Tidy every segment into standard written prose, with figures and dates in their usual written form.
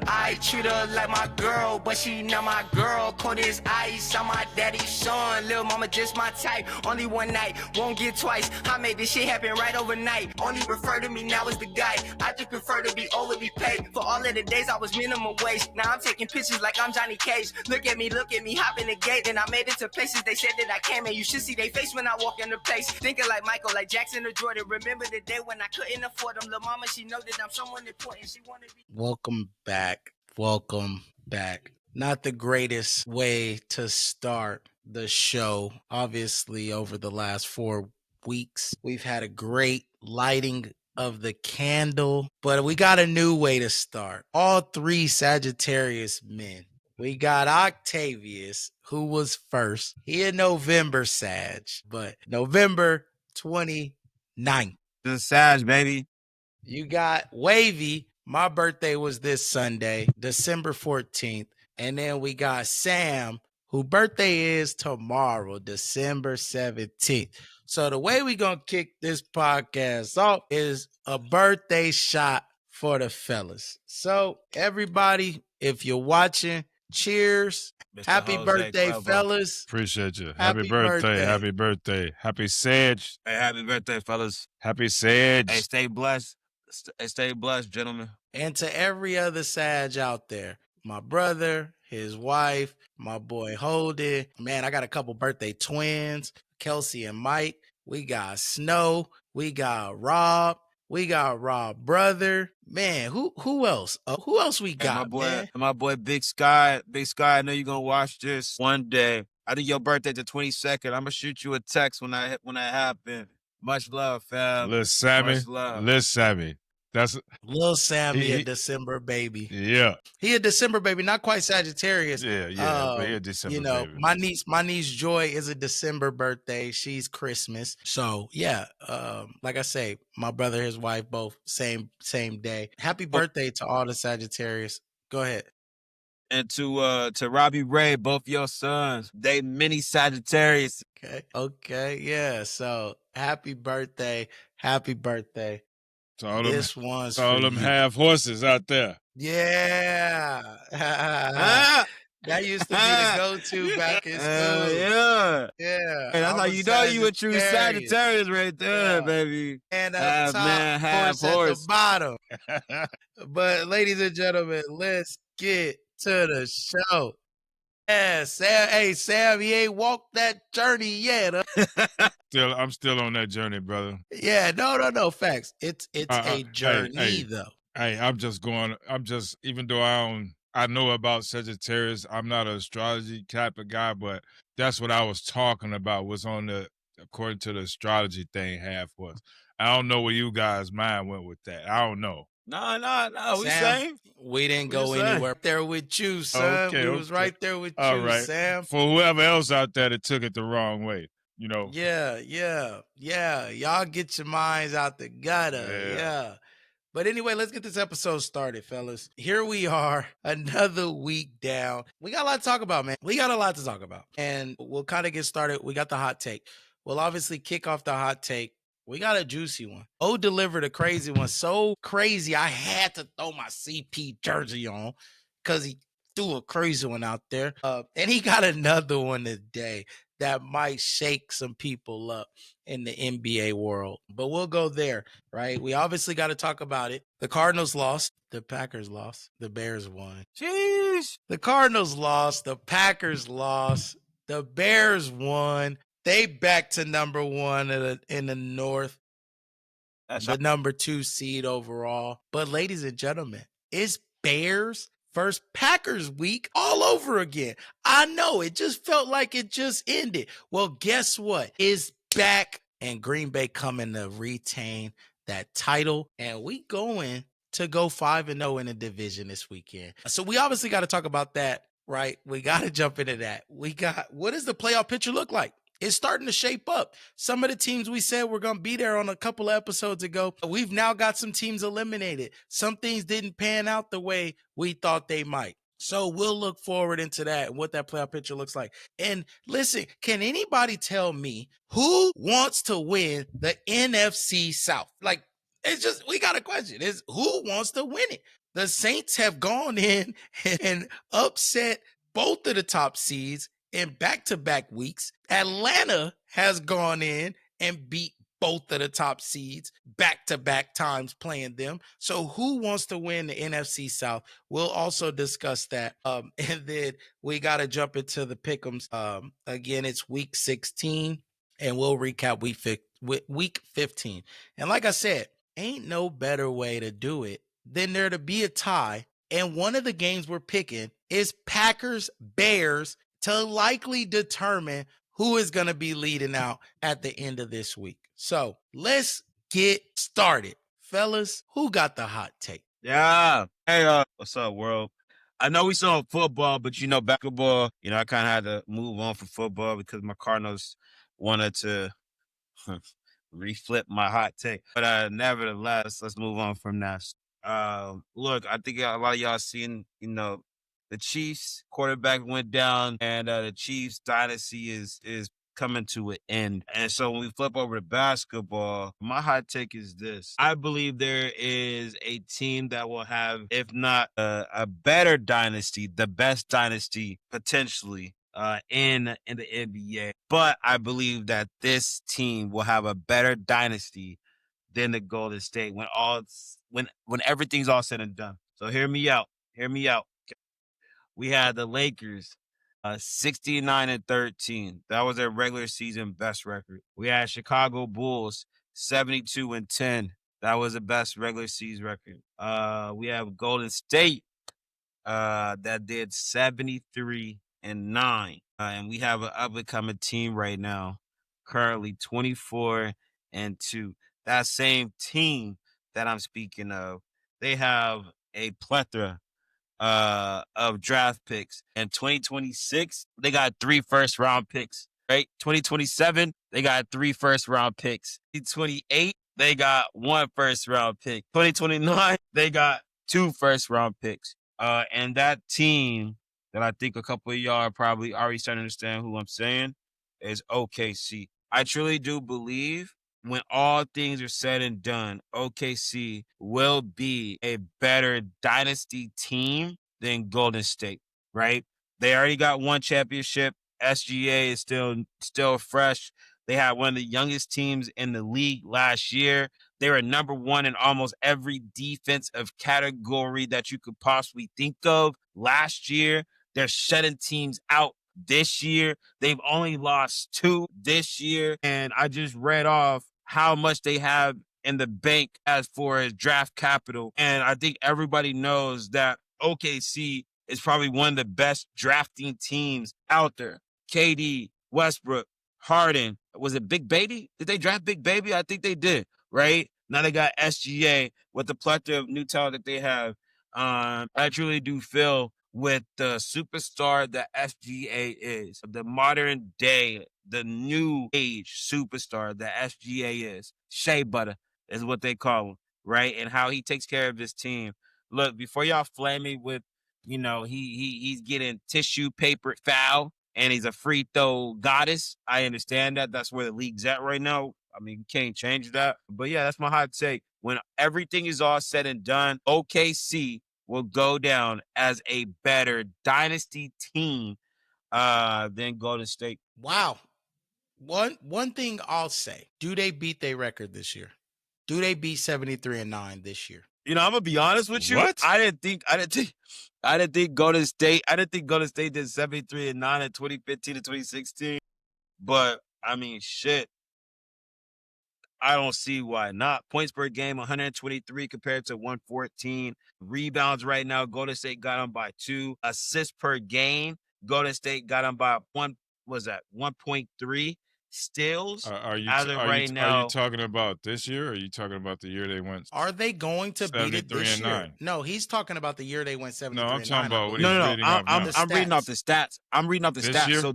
I treat her like my girl, but she not my girl. Cold as ice, I'm my daddy's son. Lil' mama just my type. Only one night, won't get twice. I made this shit happen right overnight. Only refer to me now as the guy. I just prefer to be overly paid. For all of the days I was minimum wage. Now I'm taking pictures like I'm Johnny Cage. Look at me, hopping the gate. And I made it to places they said that I can't. Man, you should see they face when I walk in the place. Thinking like Michael, like Jackson or Jordan. Remember the day when I couldn't afford them. Lil' mama, she know that I'm someone important. She wanna be. Welcome back. Not the greatest way to start the show. Obviously, over the last 4 weeks, we've had a great lighting of the candle, but we got a new way to start. All 3 Sagittarius men. We got Octavius, who was first. He a November Sag, but November 29th. The Sag, baby. You got Wavy. My birthday was this Sunday, December 14th. And then we got Sam, whose birthday is tomorrow, December 17th. So the way we going to kick this podcast off is a birthday shot for the fellas. So everybody, if you're watching, cheers. Mr. Happy Jose birthday, Cuervo. fellas. Appreciate you. Happy Happy birthday. birthday. Happy birthday. Happy Sag. Hey, happy birthday, fellas. Happy Sag. Hey, stay blessed. Stay blessed, gentlemen. And to every other Sag out there, my brother, his wife, my boy Holden. Man, I got a couple birthday twins, Kelsey and Mike. We got Snow. We got Rob. We got Rob brother. Man, who else? Who else we got, man? And my boy Big Sky. Big Sky, I know you're gonna watch this one day. I think your birthday the 22nd. I'm gonna shoot you a text when that happens. Much love, fam. Lil Sammy. Much love. Lil Sammy. That's Lil Sammy, a December baby. Yeah. He a December baby, not quite Sagittarius. Yeah, but he a December baby. My niece Joy is a December birthday. She's Christmas. So yeah, like I say, my brother, his wife, both same day. Happy birthday to all the Sagittarius. Go ahead. And to Robbie Ray, both your sons, they mini Sagittarius. Okay, yeah. So happy birthday. To all This one's all them half horses out there. Yeah. That used to be the go-to back in school. Yeah. Yeah. Hey, that's how you know you a true Sagittarius right there, baby. And half top, man, half horse. at the bottom. But ladies and gentlemen, let's get to the show. Yeah, Sam. Hey, Sam, he ain't walked that journey yet. I'm still on that journey, brother. Yeah, no, facts. It's a journey, though. Hey, even though I know about Sagittarius, I'm not an astrology type of guy, but that's what I was talking about, was according to the astrology thing, half was. I don't know where you guys' mind went with that. I don't know. No. We Sam, same. We didn't go anywhere. There with you, son. We was right there with you, right. Sam. For whoever else out there that took it the wrong way, you know. Yeah. Y'all get your minds out the gutter. Yeah. But anyway, let's get this episode started, fellas. Here we are, another week down. We got a lot to talk about, man. And we'll kind of get started. We got the hot take. We'll obviously kick off the hot take. We got a juicy one. O delivered a crazy one. So crazy, I had to throw my CP jersey on because he threw a crazy one out there. And he got another one today that might shake some people up in the NBA world. But we'll go there, right? We obviously got to talk about it. The Cardinals lost. The Packers lost. The Bears won. Jeez. The Cardinals lost. The Packers lost. The Bears won. They back to number 1 in the North. That's the number 2 seed overall. But ladies and gentlemen, it's Bears versus Packers week all over again. I know, it just felt like it just ended. Well, guess what? It's back, and Green Bay coming to retain that title. And we going to go 5-0 in the division this weekend. So we obviously got to talk about that, right? We got to jump into that. What does the playoff picture look like? It's starting to shape up. Some of the teams we said were going to be there on a couple of episodes ago, we've now got some teams eliminated. Some things didn't pan out the way we thought they might. So we'll look forward into that and what that playoff picture looks like. And listen, can anybody tell me who wants to win the NFC South? Like, it's just, we got a question. It's who wants to win it? The Saints have gone in and upset both of the top seeds in back-to-back weeks. Atlanta has gone in and beat both of the top seeds back-to-back times playing them. So who wants to win the NFC South? We'll also discuss that. And then we got to jump into the pick'ems. Again, it's week 16, and we'll recap week 15. And like I said, ain't no better way to do it than there to be a tie. And one of the games we're picking is Packers Bears to likely determine who is going to be leading out at the end of this week. So let's get started. Fellas, who got the hot take? Yeah. Hey, what's up, world? I know we saw football, but basketball, I kind of had to move on from football because my Cardinals wanted to reflip my hot take. But nevertheless, let's move on from that. Look, I think a lot of y'all seen, the Chiefs quarterback went down, and the Chiefs dynasty is coming to an end. And so when we flip over to basketball, my hot take is this. I believe there is a team that will have, if not a better dynasty, the best dynasty potentially in the NBA. But I believe that this team will have a better dynasty than the Golden State when everything's all said and done. So hear me out. We had the Lakers 69-13. That was their regular season best record. We had Chicago Bulls 72-10. That was the best regular season record. We have Golden State that did 73-9. And we have an up-and-coming team right now, currently 24-2. That same team that I'm speaking of, they have a plethora of draft picks. In 2026, they got 3 first-round picks, right? 2027, they got 3 first-round picks. 2028, they got 1 first-round pick. 2029, they got 2 first-round picks. And that team that I think a couple of y'all are probably already starting to understand who I'm saying is OKC. I truly do believe when all things are said and done, OKC will be a better dynasty team than Golden State, right? They already got 1 championship. SGA is still fresh. They had one of the youngest teams in the league last year. They were number 1 in almost every defensive category that you could possibly think of last year. They're shutting teams out this year. They've only lost 2 this year. And I just read off how much they have in the bank as for his draft capital. And I think everybody knows that OKC is probably one of the best drafting teams out there. KD, Westbrook, Harden. Was it Big Baby? Did they draft Big Baby? I think they did, right? Now they got SGA with the plethora of new talent that they have. I truly do feel with the superstar that SGA is, the modern day, the new age superstar that SGA is, Shea Butter is what they call him, right? And how he takes care of his team. Look, before y'all flame me with, he's getting tissue paper foul and he's a free throw goddess. I understand that. That's where the league's at right now. I mean, you can't change that. But yeah, that's my hot take. When everything is all said and done, OKC will go down as a better dynasty team than Golden State. Wow. One thing I'll say, do they beat their record this year? Do they beat 73-9 this year? I'm gonna be honest with you. What? I didn't think Golden State did 73-9 in 2015 and 2016. But I mean, shit. I don't see why not. Points per game, 123 compared to 114. Rebounds right now, Golden State got them by 2. Assists per game, Golden State got them by 1.3. Steals. Are you talking about this year, or are you talking about the year they went? Are they going to beat it this year? 73-9? No, he's talking about the year they went 73-9. No, I'm talking about what he's No. reading off now. I'm reading off the stats. This year? So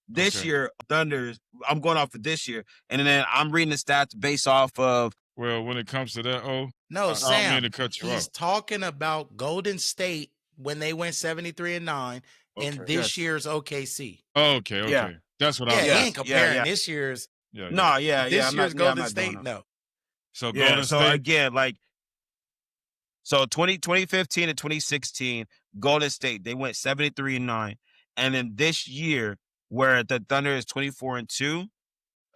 this year, Thunders, I'm going off of this year. And then I'm reading the stats based off of. Well, when it comes to that, no, Sam, I don't mean to cut you he's off. talking about Golden State when they went 73-9 and this year's OKC. Okay. Yeah. That's what Yeah, I was he ain't comparing this year's. Yeah. This year's Golden State, no. So Yeah, Golden so State. again, like, So 2015 and 2016, Golden State, they went 73-9. And then this year, where the Thunder is 24-2,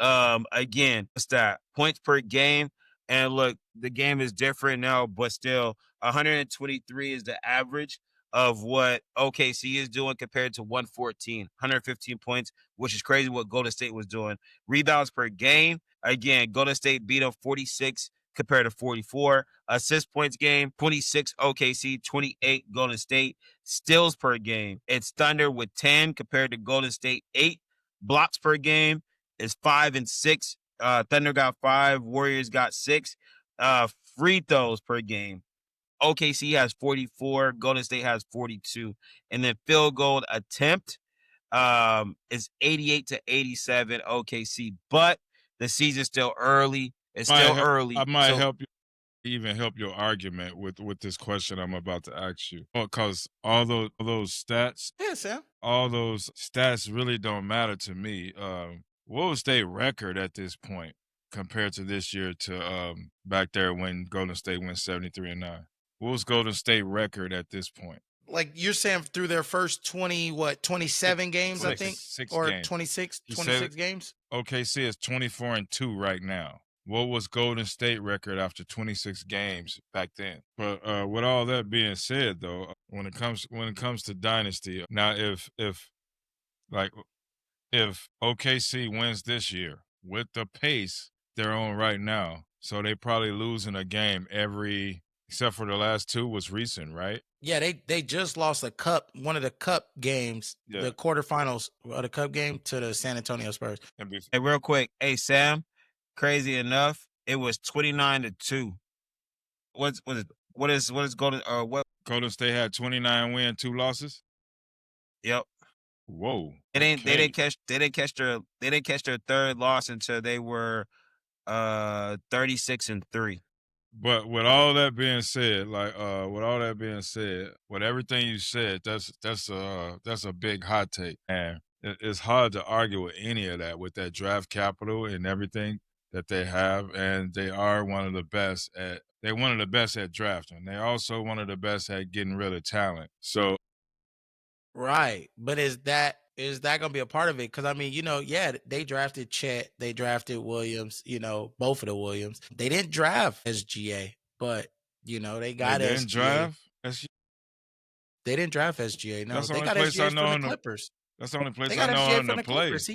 again, what's that? Points per game. And look, the game is different now, but still 123 is the average of what OKC is doing compared to 115 points, which is crazy what Golden State was doing. Rebounds per game. Again, Golden State beat them 46 compared to 44. Assist points game, 26 OKC, 28 Golden State. Steals per game, it's Thunder with 10 compared to Golden State 8. Blocks per game is 5 and 6. Thunder got 5, Warriors got 6. Free throws per game, OKC has 44, Golden State has 42. And then field goal attempt is 88-87 OKC. But the season's still early. It's still early. I might help you. Even help your argument with this question I'm about to ask you, because all those stats, Yeah, Sam. all those stats really don't matter to me. What was their record at this point compared to this year to back there when Golden State went 73-9? What was Golden State record at this point? Like you're saying through their first 27 games, I think, or games. 26 games. OKC is 24-2 right now. What was Golden State record after 26 games back then? But with all that being said, though, when it comes to dynasty, now if OKC wins this year with the pace they're on right now, so they probably losing a game every, except for the last 2 was recent, right? Yeah, they just lost one of the cup games, the quarterfinals of the cup game to the San Antonio Spurs. Hey, real quick, hey Sam. Crazy enough, it was 29-2. What is Golden Golden State had 29 wins, 2 losses? Yep. Whoa. They didn't catch their third loss until they were 36-3. But with all that being said, with everything you said, that's a big hot take. And it's hard to argue with any of that with that draft capital and everything that they have, and they are one of the best at drafting. They're also one of the best at getting rid of talent. So, right, but is that gonna be a part of it? Because I mean, they drafted Chet, they drafted Williams, both of the Williams. They didn't draft SGA, but they got they didn't SGA. draft SGA. They didn't draft SGA. No, that's the they only got place SGA I know from the Clippers. That's the only place they got I know SGA him from to the play. Clippers. He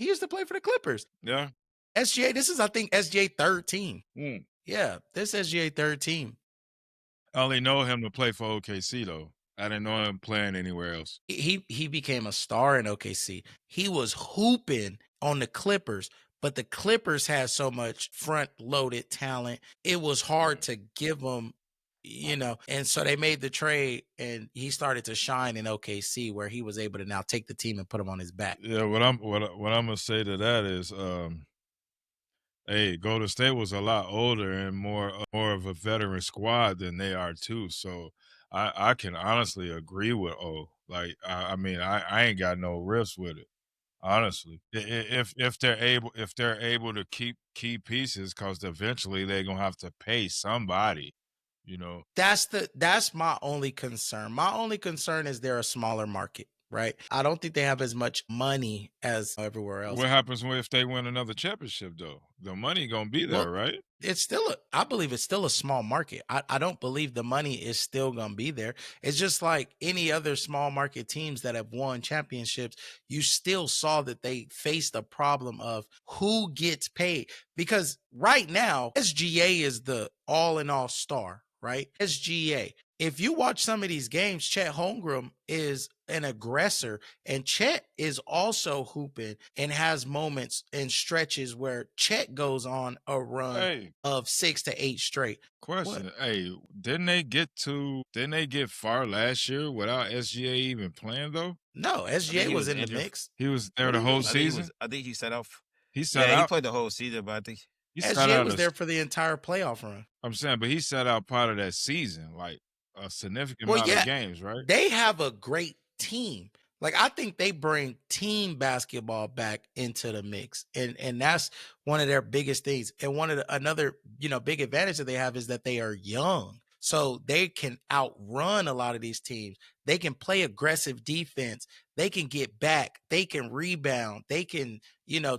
used to play for the Clippers. Yeah. SGA, this is, I think, SGA third team. Mm. Yeah, this SGA third team. I only know him to play for OKC, though. I didn't know him playing anywhere else. He became a star in OKC. He was hooping on the Clippers, but the Clippers had so much front-loaded talent. It was hard to give him, and so they made the trade, and he started to shine in OKC, where he was able to now take the team and put him on his back. Yeah, what I'm gonna say to that is, hey, Golden State was a lot older and more of a veteran squad than they are too. So I can honestly agree with O. Like I mean I ain't got no riffs with it. Honestly, if they're able to keep key pieces, because eventually they're gonna have to pay somebody. That's my only concern. My only concern is they're a smaller market, right? I don't think they have as much money as everywhere else. What happens if they win another championship, though? The money gonna be there, right? I believe it's still a small market. I don't believe the money is still gonna be there. It's just like any other small market teams that have won championships. You still saw that they faced a problem of who gets paid, because right now SGA is the all-in-all star, right? SGA. If you watch some of these games, Chet Holmgren is an aggressor, and Chet is also hooping and has moments and stretches where Chet goes on a run of 6 to 8 straight. Question. What? Hey, didn't they get far last year without SGA even playing, though? No, SGA was in the mix. He was there the whole season? I think he set out. He played the whole season, but I think SGA was there for the entire playoff run. I'm saying, but he sat out part of that season, like a significant amount of games, right? They have a great team. Like, I think they bring team basketball back into the mix, and that's one of their biggest things. And another big advantage that they have is that they are young. So they can outrun a lot of these teams. They can play aggressive defense. They can get back. They can rebound. They can,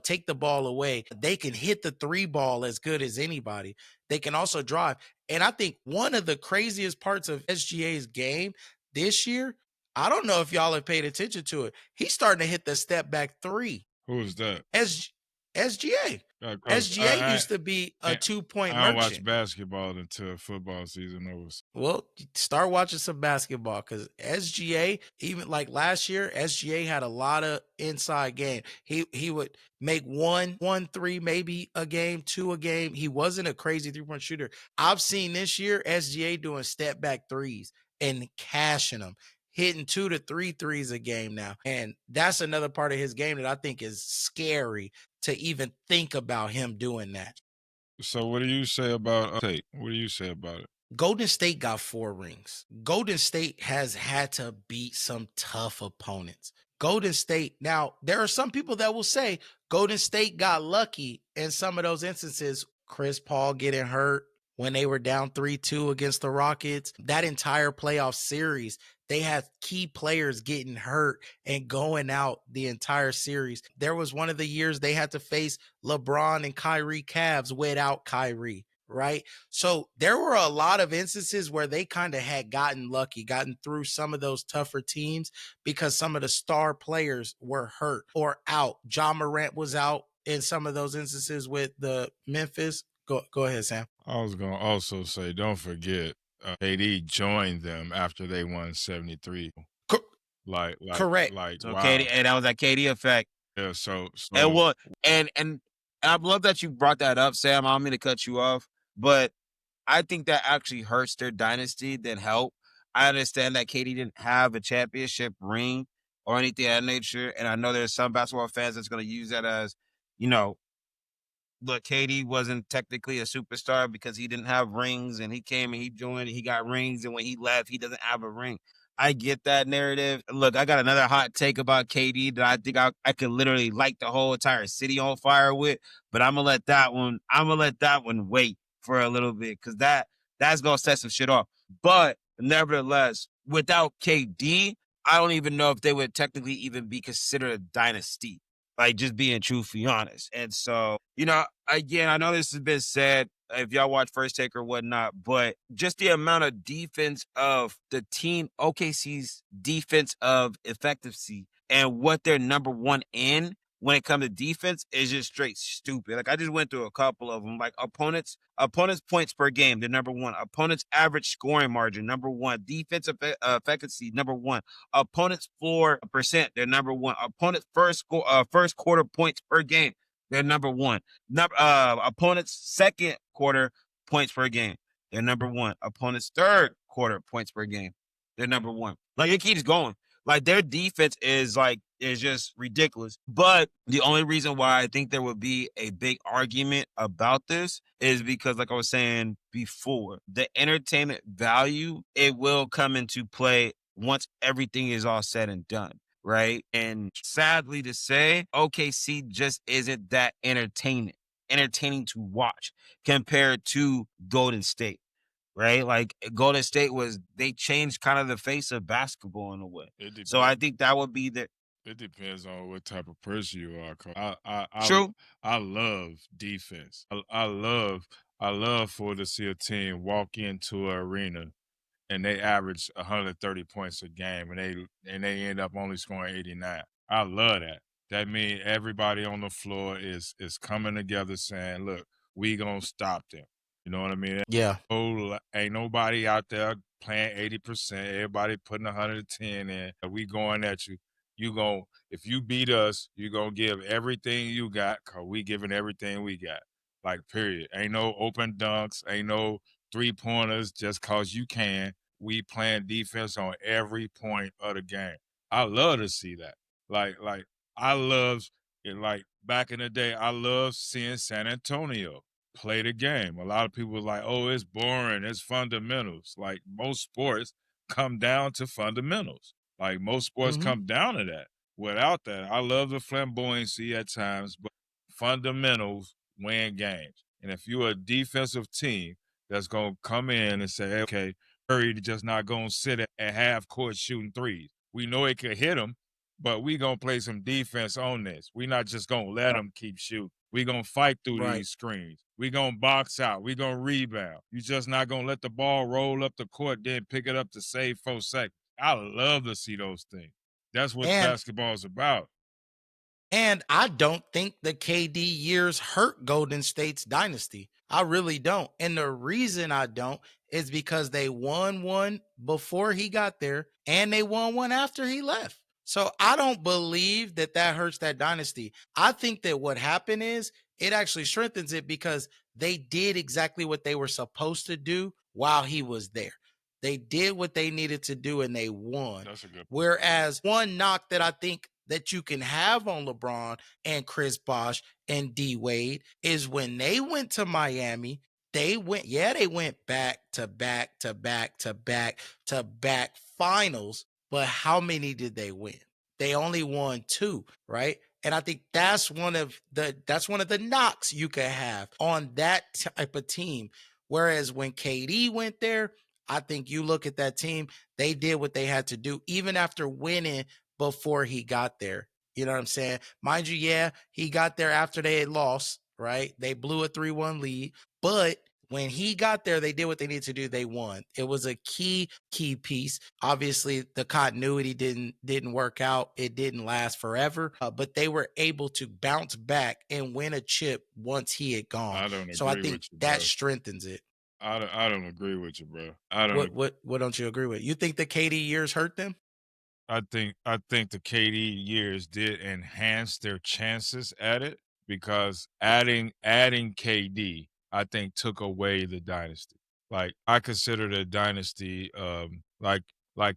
take the ball away. They can hit the three ball as good as anybody. They can also drive. And I think one of the craziest parts of SGA's game this year, I don't know if y'all have paid attention to it. He's starting to hit the step back three. Who is that? SGA. 'Cause SGA used to be a 2-point I don't merchant. watch basketball until football season over. Well, start watching some basketball because SGA, even like last year, SGA had a lot of inside game. He would make one three maybe a game, two a game. He wasn't a crazy 3-point shooter. I've seen this year SGA doing step back threes and cashing them, hitting 2 to 3 threes a game now. And that's another part of his game that I think is scary to even think about him doing that. So what do you say about Tate? What do you say about it? Golden State got 4 rings. Golden State has had to beat some tough opponents. Golden State, now there are some people that will say Golden State got lucky in some of those instances. Chris Paul getting hurt when they were down 3-2 against the Rockets. That entire playoff series, they had key players getting hurt and going out the entire series. There was one of the years they had to face LeBron and Kyrie Cavs without Kyrie, right? So there were a lot of instances where they kind of had gotten lucky, gotten through some of those tougher teams because some of the star players were hurt or out. Ja Morant was out in some of those instances with the Memphis. Go ahead, Sam. I was going to also say, don't forget, KD joined them after they won 73. Correct. So wow. KD, and that was that KD effect. Yeah, so and I love that you brought that up, Sam. I don't mean to cut you off, but I think that actually hurts their dynasty than help. I understand that KD didn't have a championship ring or anything of that nature, and I know there's some basketball fans that's going to use that as, look, KD wasn't technically a superstar because he didn't have rings, and he came and he joined and he got rings, and when he left, he doesn't have a ring. I get that narrative. Look, I got another hot take about KD that I think I could literally light the whole entire city on fire with, but I'm gonna let that one wait for a little bit because that's gonna set some shit off. But nevertheless, without KD, I don't even know if they would technically even be considered a dynasty. Like, just being truthfully honest. And so, again, I know this has been said if y'all watch First Take or whatnot, but just the amount of defense of the team, OKC's defense of effectiveness and what they're number one in when it comes to defense is just straight stupid. Like, I just went through a couple of them. Like, opponents points per game, they're number one. Opponents average scoring margin, number one. Defensive efficiency, number one. Opponents floor percent, they're number one. Opponents first quarter points per game, they're number one. Opponents second quarter points per game, they're number one. Opponents third quarter points per game, they're number one. Like, it keeps going. Like, their defense is just ridiculous. But the only reason why I think there would be a big argument about this is because, like I was saying before, the entertainment value, it will come into play once everything is all said and done, right? And sadly to say, OKC just isn't that entertaining to watch compared to Golden State. Right? Like, Golden State they changed kind of the face of basketball in a way. So I think that would be it depends on what type of person you are. True. I love defense. I love for to see a team walk into an arena and they average 130 points a game and they end up only scoring 89. I love that. That means everybody on the floor is coming together saying, look, we gonna stop them. You know what I mean? Yeah. Oh, ain't nobody out there playing 80%. Everybody putting 110 in. We going at you. If you beat us, you gonna give everything you got, cause we giving everything we got. Like, period. Ain't no open dunks. Ain't no 3-pointers just cause you can. We playing defense on every point of the game. I love to see that. Like I love it. Like, back in the day, I love seeing San Antonio play the game. A lot of people are like, oh, it's boring. It's fundamentals. Like, most sports come down to fundamentals. Like, most sports come down to that. Without that, I love the flamboyancy at times, but fundamentals win games. And if you're a defensive team that's going to come in and say, okay, Curry just not going to sit at half court shooting threes. We know he could hit them, but we going to play some defense on this. We're not just going to let him keep shooting. We're going to fight through these screens. We're going to box out. We're going to rebound. You're just not going to let the ball roll up the court, then pick it up to save 4 seconds. I love to see those things. That's what basketball is about. And I don't think the KD years hurt Golden State's dynasty. I really don't. And the reason I don't is because they won one before he got there and they won one after he left. So I don't believe that hurts that dynasty. I think that what happened is it actually strengthens it because they did exactly what they were supposed to do while he was there. They did what they needed to do and they won. That's a good point. Whereas one knock that I think that you can have on LeBron and Chris Bosh and D Wade is when they went to Miami, they went back to back to back to back to back finals. But how many did they win? They only won 2, right? And I think that's one of the knocks you could have on that type of team. Whereas when KD went there, I think you look at that team, they did what they had to do, even after winning before he got there. You know what I'm saying? Mind you, yeah, he got there after they had lost, right? They blew a 3-1 lead, but when he got there, they did what they needed to do. They won. It was a key piece. Obviously, the continuity didn't work out. It didn't last forever, but they were able to bounce back and win a chip once he had gone. I don't agree so I think with you, that bro. strengthens it. I don't agree with you, bro. What don't you agree with? You think the KD years hurt them? I think the KD years did enhance their chances at it because adding KD, I think, took away the dynasty. Like I consider the dynasty like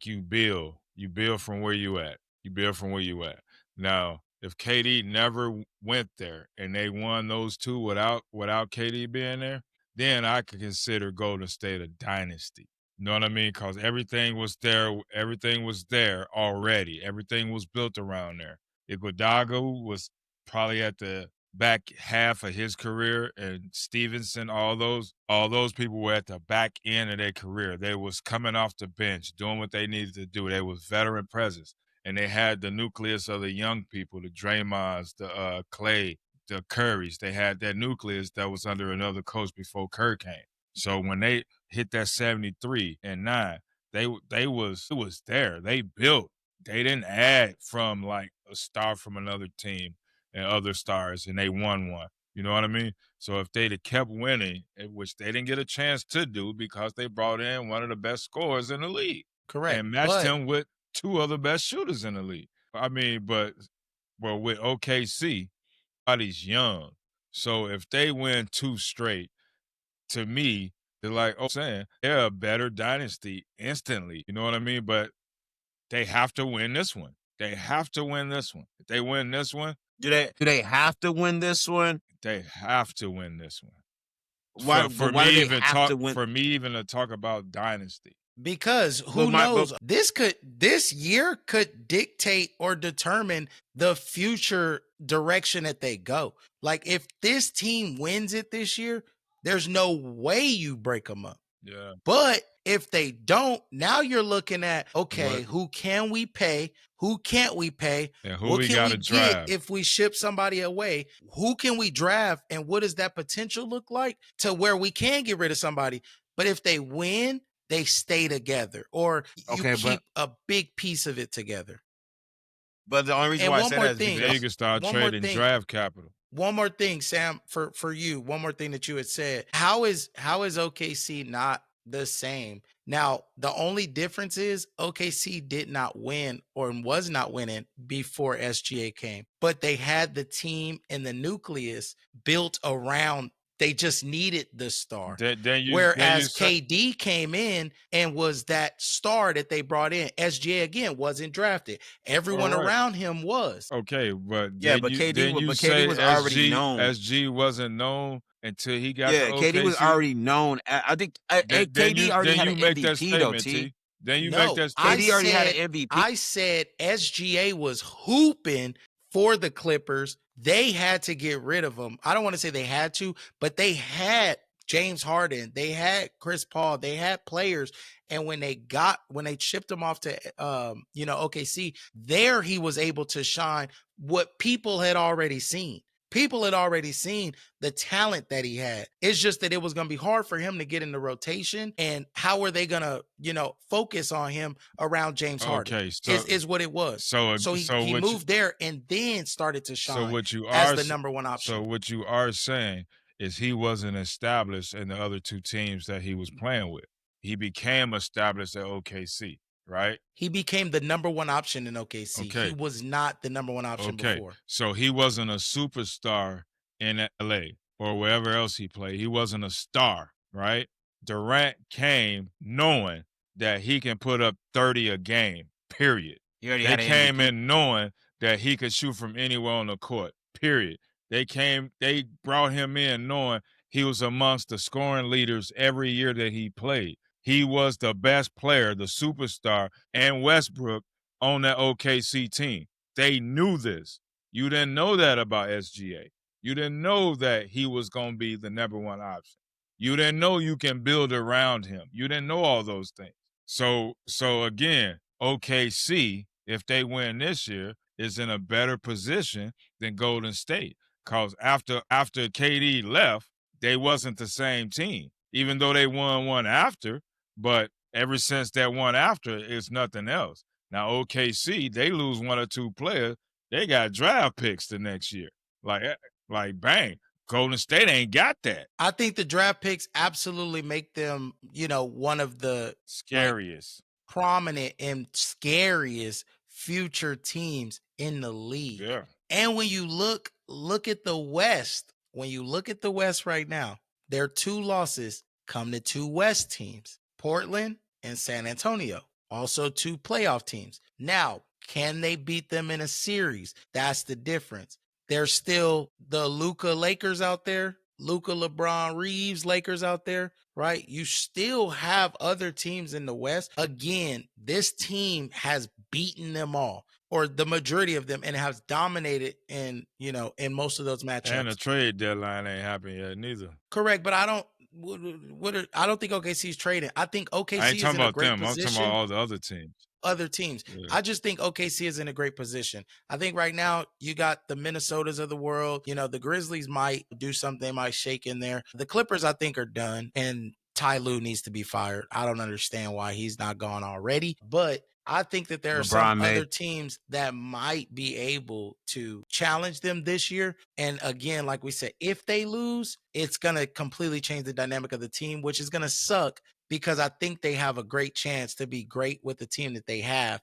you build from where you at. You build from where you at. Now, if KD never went there and they won those 2 without KD being there, then I could consider Golden State a dynasty. You know what I mean? Because everything was there. Everything was there already. Everything was built around there. Iguodala was probably at the back half of his career, and Stevenson, all those people were at the back end of their career. They was coming off the bench, doing what they needed to do. They was veteran presence, and they had the nucleus of the young people, the Draymonds, the Clay, the Currys. They had that nucleus that was under another coach before Kerr came. So when they hit that 73 and 9, it was there. They built. They didn't add from like a star from another team and other stars, and they won one. You know what I mean? So if they'd have kept winning, which they didn't get a chance to do because they brought in one of the best scorers in the league. Correct. And matched him with 2 other best shooters in the league. I mean, but with OKC, everybody's young. So if they win 2 straight, to me, they're like, they're a better dynasty instantly. You know what I mean? But they have to win this one. They have to win this one. If they win this one, do they have to win this one? They have to win this one. Why? For why me do they even have to win? For me even to talk about dynasty. Because who knows? This year could dictate or determine the future direction that they go. Like if this team wins it this year, there's no way you break them up. Yeah. But if they don't, now you're looking at, okay, who can we pay? Who can't we pay? And who we got to draft? If we ship somebody away, who can we draft? And what does that potential look like to where we can get rid of somebody? But if they win, they stay together, or you keep a big piece of it together. But the only reason why I said that is because you can start trading draft capital. One more thing, Sam, for you, one more thing that you had said. How is OKC not the same? Now, the only difference is OKC did not win or was not winning before SGA came, but they had the team and the nucleus built around. They just needed the star. Whereas KD came in and was that star that they brought in. SGA, again, wasn't drafted. Everyone around him was. Okay, but yeah, but KD was already known. SG wasn't known until he got to OKC. KD was already known. I think KD already had an MVP, though, T. Then you make that statement. KD already had an MVP. I said SGA was hooping for the Clippers. They had to get rid of him. I don't want to say they had to, but they had James Harden, they had Chris Paul, they had players, and when they shipped him off to OKC, there he was able to shine what people had already seen. People had already seen the talent that he had. It's just that it was going to be hard for him to get in the rotation, and how are they going to, focus on him around James Harden? Okay, Is what it was. So he moved there and then started to shine as the number one option. So what you are saying is he wasn't established in the other two teams that he was playing with. He became established at OKC, right? He became the number one option in OKC. Okay. He was not the number one option before. So he wasn't a superstar in LA or wherever else he played. He wasn't a star, right? Durant came knowing that he can put up 30 a game, period. They came in knowing that he could shoot from anywhere on the court, period. They brought him in knowing he was amongst the scoring leaders every year that he played. He was the best player, the superstar, and Westbrook on that OKC team. They knew this. You didn't know that about SGA. You didn't know that he was going to be the number one option. You didn't know you can build around him. You didn't know all those things. So again, OKC, if they win this year, is in a better position than Golden State. Because after KD left, they wasn't the same team, even though they won one after. But ever since that one after, it's nothing else. Now, OKC, they lose one or two players, they got draft picks the next year. Like bang. Golden State ain't got that. I think the draft picks absolutely make them, one of the scariest, prominent and scariest future teams in the league. Yeah. And when you look at the West, right now, their two losses come to two West teams, Portland and San Antonio, also two playoff teams. Now, can they beat them in a series? That's the difference. There's still the Luka Lakers out there, Luka LeBron Reeves Lakers out there, right? You still have other teams in the West. Again, this team has beaten them all, or the majority of them, and has dominated in most of those matchups. And the trade deadline ain't happened yet neither. Correct, but I don't think OKC's trading. I think OKC I ain't talking is in a about great them. position. I'm talking about all the other teams. Yeah. I just think OKC is in a great position. I think right now you got the Minnesotas of the world. The Grizzlies might do something, might shake in there. The Clippers, I think, are done, and Ty Lue needs to be fired. I don't understand why he's not gone already, but I think that there are some other teams that might be able to challenge them this year. And again, like we said, if they lose, it's going to completely change the dynamic of the team, which is going to suck, because I think they have a great chance to be great with the team that they have.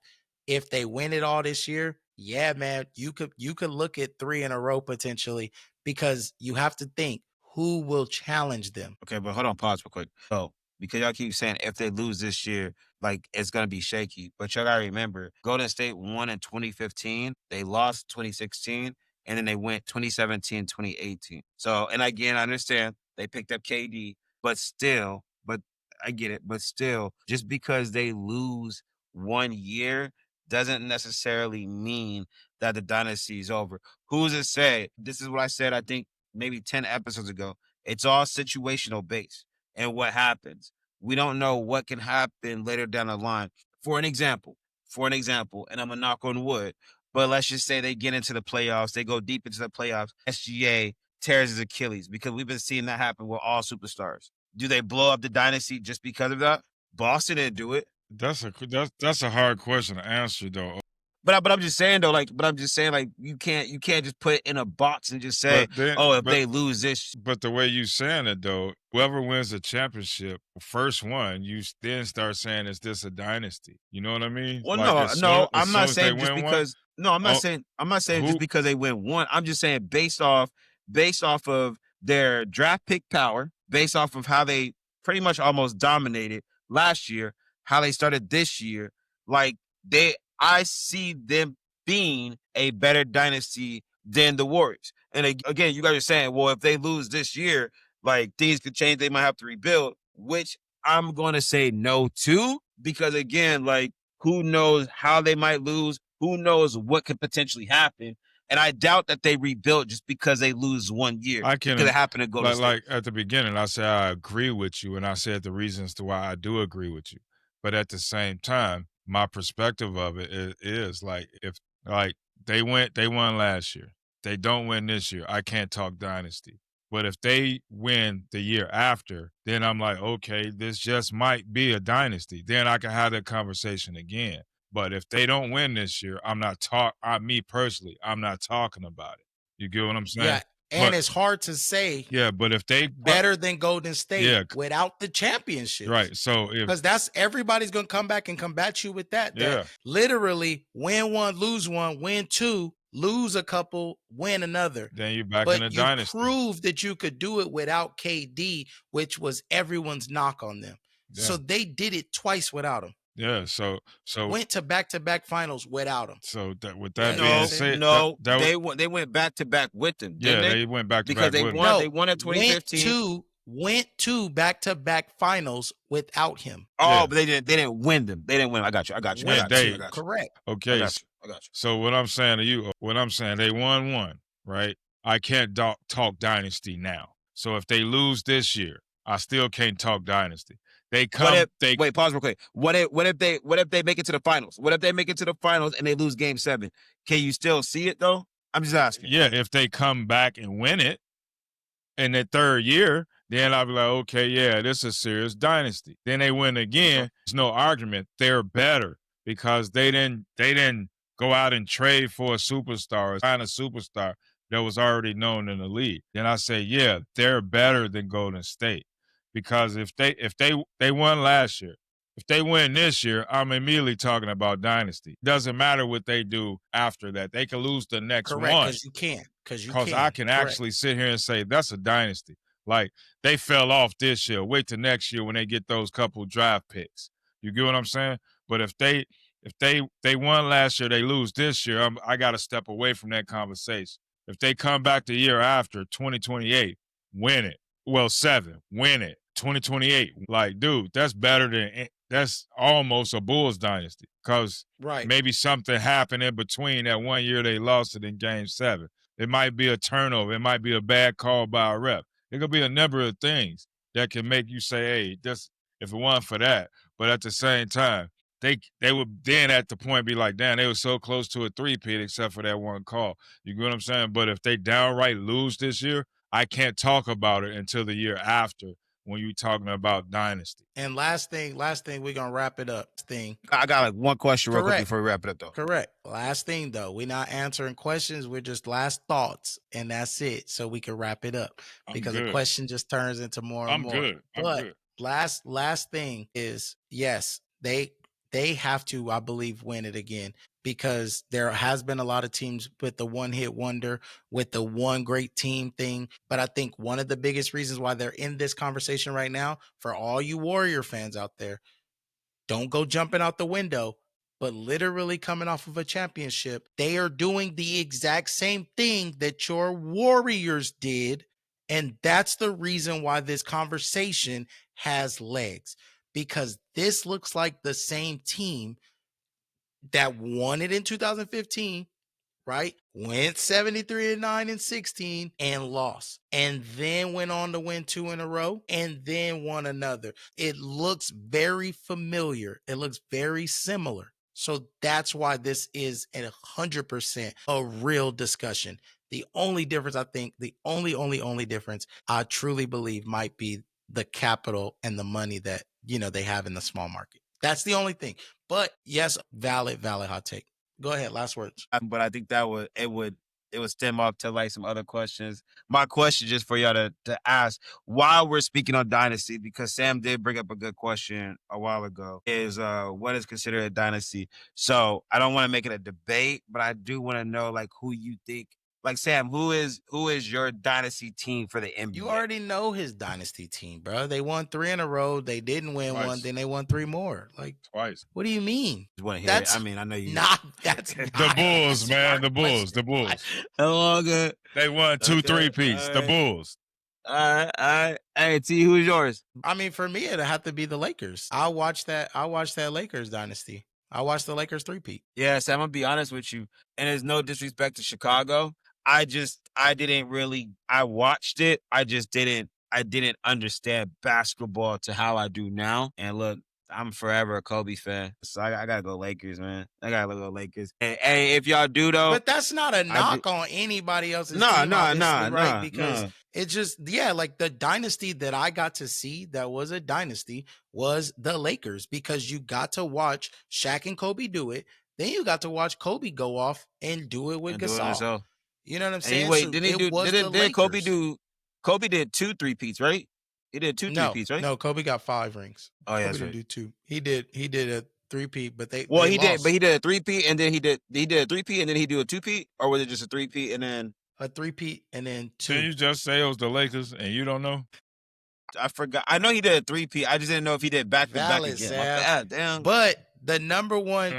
If they win it all this year, yeah, man, you could look at 3 in a row potentially, because you have to think, who will challenge them? Okay, but hold on, pause real quick. So, because y'all keep saying if they lose this year, like it's going to be shaky. But y'all got to remember, Golden State won in 2015. They lost 2016. And then they went 2017, 2018. So, and again, I understand they picked up KD, but I get it. But still, just because they lose 1 year doesn't necessarily mean that the dynasty is over. Who's to say? This is what I said, I think, maybe 10 episodes ago. It's all situational based. And what happens? We don't know what can happen later down the line. For an example, and I'm going to knock on wood, but let's just say they get into the playoffs, they go deep into the playoffs, SGA tears his Achilles, because we've been seeing that happen with all superstars. Do they blow up the dynasty just because of that? Boston didn't do it. That's a hard question to answer, though. But I'm just saying, though, you can't just put it in a box and just say, if they lose this. But the way you saying it, though, whoever wins the championship, first one, you then start saying, is this a dynasty? You know what I mean? Well, no, I'm not saying just because. No, I'm not saying just because they win one. I'm just saying based off of their draft pick power, based off of how they pretty much almost dominated last year, how they started this year, I see them being a better dynasty than the Warriors. And again, you guys are saying, well, if they lose this year, things could change. They might have to rebuild, which I'm going to say no to, because again, who knows how they might lose? Who knows what could potentially happen? And I doubt that they rebuilt just because they lose 1 year. I It could can have happened to Golden State. like at the beginning, I said I agree with you, and I said the reasons to why I do agree with you. But at the same time, my perspective of it is like if like they won last year, they don't win this year, I can't talk dynasty. But if they win the year after, then I'm like, okay, this just might be a dynasty. Then I can have that conversation again. But if they don't win this year, me personally, I'm not talking about it. You get what I'm saying? Yeah, and But it's hard to say yeah, but if they better than Golden State Yeah. without the championships. right, so if Because that's everybody's gonna come back and combat you with that. Yeah. That literally win one, lose one, win two, lose a couple, win another. then you're back in But a you dynasty. proved that you could do it without KD, which was everyone's knock on them. Yeah. So they did it twice without him. Yeah, so Went to back-to-back finals without him. so that with that Yeah, being no, said, No, that they went back to back with them. yeah, Didn't they went back to because back they with him. won. No, They won in 2015. went to back-to-back finals without him. Oh, Yeah. but they didn't win them. They didn't win them. I got you. I got you. I Yeah, got you. they- I got you. Correct. I Okay, got you. I got you. so what I'm saying to you, they won one, right? I can't talk dynasty now. So if they lose this year, I still can't talk dynasty. They come, Wait, pause real quick. What if they make it to the finals? What if they make it to the finals and they lose Game 7? Can you still see it though? I'm just asking. yeah, if they come back and win it in their third year, then I'll be like, okay, yeah, this is serious dynasty. Then they win again. There's no argument. They're better because they didn't go out and trade for a superstar, find a superstar that was already known in the league. Then I say, yeah, they're better than Golden State because if they won last year, if they win this year, I'm immediately talking about dynasty. Doesn't matter what they do after that. They can lose the next Correct, one. because you can't. Because I can actually sit here and say that's a dynasty. Like they fell off this year. Wait till next year when they get those couple draft picks. You get what I'm saying? But if they won last year, they lose this year. I got to step away from that conversation. If they come back the year after 2028, win it. Well, 7, win it. 2028, like, dude, that's almost a Bulls dynasty because right. maybe something happened in between that 1 year they lost it in Game 7. It might be a turnover. It might be a bad call by a rep. It could be a number of things that can make you say, hey, this if it wasn't for that. But at the same time, they would then at the point be like, damn, they were so close to a three-peat except for that one call. You get what I'm saying? But if they downright lose this year, I can't talk about it until the year after when you're talking about dynasty. And last thing, we're gonna wrap it up. I got like one question real quick Correct. before we wrap it up though. Correct. Last thing though, we're not answering questions. We're just last thoughts, and that's it. So we can wrap it up because the question just turns into more and more. I'm good. Last thing is yes, they have to, I believe, win it again because there has been a lot of teams with the one hit wonder, with the one great team thing. But I think one of the biggest reasons why they're in this conversation right now, for all you Warrior fans out there, don't go jumping out the window, but literally coming off of a championship, they are doing the exact same thing that your Warriors did. And that's the reason why this conversation has legs, because this looks like the same team that won it in 2015, right? Went 73-9-16 and lost, and then went on to win 2 in a row and then won another. It looks very familiar. It looks very similar. So that's why this is 100% a real discussion. The only difference, I think, the only difference I truly believe might be the capital and the money that, they have in the small market. That's the only thing. But yes, valid hot take. Go ahead. Last words. But I think that would stem off to like some other questions. My question just for y'all to ask while we're speaking on dynasty, because Sam did bring up a good question a while ago, is what is considered a dynasty? So I don't want to make it a debate, but I do want to know like who you think. Like Sam, who is your dynasty team for the NBA? You already know his dynasty team, bro. They won 3 in a row. They didn't win Twice. one. Then they won 3 more. Like Twice. What do you mean? Just want to hear it. I mean, I know you. That's The Bulls, man. The Bulls. Hello, good. They won 2 3-peats. The Bulls. All right. Hey, T, who's yours? I mean, for me, it'd have to be the Lakers. I watched that Lakers dynasty. I watched the Lakers three-peat. Yeah, so I'm gonna be honest with you, and there's no disrespect to Chicago. I watched it. I didn't understand basketball to how I do now. And look, I'm forever a Kobe fan, so I gotta go Lakers, man. I gotta go Lakers. And hey, if y'all do though, But that's not a I do. knock on anybody else's No, team, no, obviously, no, right? no, Because no. it's just, like the dynasty that I got to see that was a dynasty was the Lakers, because you got to watch Shaq and Kobe do it. Then you got to watch Kobe go off and do it with And do it Gasol. himself. You know what I'm And saying? wait, So didn't he it do? was the Didn't Kobe Lakers. do? Kobe did 2 3-peats, right? He did 2 3-peats, right? No, Kobe got 5 rings. Oh yeah, Kobe that's didn't right. do 2. He did a 3-peat, but they Well, he lost. did, but he did a 3-peat, and then he did a 3-peat, and then he do a 2-peat, or was it just a 3-peat and then a 3-peat and then 2? Can you just say it was the Lakers and you don't know? I forgot. I know he did a 3-peat. I just didn't know if he did back to back Valid, again. Sam. Damn. But the number like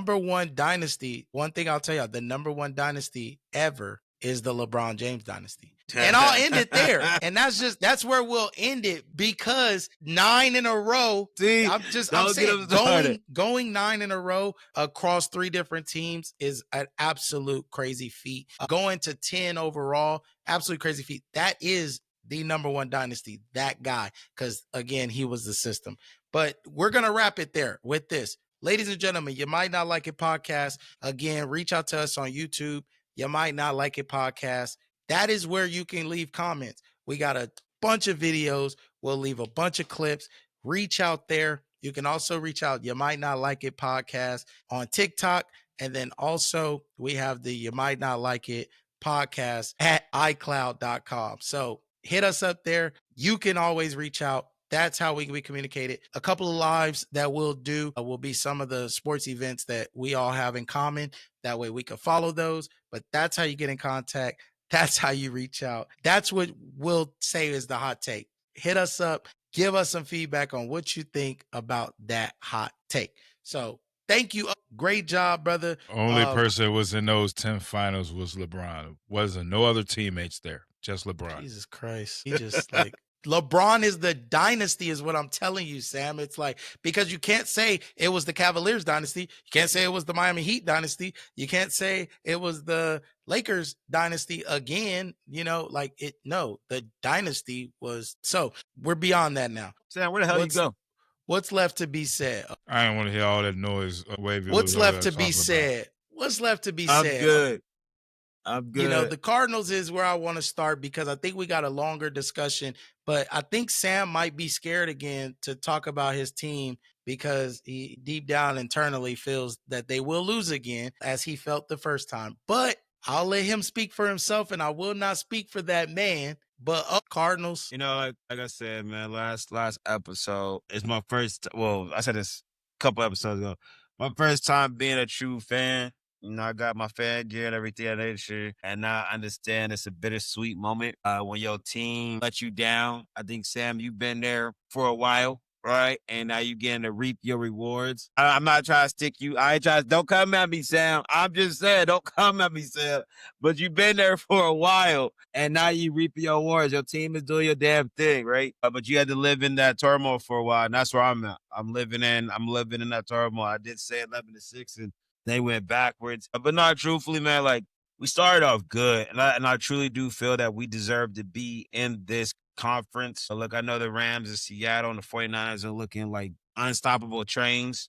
one dynasty, one thing I'll tell you, the number one dynasty ever is the LeBron James dynasty. And I'll end it there. And that's where we'll end it, because 9 in a row. See, I'm saying going 9 in a row across 3 different teams is an absolute crazy feat. Going to 10 overall, absolute crazy feat. That is the number one dynasty, that guy, because again, he was the system. But we're going to wrap it there with this. Ladies and gentlemen, You Might Not Like It podcast. Again, reach out to us on YouTube. You Might Not Like It podcast. That is where you can leave comments. We got a bunch of videos. We'll leave a bunch of clips. Reach out there. You can also reach out, You Might Not Like It podcast on TikTok. And then also we have the You Might Not Like It podcast at iCloud.com. So hit us up there. You can always reach out. That's how we communicate it. A couple of lives that we'll do will be some of the sports events that we all have in common. That way we can follow those. But that's how you get in contact. That's how you reach out. That's what we'll say is the hot take. Hit us up. Give us some feedback on what you think about that hot take. So thank you. Great job, brother. Only person that was in those 10 finals was LeBron. Wasn't no other teammates there. Just LeBron. Jesus Christ. He just like LeBron is the dynasty is what I'm telling you, Sam. It's like, because you can't say it was the Cavaliers dynasty. You can't say it was the Miami Heat dynasty. You can't say it was the Lakers dynasty again. The dynasty was. So we're beyond that now. Sam, where the hell you go? What's left to be said? I didn't want to hear all that noise. What's left to be said? What's left to be said? I'm The good. Cardinals is where I want to start, because I think we got a longer discussion, but I think Sam might be scared again to talk about his team, because he deep down internally feels that they will lose again, as he felt the first time. But I'll let him speak for himself, and I will not speak for that man. But Cardinals. Like I said, man, last episode is my first. Well, I said this a couple episodes ago. My first time being a true fan. I got my fan gear and everything of that nature. And now I understand it's a bittersweet moment when your team lets you down. I think, Sam, you've been there for a while, right? And now you getting to reap your rewards. I'm not trying to stick you. I ain't trying to, don't come at me, Sam. I'm just saying, don't come at me, Sam. But you've been there for a while, and now you reap your rewards. Your team is doing your damn thing, right? But you had to live in that turmoil for a while, and that's where I'm at. I'm living in that turmoil. I did say 11-6, and they went backwards. But not truthfully, man, like, we started off good. And I truly do feel that we deserve to be in this conference. So, look, I know the Rams and Seattle and the 49ers are looking like unstoppable trains.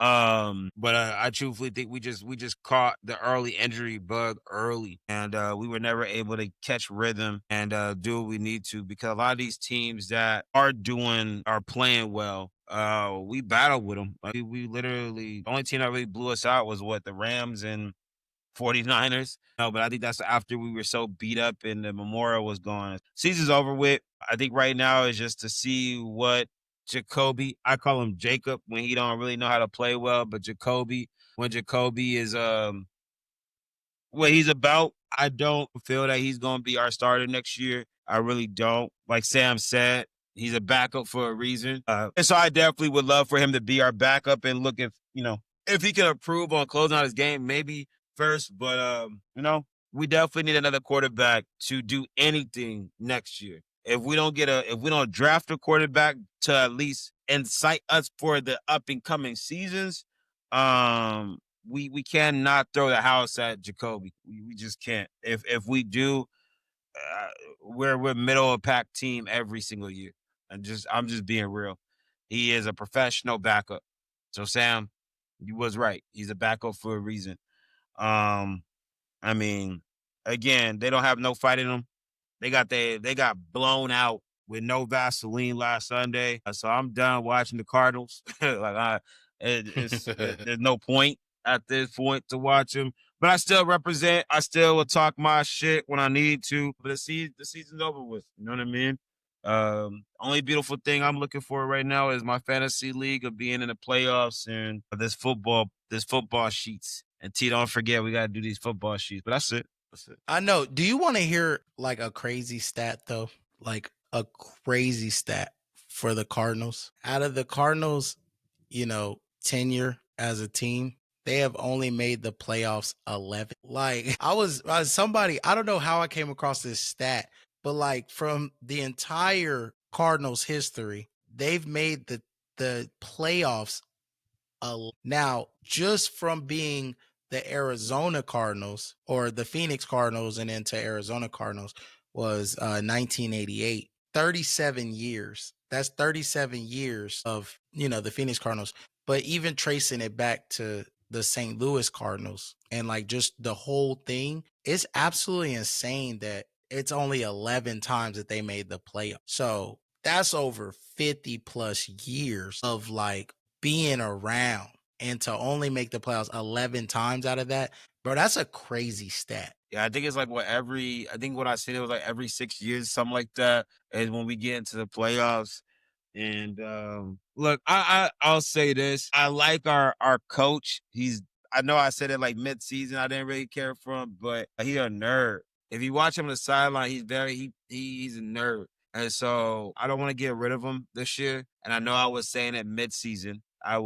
But I truthfully think we just caught the early injury bug early, and we were never able to catch rhythm and do what we need to, because a lot of these teams that are playing well, we battled with them. Like, we literally, the only team that really blew us out was the Rams and 49ers. No, but I think that's after we were so beat up and the memorial was gone. Season's over with. I think right now is just to see what Jacoby, I call him Jacob when he don't really know how to play well, but Jacoby, when Jacoby is what he's about, I don't feel that he's going to be our starter next year. I really don't. Like Sam said, he's a backup for a reason. And so I definitely would love for him to be our backup and look if he can improve on closing out his game, maybe first. But, we definitely need another quarterback to do anything next year. If we don't draft a quarterback to at least incite us for the up and coming seasons, we cannot throw the house at Jacoby. We just can't. If we do, we're middle of pack team every single year. I'm just being real. He is a professional backup. So Sam, you was right. He's a backup for a reason. I mean, again, they don't have no fight in them. They got blown out with no Vaseline last Sunday. So I'm done watching the Cardinals. There's no point at this point to watch them. But I still represent. I still will talk my shit when I need to. But the season's over with. You know what I mean? Only beautiful thing I'm looking for right now is my fantasy league of being in the playoffs and this football sheets. And T, don't forget we gotta do these football sheets. But that's it. I know. Do you want to hear like a crazy stat though? Like a crazy stat for the Cardinals. Out of the Cardinals, tenure as a team, they have only made the playoffs 11. Like I was somebody, I don't know how I came across this stat, but like from the entire Cardinals history, they've made the playoffs now just from being the Arizona Cardinals or the Phoenix Cardinals and into Arizona Cardinals was 1988. 37 years. That's 37 years of, the Phoenix Cardinals. But even tracing it back to the St. Louis Cardinals and like just the whole thing, it's absolutely insane that it's only 11 times that they made the playoff. So that's over 50 plus years of like being around, and to only make the playoffs 11 times out of that, bro, that's a crazy stat. Yeah, I think it's like I think what I said, it was like every 6 years, something like that, is when we get into the playoffs. And look, I'll say this. I like our coach. I know I said it like mid-season, I didn't really care for him, but he a nerd. If you watch him on the sideline, he's a nerd. And so I don't want to get rid of him this year. And I know I was saying it mid-season. I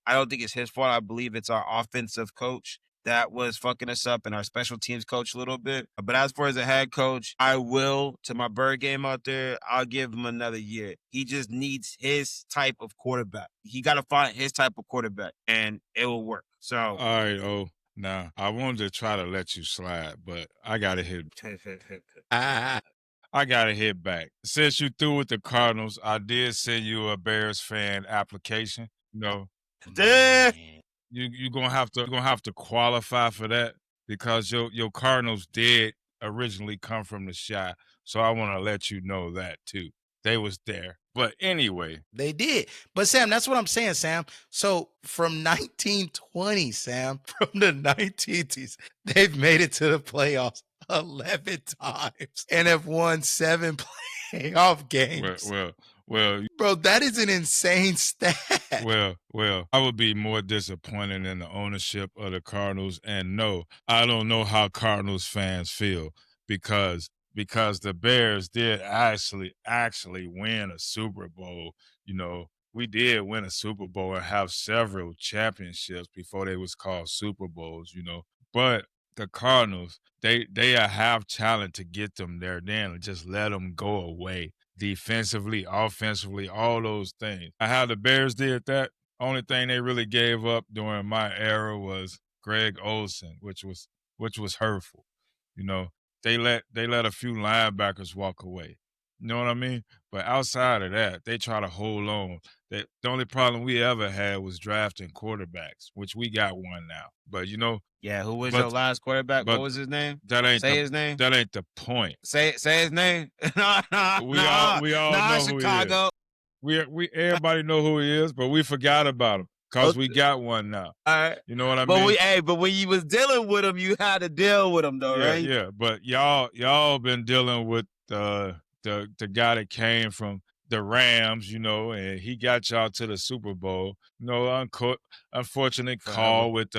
don't think it's his fault. I believe it's our offensive coach that was fucking us up, and our special teams coach a little bit. But as far as a head coach, I will, to my bird game out there, I'll give him another year. He just needs his type of quarterback. He got to find his type of quarterback, and it will work. So, all right, now I wanted to try to let you slide, but I gotta hit. I gotta hit back. Since you threw with the Cardinals, I did send you a Bears fan application. You're gonna have to qualify for that because your Cardinals did originally come from the Chi. So I want to let you know that too. They was there. But anyway, they did. But Sam, that's what I'm saying, Sam. So from 1920, Sam, from the 1920s, they've made it to the playoffs 11 times and have won 7 playoff games. Well, bro, that is an insane stat. Well, I would be more disappointed in the ownership of the Cardinals. And no, I don't know how Cardinals fans feel because the Bears did actually win a Super Bowl. We did win a Super Bowl and have several championships before they was called Super Bowls, But the Cardinals, they have talent to get them there, then just let them go away. Defensively, offensively, all those things. How the Bears did that, only thing they really gave up during my era was Greg Olsen, which was hurtful. They let a few linebackers walk away. You know what I mean? But outside of that, they try to hold on. The only problem we ever had was drafting quarterbacks, which we got one now. But yeah, who was your last quarterback? What was his name? His name. That ain't the point. Say his name. We all know Chicago. Who he is. We everybody know who he is, but we forgot about him because we got one now. All right. You know what I mean? But when you was dealing with him, you had to deal with him though, right? Yeah. But y'all been dealing with the guy that came from the Rams, and he got y'all to the Super Bowl. Unfortunate call with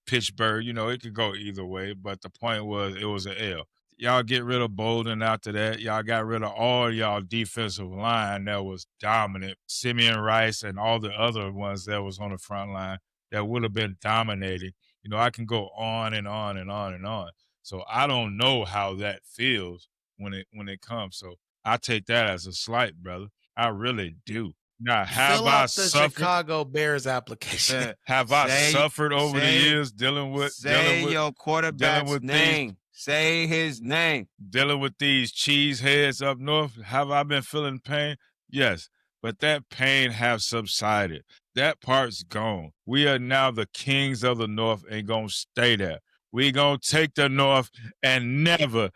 Pittsburgh. It could go either way, but the point was it was an L. Y'all get rid of Bolden after that. Y'all got rid of all y'all defensive line that was dominant. Simeon Rice and all the other ones that was on the front line that would have been dominating. I can go on and on and on and on. So I don't know how that feels when it comes. So I take that as a slight, brother. I really do. Now, have Fill I out the suffered? Chicago Bears application. Have I suffered over the years dealing with your quarterback's name? Say his name. Dealing with these cheeseheads up north? Have I been feeling pain? Yes, but that pain have subsided. That part's gone. We are now the kings of the north and gonna stay there. We gonna take the north and never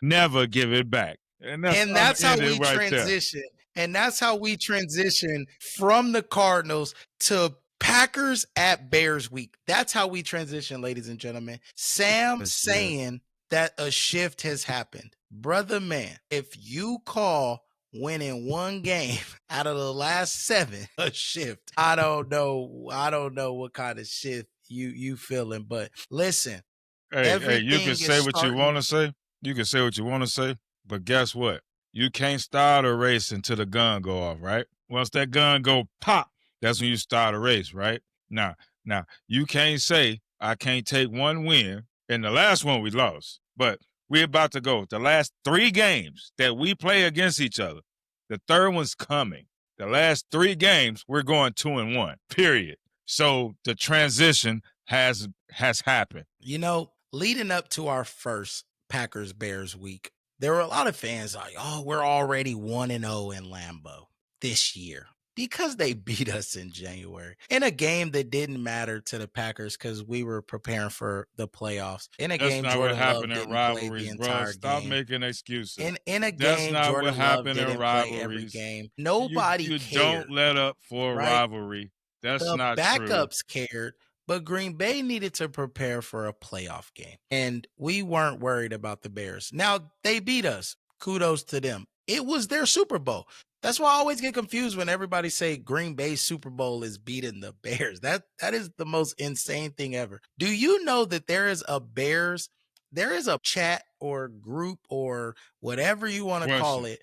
give it back. And that's how we right transition. And that's how we transition from the Cardinals to Packers at Bears week. That's how we transition, ladies and gentlemen. Sam saying that a shift has happened. Brother man, if you call winning one game out of the last 7 a shift, I don't know what kind of shift you feeling. But listen, hey, you can say what you want to say. You can say what you want to say. But guess what? You can't start a race until the gun go off, right? Once that gun go pop, that's when you start a race, right? Now, you can't say I can't take one win. And the last one we lost, but we're about to go. The last 3 games that we play against each other, the third one's coming. The last 3 games, we're going 2-1, period. So the transition has happened. You know, leading up to our first Packers Bears week, there were a lot of fans like, oh, we're already 1-0 in Lambeau this year because they beat us in January in a game that didn't matter to the Packers because we were preparing for the playoffs. In a game, Jordan Love didn't play the entire game. Stop making excuses. In a game, Jordan Love didn't play every game. Nobody cared. You don't let up for a rivalry. That's not true. The backups cared. But Green Bay needed to prepare for a playoff game. And we weren't worried about the Bears. Now, they beat us. Kudos to them. It was their Super Bowl. That's why I always get confused when everybody say Green Bay Super Bowl is beating the Bears. That is the most insane thing ever. Do you know that there is a chat or group or whatever you want to call it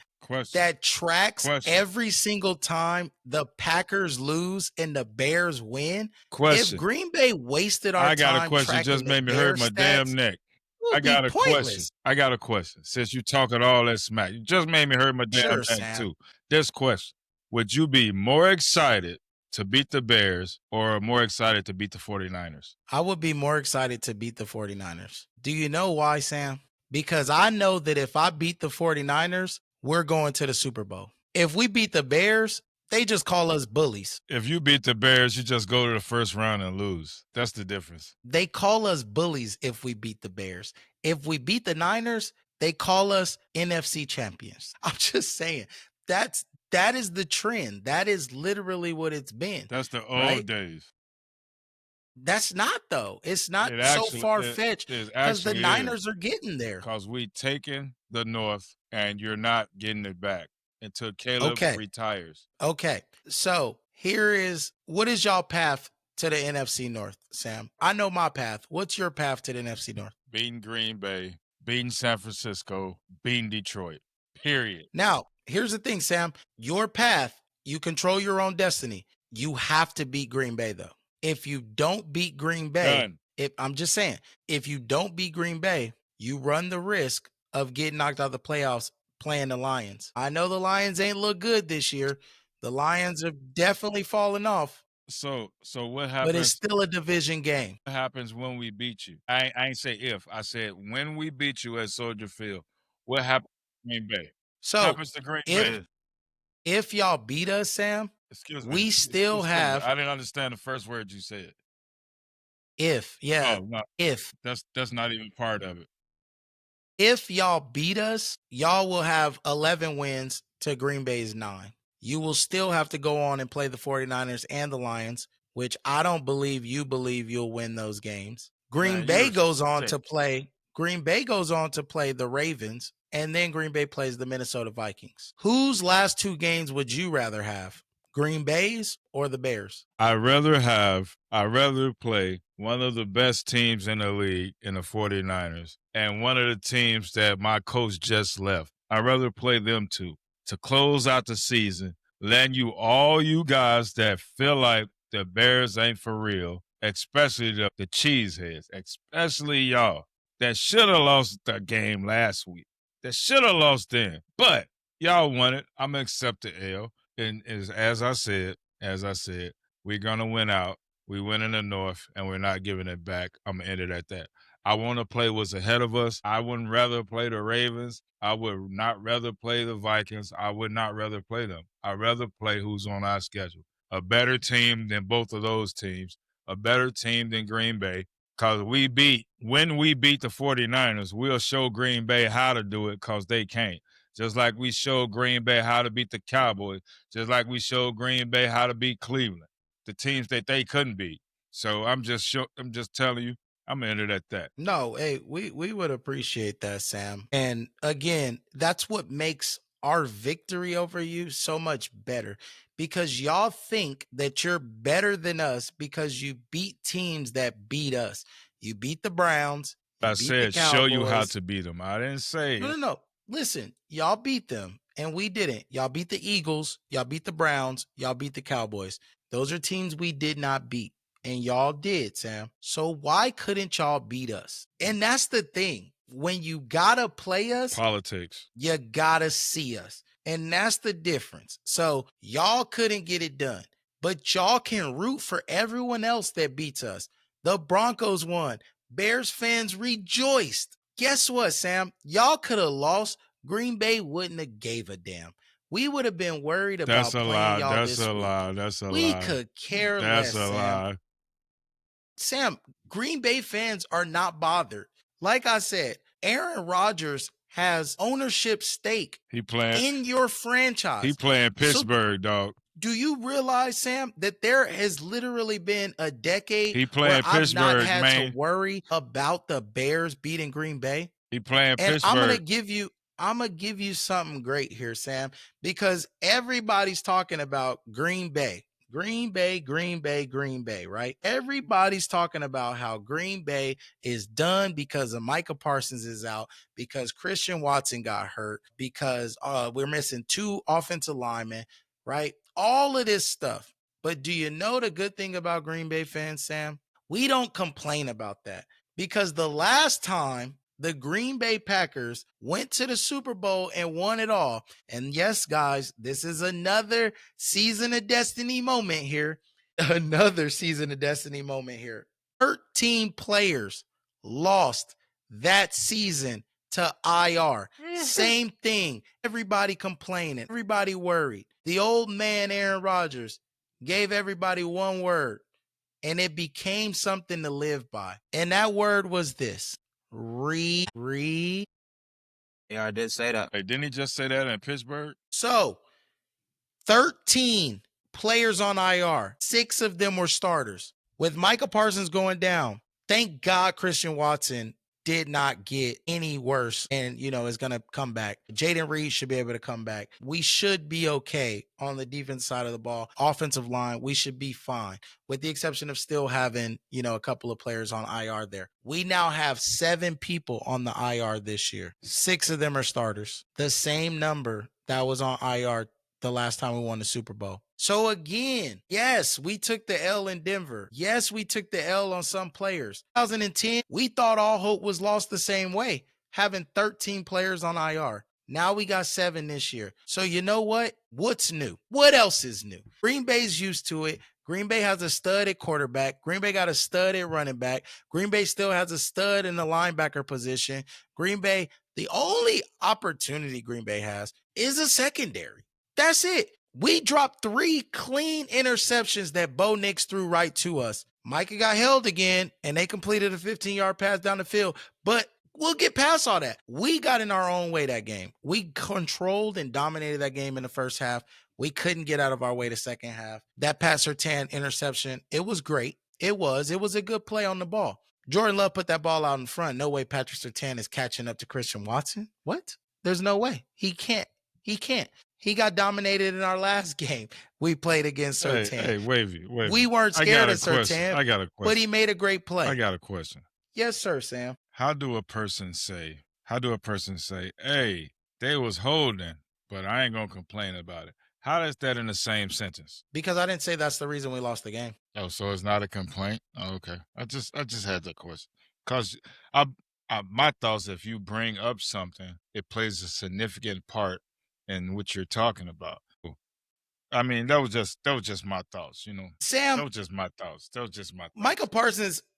that tracks every single time the Packers lose and the Bears win? If Green Bay wasted our time, I got a question. Just made me hurt my damn neck. I got a question. I got a question. Since you talking all that smack, you just made me hurt my damn neck too. This question: would you be more excited to beat the Bears or more excited to beat the 49ers? I would be more excited to beat the 49ers. Do you know why, Sam? Because I know that if I beat the 49ers, we're going to the Super Bowl. If we beat the Bears, they just call us bullies. If you beat the Bears, you just go to the first round and lose. That's the difference. They call us bullies if we beat the Bears. If we beat the Niners, they call us NFC champions. I'm just saying, that is the trend. That is literally what it's been. That's the old days. That's not, though. It's not so far-fetched because the Niners are getting there. Because we taken the North and you're not getting it back until Caleb retires. Okay. So what is y'all path to the NFC North, Sam? I know my path. What's your path to the NFC North? Beating Green Bay, beating San Francisco, beating Detroit, period. Now, here's the thing, Sam. Your path, you control your own destiny. You have to beat Green Bay, though. If you don't beat Green Bay, I'm just saying, if you don't beat Green Bay, you run the risk of getting knocked out of the playoffs playing the Lions. I know the Lions ain't look good this year. The Lions have definitely fallen off. So what happens? But it's still a division game. What happens when we beat you? I ain't say if. I said when we beat you at Soldier Field. What happens to Green Bay? So what happens to Green Bay? If y'all beat us, Sam, excuse me. We still have. I didn't understand the first word you said. If, yeah. Oh, no. If. That's not even part of it. If y'all beat us, y'all will have 11 wins to Green Bay's 9. You will still have to go on and play the 49ers and the Lions, which I don't believe you'll win those games. Green Bay goes on to play the Ravens, and then Green Bay plays the Minnesota Vikings. Whose last 2 games would you rather have? Green Bay's or the Bears? I'd rather play one of the best teams in the league in the 49ers and one of the teams that my coach just left. I'd rather play them two to close out the season, letting all you guys that feel like the Bears ain't for real, especially the cheeseheads, especially y'all, that should have lost the game last week. That should have lost then. But y'all won it. I'm going to accept the L. And as I said, as I said, we're gonna win out. We win in the North, and we're not giving it back. I'm gonna end it at that. I want to play what's ahead of us. I wouldn't rather play the Ravens. I would not rather play the Vikings. I would not rather play them. I'd rather play who's on our schedule. A better team than both of those teams. A better team than Green Bay. Because when we beat the 49ers, we'll show Green Bay how to do it because they can't. Just like we showed Green Bay how to beat the Cowboys. Just like we showed Green Bay how to beat Cleveland, the teams that they couldn't beat. So I'm just telling you, I'm gonna end it at that. No, hey, we would appreciate that, Sam. And again, that's what makes our victory over you so much better, because y'all think that you're better than us because you beat teams that beat us. You beat the Browns, you I beat the said show you how Cowboys. to beat them. I didn't say No. Listen, y'all beat them and we didn't. Y'all beat the Eagles, y'all beat the Browns, y'all beat the Cowboys. Those are teams we did not beat. And y'all did, Sam. So why couldn't y'all beat us? And that's the thing. When you gotta play us, politics. you gotta see us. And that's the difference. So y'all couldn't get it done, but y'all can root for everyone else that beats us. The Broncos won. Bears fans rejoiced. Guess what, Sam? Y'all could have lost. Green Bay wouldn't have gave a damn. We would have been worried about playing y'all That's this a week. lie. That's a We lie. could care That's less, a Sam. lie. Sam, Green Bay fans are not bothered. Like I said, Aaron Rodgers has ownership stake in your franchise. He playing Pittsburgh, dog. Do you realize, Sam, that there has literally been a decade He where playing I've not Pittsburgh, had man. to worry about the Bears beating Green Bay? He playing And Pittsburgh. I'm gonna give you something great here, Sam, because everybody's talking about Green Bay. Green Bay, Green Bay, Green Bay, right? Everybody's talking about how Green Bay is done because of Micah Parsons is out, because Christian Watson got hurt, because we're missing 2 offensive linemen, right? All of this stuff. But do you know the good thing about Green Bay fans, Sam? We don't complain about that, because the last time the Green Bay Packers went to the Super Bowl and won it all. And yes, guys, this is another season of destiny moment here. Another season of destiny moment here. 13 players lost that season to IR. Same thing. Everybody complaining. Everybody worried. The old man, Aaron Rodgers, gave everybody one word, and it became something to live by. And that word was this: Yeah, I did say that. Hey, didn't he just say that in Pittsburgh? So 13 players on IR, 6 of them were starters. With Micah Parsons going down, thank God Christian Watson did not get any worse and, is going to come back. Jaden Reed should be able to come back. We should be okay on the defense side of the ball. Offensive line, we should be fine, with the exception of still having, a couple of players on IR there. We now have 7 people on the IR this year. 6 of them are starters. The same number that was on IR the last time we won the Super Bowl. So again, yes, we took the L in Denver. Yes, we took the L on some players. 2010, we thought all hope was lost the same way, having 13 players on IR. Now we got 7 this year. So you know what? What's new? What else is new? Green Bay's used to it. Green Bay has a stud at quarterback. Green Bay got a stud at running back. Green Bay still has a stud in the linebacker position. Green Bay, the only opportunity Green Bay has is a secondary. That's it. We dropped 3 clean interceptions that Bo Nix threw right to us. Micah got held again, and they completed a 15-yard pass down the field. But we'll get past all that. We got in our own way that game. We controlled and dominated that game in the first half. We couldn't get out of our way the second half. That Pat Surtain interception, it was great. It was a good play on the ball. Jordan Love put that ball out in front. No way Patrick Surtain is catching up to Christian Watson. What? There's no way. He can't. He got dominated in our last game we played against Surtain. Hey, Wavy. We weren't scared of Surtain. I got a question. But he made a great play. I got a question. Yes, sir, Sam. How do a person say, hey, they was holding, but I ain't going to complain about it? How is that in the same sentence? Because I didn't say that's the reason we lost the game. Oh, so it's not a complaint? Oh, okay. I just had that question. Because my thoughts, if you bring up something, it plays a significant part in what you're talking about. I mean, that was just my thoughts, you know. Sam, That was just my thoughts.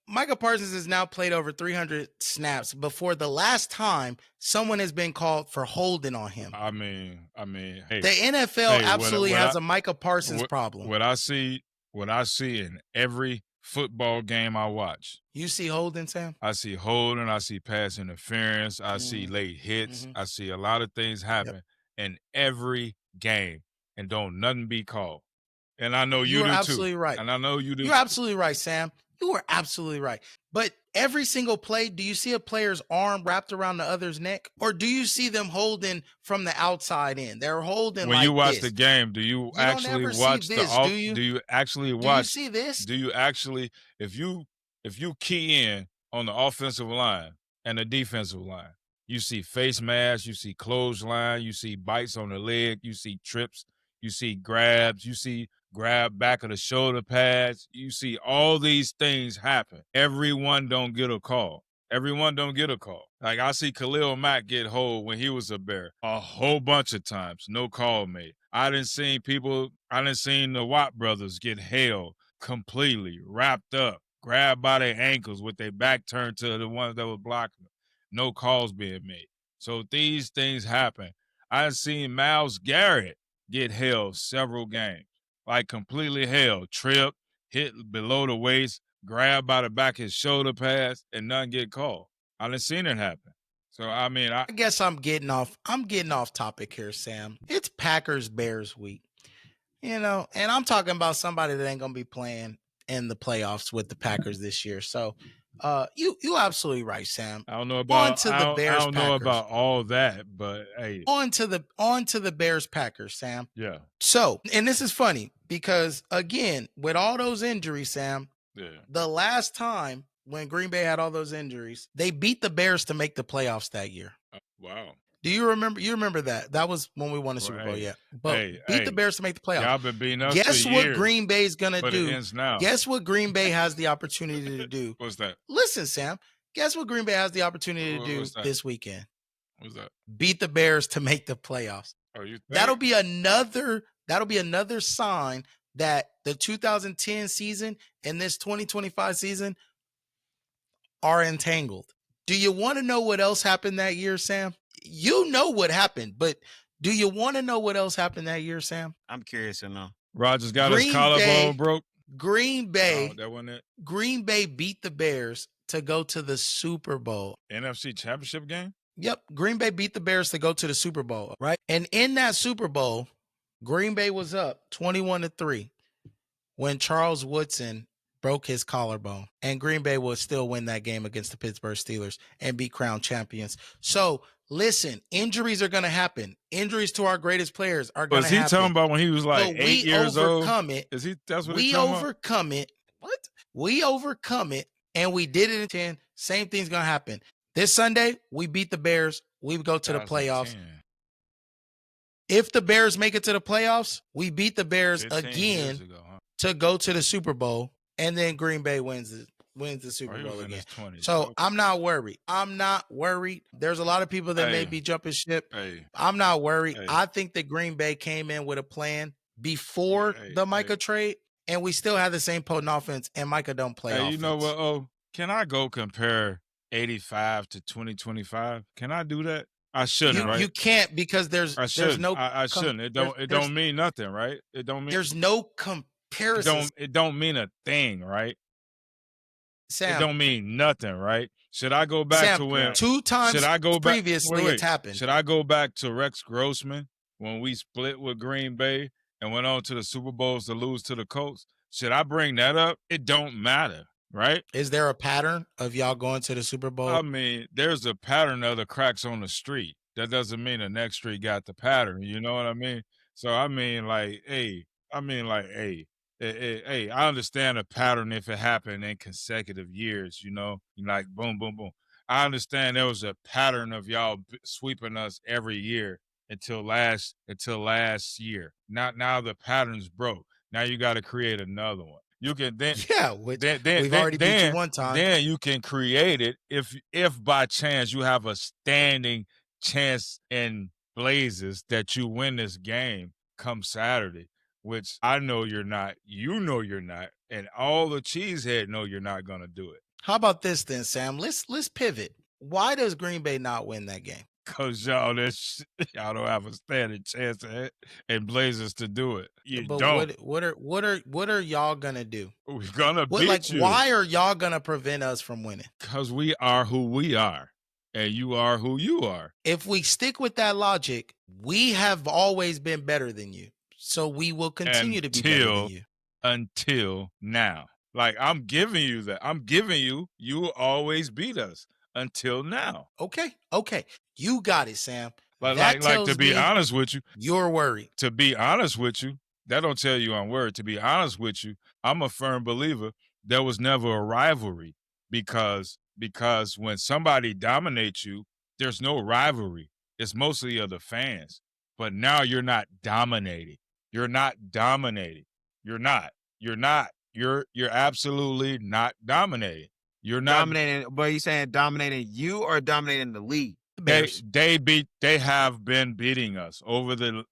Micah Parsons has now played over 300 snaps before the last time someone has been called for holding on him. I mean, hey, the NFL absolutely has a Micah Parsons problem. What I see in every football game I watch. You see holding, Sam? I see holding, I see pass interference, I see late hits, I see a lot of things happen in every game, and don't nothing be called. And I know you do absolutely too. Right. And I know you do. You're absolutely right, Sam. You are absolutely right. But every single play, do you see a player's arm wrapped around the other's neck? Or do you see them holding from the outside in? They're holding when like you watch this. the game, do you actually watch this, the do you? Do you actually watch? Do you see this? Do you actually, if you key in on the offensive line and the defensive line, you see face masks, you see clothesline, you see bites on the leg, you see trips, you see grabs, you see grab back of the shoulder pads. You see all these things happen. Everyone don't get a call. Like I see Khalil Mack get hold when he was a Bear a whole bunch of times. No call made. I didn't seen the Watt brothers get held completely, wrapped up, grabbed by their ankles with their back turned to the ones that were blocking them. No calls being made. So these things happen. I've seen Myles Garrett get held several games. Like completely held, tripped, hit below the waist, grabbed by the back of his shoulder pads, and none get called. I done seen it happen. So I mean, I guess I'm getting off topic here, Sam. It's Packers Bears week. You know, and I'm talking about somebody that ain't gonna be playing in the playoffs with the Packers this year. So you absolutely right, Sam. I don't know about I don't know about all that, but hey. On to the Bears Packers, Sam. Yeah. So, and this is funny because again, with all those injuries, Sam, the last time when Green Bay had all those injuries, they beat the Bears to make the playoffs that year. Wow. Do you remember? You remember that? That was when we won the Super Bowl, But beat the Bears to make the playoffs. Y'all been beating us Guess for what years, Green Bay's gonna do? It ends now. Guess what Green Bay has the opportunity to do? What's that? Listen, Sam. Guess what Green Bay has the opportunity to do this weekend? What's that? Beat the Bears to make the playoffs. Oh, you think? That'll be another sign that the 2010 season and this 2025 season are entangled. Do you want to know what else happened that year, Sam? You know what happened, but do you want to know what else happened that year, Sam? I'm curious to know. Rodgers got his collarbone broke. Green Bay. Oh, that wasn't it. Green Bay beat the Bears to go to the Super Bowl. NFC Championship game? Yep. Green Bay beat the Bears to go to the Super Bowl, right? And in that Super Bowl, Green Bay was up 21-3 when Charles Woodson broke his collarbone. And Green Bay would still win that game against the Pittsburgh Steelers and be crowned champions. So, listen, injuries are going to happen. Injuries to our greatest players are going to happen. Was he talking about when he was like 8 years old? That's what we overcome it. What? We overcome it, and we did it in 10. Same thing's going to happen. This Sunday, we beat the Bears. We go to the playoffs. If the Bears make it to the playoffs, we beat the Bears again to go to the Super Bowl, and then Green Bay wins the Super Bowl again. So I'm not worried. There's a lot of people that may be jumping ship. I'm not worried. I think that Green Bay came in with a plan before the Micah trade, and we still have the same potent offense, and Micah don't play offense. You know what? Oh, can I go compare 85 to 2025? Can I do that? I shouldn't, right? You can't because there's no. I shouldn't. It don't mean nothing, right? It don't mean. There's no comparison. It don't mean a thing, right? Sam, it don't mean nothing, right? Should I go back to when 2 times should I go previously back, it's happened? Should I go back to Rex Grossman when we split with Green Bay and went on to the Super Bowls to lose to the Colts? Should I bring that up? It don't matter, right? Is there a pattern of y'all going to the Super Bowl? I mean, there's a pattern of the cracks on the street. That doesn't mean the next street got the pattern. You know what I mean? So I mean, hey, I understand a pattern if it happened in consecutive years, you know, like boom, boom, boom. I understand there was a pattern of y'all sweeping us every year until last year. Now the pattern's broke. Now you got to create another one. You can then we've already beat you one time. Then you can create it if by chance you have a standing chance in blazes that you win this game come Saturday. which I know you're not, you know you're not, and all the cheesehead know you're not going to do it. How about this then, Sam? Let's pivot. Why does Green Bay not win that game? Because y'all don't have a standing chance and Blazers to do it. You But don't. what are y'all gonna do? We're gonna beat you. Why are y'all gonna prevent us from winning? Because we are who we are, and you are who you are. If we stick with that logic, we have always been better than you, so we will continue to be better than you. Until now, like I'm giving you that. I'm giving you. You will always beat us until now. Okay. You got it, Sam. Like to be honest with you, you're worried. To be honest with you, that don't tell you I'm worried. To be honest with you, I'm a firm believer there was never a rivalry because when somebody dominates you, there's no rivalry. It's mostly of the fans. But now you're not dominating. You're not dominating. You're not. You're absolutely not dominating. You're not dominating. But you saying dominating you or dominating the league? They have been beating us over the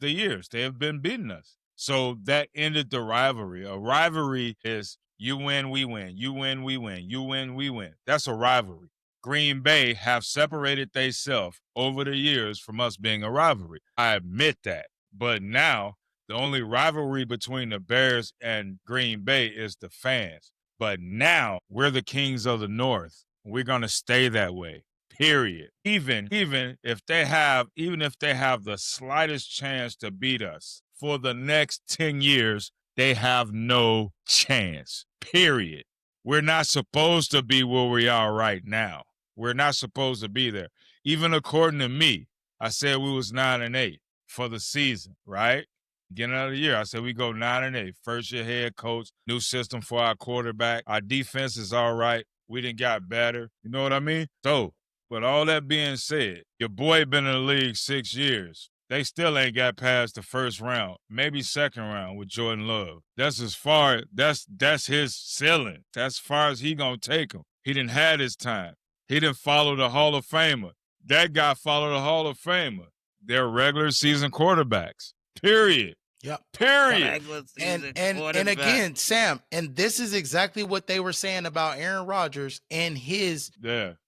years. They have been beating us. So that ended the rivalry. A rivalry is you win, we win. You win, we win. You win, we win. That's a rivalry. Green Bay have separated themselves over the years from us being a rivalry. I admit that. But now the only rivalry between the Bears and Green Bay is the fans. But now we're the kings of the North. We're going to stay that way. Period. Even if they have the slightest chance to beat us for the next 10 years, they have no chance. Period. We're not supposed to be where we are right now. We're not supposed to be there. Even according to me, I said we was 9-8 for the season, right? Beginning of the year, I said we go 9-8. First year head coach, new system for our quarterback. Our defense is all right. We done got better. You know what I mean? So, but all that being said, your boy been in the league 6 years. They still ain't got past the first round, maybe second round with Jordan Love. That's as far, that's his ceiling. That's as far as he gonna take him. He done had his time. He done follow the Hall of Famer. That guy followed the Hall of Famer. They're regular season quarterbacks. Period. Yep. Period. And again, Sam, and this is exactly what they were saying about Aaron Rodgers and his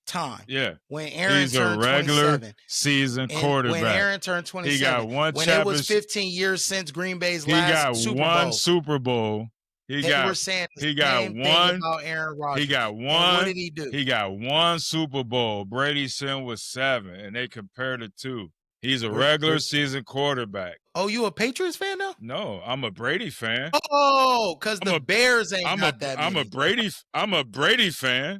time. Yeah. When Aaron turned a regular 27, season quarterback. When Aaron turned 27, he got one when it was 15 years since Green Bay's last Super Bowl. He got one Super Bowl. They were saying the same thing about Aaron Rodgers. He got one. And what did he do? He got one Super Bowl. Brady's son was 7, and they compared the two. He's a regular season quarterback. Oh, you a Patriots fan now? No, I'm a Brady fan. Oh, because the Bears ain't got that many. I'm a Brady fan.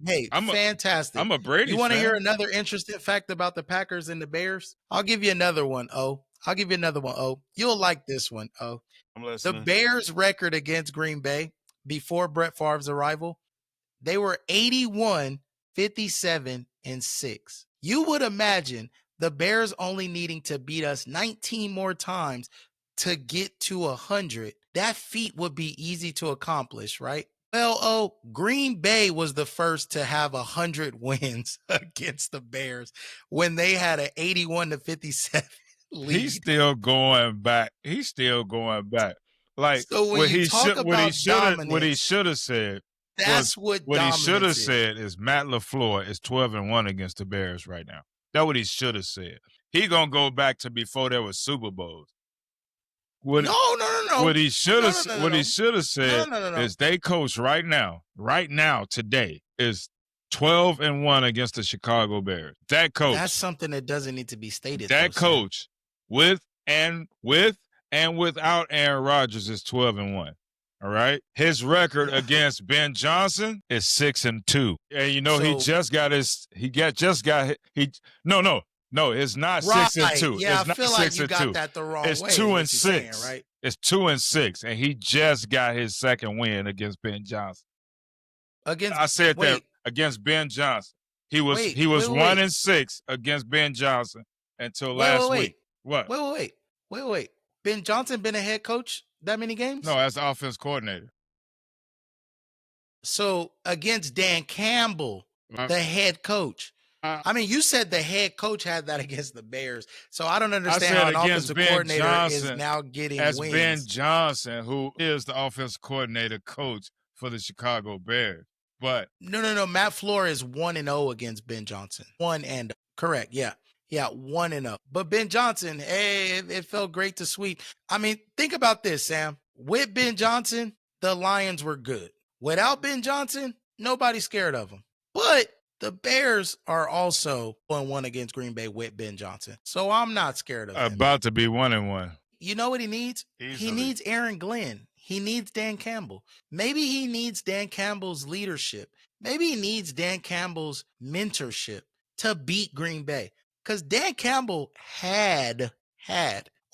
Hey, fantastic. I'm a Brady fan. You want to hear another interesting fact about the Packers and the Bears? I'll give you another one, I'll give you another one, You'll like this one, I'm listening. The Bears' record against Green Bay before Brett Favre's arrival, they were 81, 57, and 6. You would imagine the Bears only needing to beat us 19 more times to get to 100. That feat would be easy to accomplish, right? Well, Green Bay was the first to have 100 wins against the Bears when they had an 81-57 lead. He's still going back. Like so when you talk about dominance, what he should have said. That's what he should have said is Matt LaFleur is 12-1 against the Bears right now. That's what he should have said. He gonna go back to before there was Super Bowls. No. What he should have said is they coach right now, today, is 12-1 against the Chicago Bears. That coach. That's something that doesn't need to be stated. That coach, with and without Aaron Rodgers, is 12-1. All right. His record against Ben Johnson is 6-2. And you know, it's not 6-2. Yeah, it's I feel like you got that the wrong way. It's 2-6. Right? It's 2-6, and he just got his second win against Ben Johnson. Against Ben Johnson. He was 1-6 against Ben Johnson until last week. What? Wait. Ben Johnson been a head coach that many games? No, as the offense coordinator. So against Dan Campbell, the head coach. I mean, you said the head coach had that against the Bears, so I don't I understand said how an against offensive Ben coordinator is Johnson, now getting as Ben wins. Johnson, who is the offensive coordinator coach for the Chicago Bears. But No. Matt Fleur is 1-0 against Ben Johnson. 1-0. Correct. Yeah. 1-0. But Ben Johnson, hey, it felt great to sweep. I mean, think about this, Sam. With Ben Johnson, the Lions were good. Without Ben Johnson, nobody's scared of him. But the Bears are also 1-1 against Green Bay with Ben Johnson. So I'm not scared of him. about to be 1-1. You know what he needs? He needs Aaron Glenn. He needs Dan Campbell. Maybe he needs Dan Campbell's leadership. Maybe he needs Dan Campbell's mentorship to beat Green Bay. Because Dan Campbell had,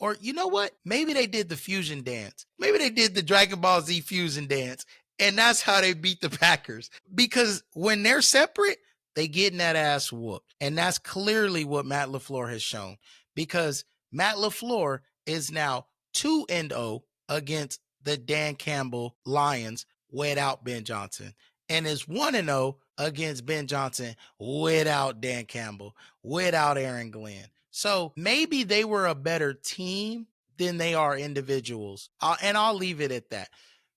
or you know what? Maybe they did the fusion dance. Maybe they did the Dragon Ball Z fusion dance. And that's how they beat the Packers. Because when they're separate, they getting that ass whooped. And that's clearly what Matt LaFleur has shown. Because Matt LaFleur is now 2-0 against the Dan Campbell Lions without Ben Johnson, and is 1-0 against Ben Johnson without Dan Campbell, without Aaron Glenn. So maybe they were a better team than they are individuals. And I'll leave it at that.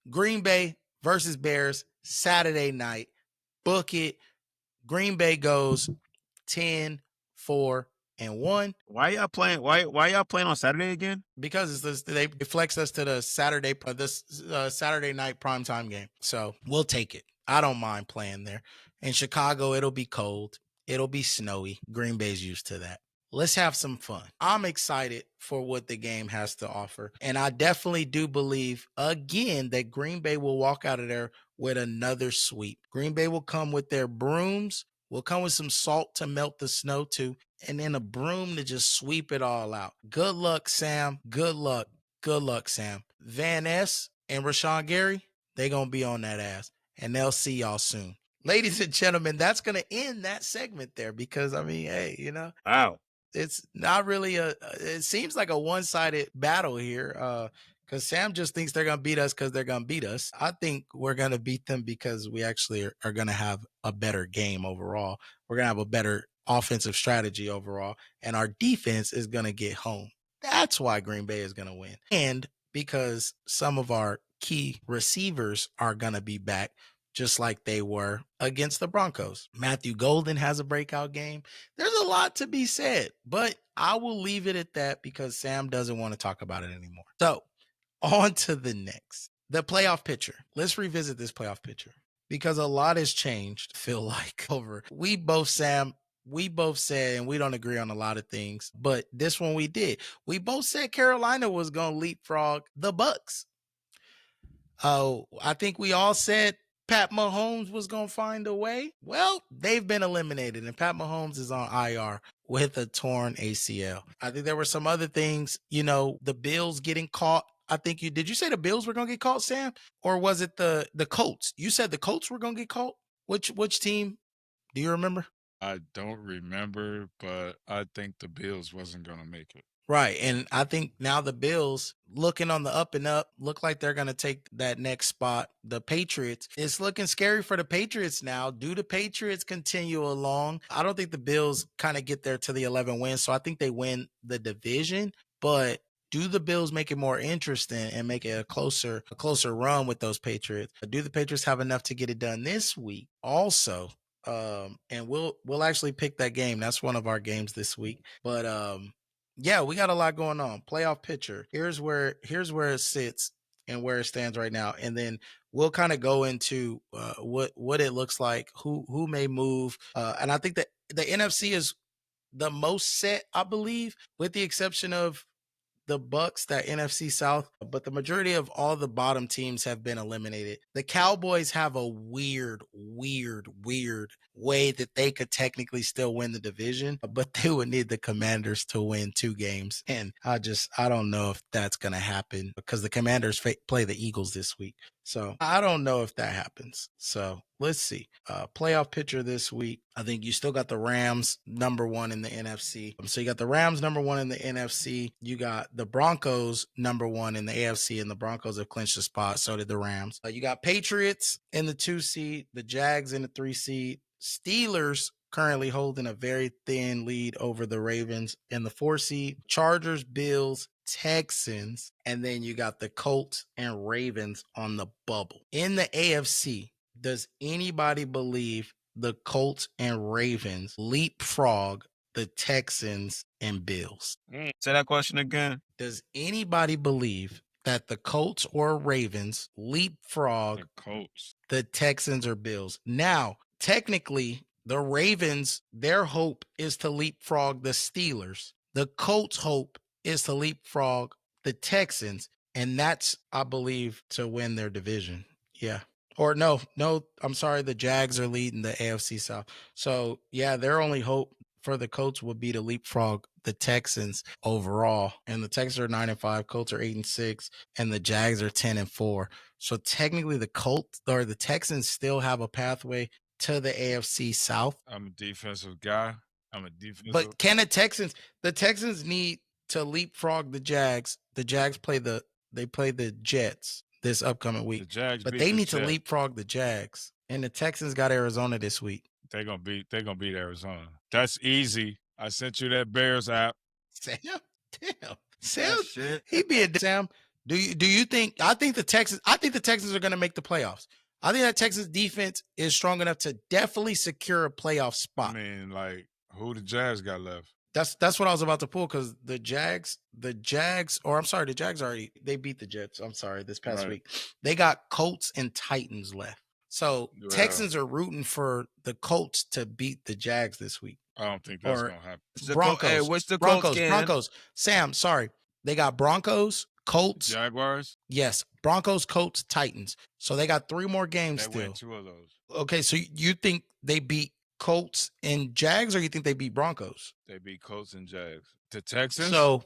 Green Bay versus Bears, Saturday night. Book it. Green Bay goes 10-4-1. Why y'all playing? Why y'all playing on Saturday again? Because they flex us to the Saturday night primetime game. So we'll take it. I don't mind playing there. In Chicago, it'll be cold. It'll be snowy. Green Bay's used to that. Let's have some fun. I'm excited for what the game has to offer. And I definitely do believe, again, that Green Bay will walk out of there with another sweep. Green Bay will come with their brooms. Will come with some salt to melt the snow too, and then a broom to just sweep it all out. Good luck, Sam. Good luck. Good luck, Sam. Van Ness and Rashawn Gary, they going to be on that ass, and they'll see y'all soon. Ladies and gentlemen, that's going to end that segment there because, I mean, hey, you know. Wow. It's not really it seems like a one-sided battle here. Because Sam just thinks they're going to beat us because they're going to beat us. I think we're going to beat them because we actually are going to have a better game overall. We're going to have a better offensive strategy overall. And our defense is going to get home. That's why Green Bay is going to win. And because some of our key receivers are going to be back just like they were against the Broncos. Matthew Golden has a breakout game. There's a lot to be said, but I will leave it at that because Sam doesn't want to talk about it anymore. So, on to the next. The playoff picture. Let's revisit this playoff picture because a lot has changed, feel like, over. We both said, and we don't agree on a lot of things, but this one we did. We both said Carolina was going to leapfrog the Bucs. Oh, I think we all said Pat Mahomes was going to find a way. Well, they've been eliminated, and Pat Mahomes is on IR with a torn ACL. I think there were some other things, you know, the Bills getting caught. I think did you say the Bills were going to get caught, Sam? Or was it the Colts? You said the Colts were going to get caught? Which team? Do you remember? I don't remember, but I think the Bills wasn't going to make it. Right. And I think now the Bills looking on the up and up look like they're going to take that next spot. The Patriots, it's looking scary for the Patriots now. Do the Patriots continue along? I don't think the Bills kind of get there to the 11 wins. So I think they win the division, but do the Bills make it more interesting and make it a closer run with those Patriots? Do the Patriots have enough to get it done this week? Also, and we'll actually pick that game. That's one of our games this week. But yeah, we got a lot going on. Playoff picture. Here's where it sits and where it stands right now, and then we'll kind of go into what it looks like, who may move, and I think that the NFC is the most set, I believe, with the exception of the Bucks, that NFC South, but the majority of all the bottom teams have been eliminated. The Cowboys have a weird way that they could technically still win the division, but they would need the Commanders to win 2 games. And I don't know if that's going to happen because the Commanders play the Eagles this week. So I don't know if that happens. So let's see. Playoff picture this week. I think you still got the Rams number 1 in the NFC. So you got the Rams number 1 in the NFC. You got the Broncos number 1 in the AFC, and the Broncos have clinched the spot. So did the Rams. You got Patriots in the 2 seed, the Jags in the 3 seed, Steelers currently holding a very thin lead over the Ravens. In the 4 seed, Chargers, Bills, Texans, and then you got the Colts and Ravens on the bubble. In the AFC, does anybody believe the Colts and Ravens leapfrog the Texans and Bills? Say that question again. Does anybody believe that the Colts or Ravens leapfrog The Colts. the Texans or Bills? Now, technically, the Ravens, their hope is to leapfrog the Steelers. The Colts' hope is to leapfrog the Texans, and that's, I believe, to win their division. Yeah. Or no, I'm sorry, the Jags are leading the AFC South. So, yeah, their only hope for the Colts would be to leapfrog the Texans overall. And the Texans are 9-5, Colts are 8-6, and the Jags are 10-4. So technically the Colts or the Texans still have a pathway to the AFC South. I'm a defensive guy. But can the Texans need to leapfrog the Jags. The Jags play the Jets this upcoming week. The Jags but beat they the need to Jets. Leapfrog the Jags. And the Texans got Arizona this week. They're gonna beat Arizona. That's easy. I sent you that Bears app. Sam, he be a Sam. Do you think? I think the Texans are going to make the playoffs. I think that Texas defense is strong enough to definitely secure a playoff spot. I mean, like, who the Jags got left? That's what I was about to pull, because the Jags already, they beat the Jets. I'm sorry, this past week. They got Colts and Titans left. So Texans are rooting for the Colts to beat the Jags this week. I don't think that's going to happen. Broncos. What's the Broncos. Sam, sorry. They got Broncos, Colts. Jaguars? Yes. Broncos, Colts, Titans. So they got 3 more games still. They win 2 of those. Okay, so you think they beat Colts and Jags, or you think they beat Broncos? They beat Colts and Jags. The Texans? So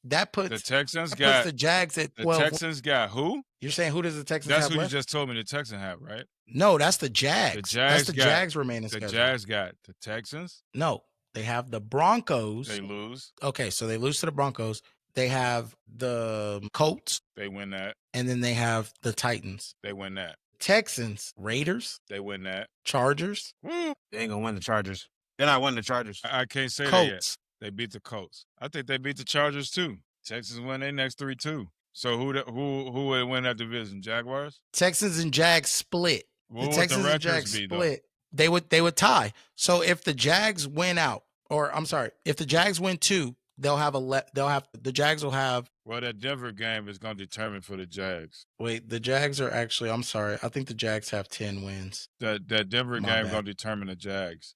that puts the Texans puts the Jags at 12. The Texans got who? You're saying who does the Texans have left? That's who left? you just told me the Texans have, right? No, that's the Jags. That's the Jags remaining schedule. The Jags got the Texans? No, they have the Broncos. They lose. Okay, so they lose to the Broncos. They have the Colts. They win that. And then they have the Titans. They win that. Texans, Raiders. They win that. Chargers. They ain't gonna win the Chargers. They're not winning the Chargers. I can't say Colts. that yet. They beat the Colts. I think they beat the Chargers too. Texans win their next 3 too. So who would win that division? Jaguars? Texans and Jags split. What the Texans and Jags split. They would tie. So if the Jags win out, or I'm sorry, if the Jags win 2, the Jags will have. Well, that Denver game is going to determine for the Jags. Wait, the Jags are actually, I'm sorry, I think the Jags have 10 wins. That Denver game is going to determine the Jags.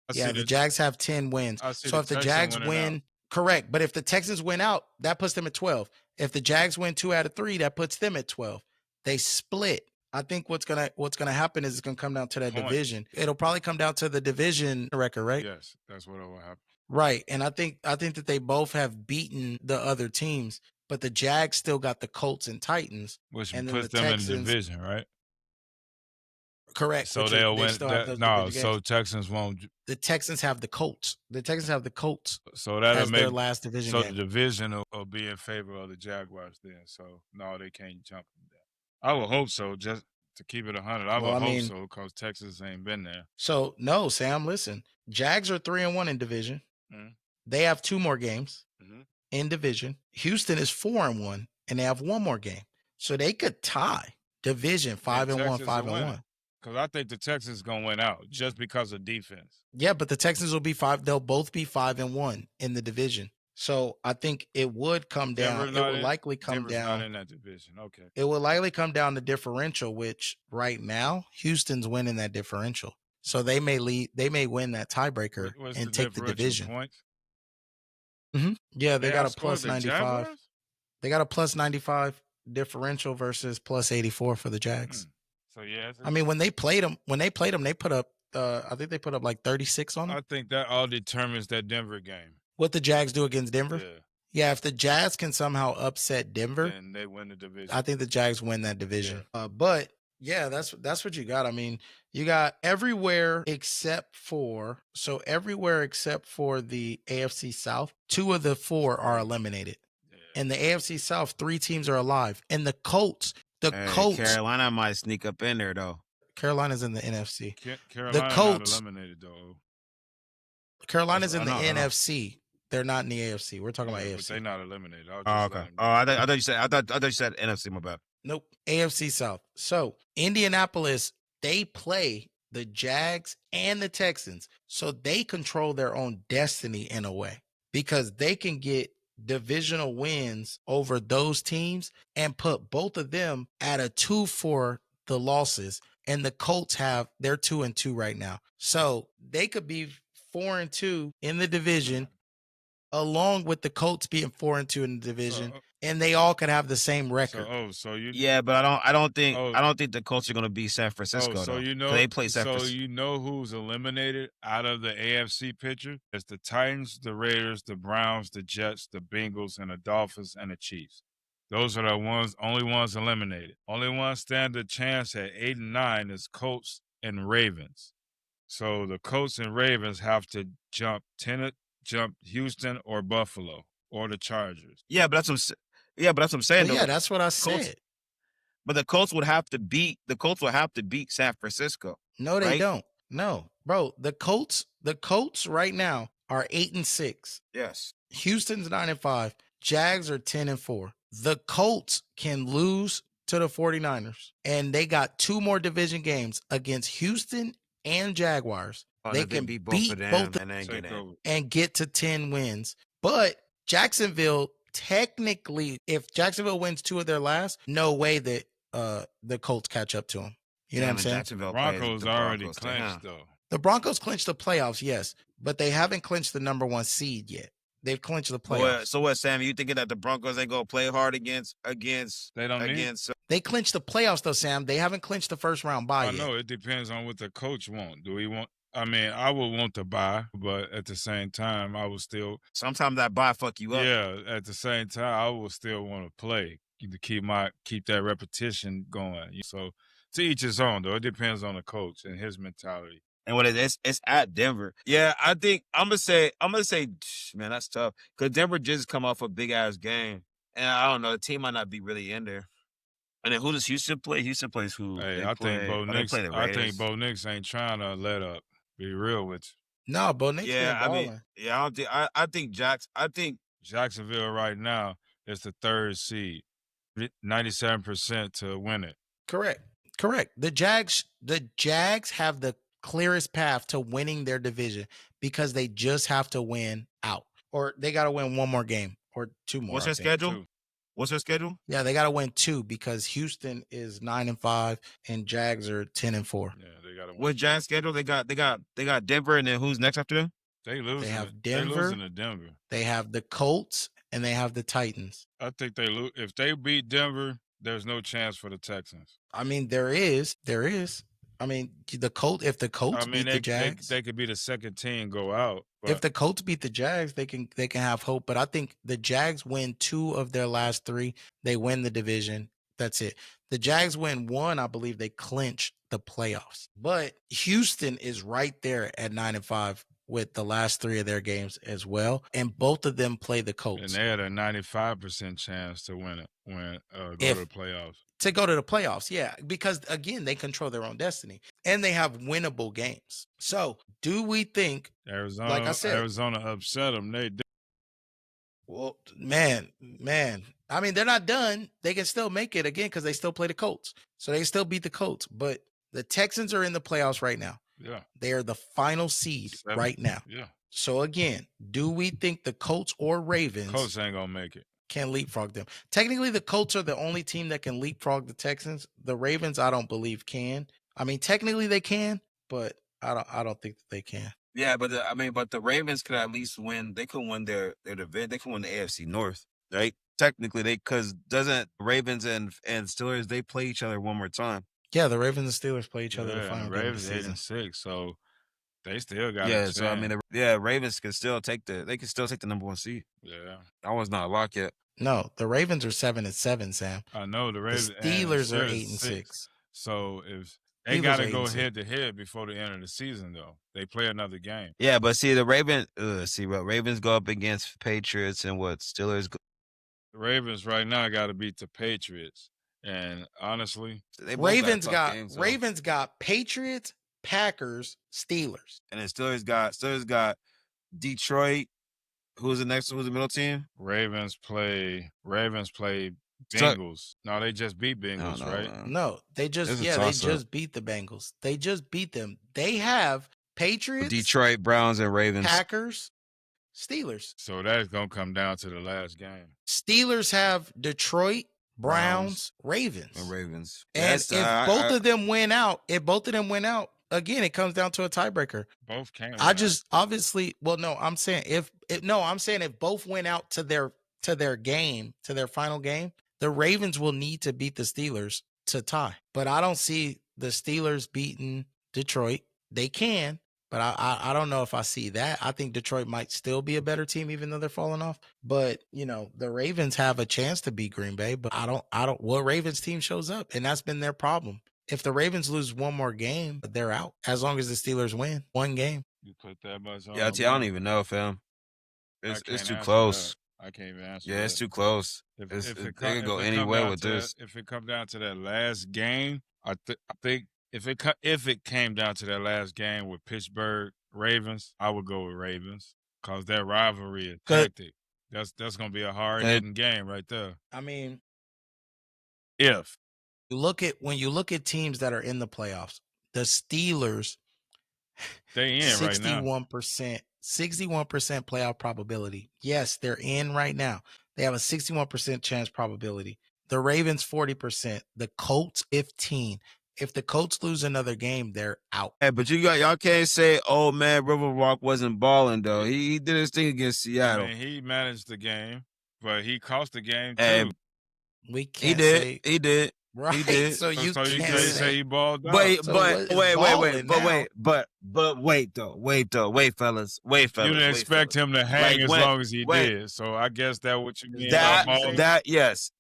The Jags have 10 wins. So if the Jags win, correct. But if the Texans win out, that puts them at 12. If the Jags win 2 out of 3, that puts them at 12. They split. I think what's gonna happen is it's gonna come down to that division. It'll probably come down to the division record, right? Yes, that's what will happen. Right, and I think that they both have beaten the other teams, but the Jags still got the Colts and Titans, which and puts them in the division, right? Correct. So they'll win. So Texans won't. The Texans have the Colts. So that'll make their last division. So game. the division will be in favor of the Jaguars then. So no, they can't jump them there. I would hope so, just to keep it 100. I would hope so, because Texas ain't been there. So no, Sam, listen. Jags are 3-1 in division. Mm-hmm. They have 2 more games in division. Houston is 4-1, and they have 1 more game, so they could tie division 5-1, 5-1. Because I think the Texans gonna win out just because of defense. Yeah, but the Texans will be 5. They'll both be 5-1 in the division. So I think it would come down. It would likely come down. Not in that division. Okay. It will likely come down to differential, which right now Houston's winning that differential. So they may lead. They may win that tiebreaker and take the division. Points? Mm-hmm. Yeah, they got a plus 95. They got a plus 95 differential versus plus 84 for the Jags. So yeah, I mean, when they played them, they put up. I think they put up like 36 on them. I think that all determines that Denver game. What the Jags do against Denver? Yeah. If the Jags can somehow upset Denver, then they win the division. I think the Jags win that division. Yeah. But yeah, that's what you got. I mean, you got everywhere except for the AFC South. 2 of the 4 are eliminated. Yeah. In the AFC South, 3 teams are alive. And the Colts, Colts. Carolina might sneak up in there though. Carolina's in the NFC. Carolina not Colts- eliminated though. Carolina's in the I know. NFC. They're not in the AFC. We're talking about Yeah, but AFC. they're not eliminated. I was Oh, just okay. letting Oh, I thought you said NFC. My bad. Nope. AFC South. So Indianapolis, they play the Jags and the Texans. So they control their own destiny in a way because they can get divisional wins over those teams and put both of them at a 2 for the losses. And the Colts they're 2-2 right now. So they could be 4-2 in the division, along with the Colts being 4-2 in the division, and they all could have the same record. Yeah, but I don't think the Colts are going to beat San Francisco. So though. They play San Francisco. So you know who's eliminated out of the AFC picture? It's the Titans, the Raiders, the Browns, the Jets, the Bengals, and the Dolphins and the Chiefs. Those are the only ones eliminated. Only one stand a chance at 8 and 9 is Colts and Ravens. So the Colts and Ravens have to jump Houston or Buffalo or the Chargers. Yeah, but that's what I'm saying. Yeah, that's what I said. Colts, but the Colts would have to beat San Francisco. No, they right? don't. No, bro. The Colts right now are 8-6. Yes. Houston's 9-5. Jags are 10-4. The Colts can lose to the 49ers, and they got 2 more division games against Houston and Jaguars. They can beat both of them and get to 10 wins. But Jacksonville, technically, if Jacksonville wins 2 of their last, no way that the Colts catch up to them. You know what I'm saying? The Broncos already clinched, though. The Broncos clinched the playoffs, yes, but they haven't clinched the number 1 seed yet. They've clinched the playoffs. So what, Sam? You thinking that the Broncos ain't gonna play hard against? They don't against. They clinched the playoffs though, Sam. They haven't clinched the first round bye yet. I know it depends on what the coach want. Do he want? I mean, I would want to bye, but at the same time, I would still. Sometimes that bye fuck you up. Yeah, at the same time, I would still want to play to keep that repetition going. So to each his own, though. It depends on the coach and his mentality. And what it's at Denver. Yeah, I think I'm gonna say, man, that's tough because Denver just come off a big ass game, and I don't know, the team might not be really in there. And then who does Houston play? Houston plays who? Hey, I think Bo Nix ain't trying to let up. Be real with you. No, Bo Nix been balling. I think Jacksonville right now is the 3rd seed, 97% to win it. Correct. The Jags have the clearest path to winning their division because they just have to win out, or they got to win 1 more game or 2 more. What's their schedule? What's their schedule? Yeah, they got to win 2 because Houston is 9-5 and Jags are 10-4. Yeah, they got to win. What Jags schedule? They got Denver, and then who's next after them? They have Denver. They losing to Denver. They have the Colts and they have the Titans. I think they lose if they beat Denver. There's no chance for the Texans. I mean, there is. I mean, if the Colts beat the Jags, they could be the second team go out. If the Colts beat the Jags, they can have hope. But I think the Jags win 2 of their last 3. They win the division. That's it. The Jags win 1, I believe they clinch the playoffs. But Houston is right there at 9-5 with the last 3 of their games as well, and both of them play the Colts. And they had a 95% chance to win it go to the playoffs. To go to the playoffs, yeah, because again, they control their own destiny and they have winnable games. So, do we think Arizona? Like I said, Arizona upset them. They did. Well, man, I mean, they're not done. They can still make it again because they still play the Colts, so they still beat the Colts. But the Texans are in the playoffs right now. Yeah, they are the final seed right now. Yeah. So again, do we think the Colts or Ravens? Colts ain't gonna make it. Can leapfrog them. Technically, the Colts are the only team that can leapfrog the Texans. The Ravens, I don't believe can. I mean, technically they can, but I don't think that they can. Yeah, but the Ravens could at least win. They could win their division. They could win the AFC North, right? Technically, because doesn't Ravens and Steelers, they play each other one more time? Yeah, the Ravens and Steelers play each other the final game of the Ravens season. 8-6, so they still got. Yeah, so I mean, Ravens can still take the number 1 seed. Yeah, that one's not a lock yet. No, the Ravens are 7-7, Sam. I know the Ravens. The Steelers are 8-6. So if they got to go head to head before the end of the season, though, they play another game. Yeah, but see the Ravens go up against Patriots and what Steelers. The Ravens right now got to beat the Patriots, And honestly, They both Ravens tough got games, so. Ravens got Patriots, Packers, Steelers. And then Steelers got Detroit. Who's the next? Who's the middle team? Ravens play So- Bengals. No, they just beat Bengals, know, right? man. No, they This is just a they toss-up. just beat the Bengals. They just beat them. They have Patriots, Detroit, Browns, and Ravens. Packers, Steelers. So that's gonna come down to the last game. Steelers have Detroit, Browns, Ravens. And Ravens. And That's, if both of them win out, again, it comes down to a tiebreaker. Both came. I just obviously, well, no, I'm saying if both went out to their final game, the Ravens will need to beat the Steelers to tie. But I don't see the Steelers beating Detroit. They can, but I don't know if I see that. I think Detroit might still be a better team, even though they're falling off. But the Ravens have a chance to beat Green Bay, but I don't. What Ravens team shows up, and that's been their problem. If the Ravens lose one more game, they're out. As long as the Steelers win one game. You put that much on. Yeah, I don't even know, fam. I It's can't too answer close. that. I can't even answer. Yeah, that. it's too close. If They it could go come anywhere down with to this. if it come down to that last game, I think if it came down to that last game with Pittsburgh Ravens, I would go with Ravens because that rivalry is hectic. That's gonna be a hard hitting game right there. I mean, If when you look at teams that are in the playoffs, the Steelers, they in right now, 61% playoff probability. Yes, they're in right now. They have a 61% chance probability. The Ravens 40%. The Colts 15%. If the Colts lose another game, they're out. Hey, but y'all can't say, oh man, Riverwalk wasn't balling though. He did his thing against Seattle. I mean, he managed the game, but he cost the game too. Hey, we can't He did. Right. He did. So you can't say he balled out. Wait, So wait, fellas. You didn't expect him to hang as long as he did. So I guess that's what you mean. Yes.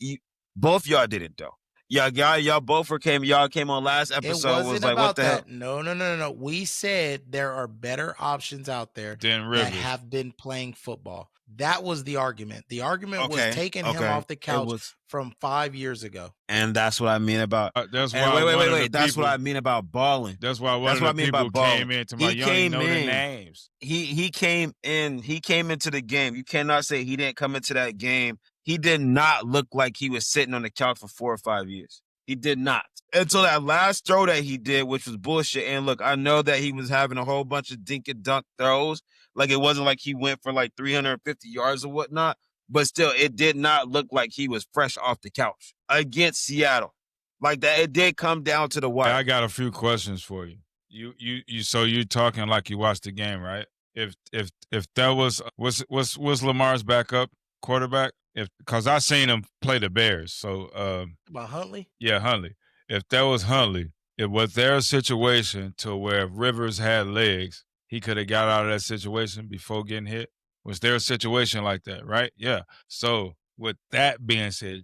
Both y'all didn't though. Y'all both came on last episode. It wasn't was like, about what the hell? that. No. We said there are better options out there Than that Rivers. have been playing football. That was the argument. The argument was taking him off the couch from 5 years ago. And that's what I mean about. That's why. Wait. That's what I mean about balling. That's why one of the people came in to my young know the names. He came in. He came into the game. You cannot say he didn't come into that game. He did not look like he was sitting on the couch for 4 or 5 years. He did not. Until that last throw that he did, which was bullshit. And look, I know that he was having a whole bunch of dink and dunk throws. Like it wasn't like he went for like 350 yards or whatnot. But still, it did not look like he was fresh off the couch against Seattle. Like that, it did come down to the wire. I got a few questions for you. So you're talking like you watched the game, right? If that was Lamar's backup quarterback? Because I seen him play the Bears. So About Huntley? Yeah, Huntley. If that was Huntley, was there a situation to where if Rivers had legs, he could have got out of that situation before getting hit? Was there a situation like that, right? Yeah. So with that being said,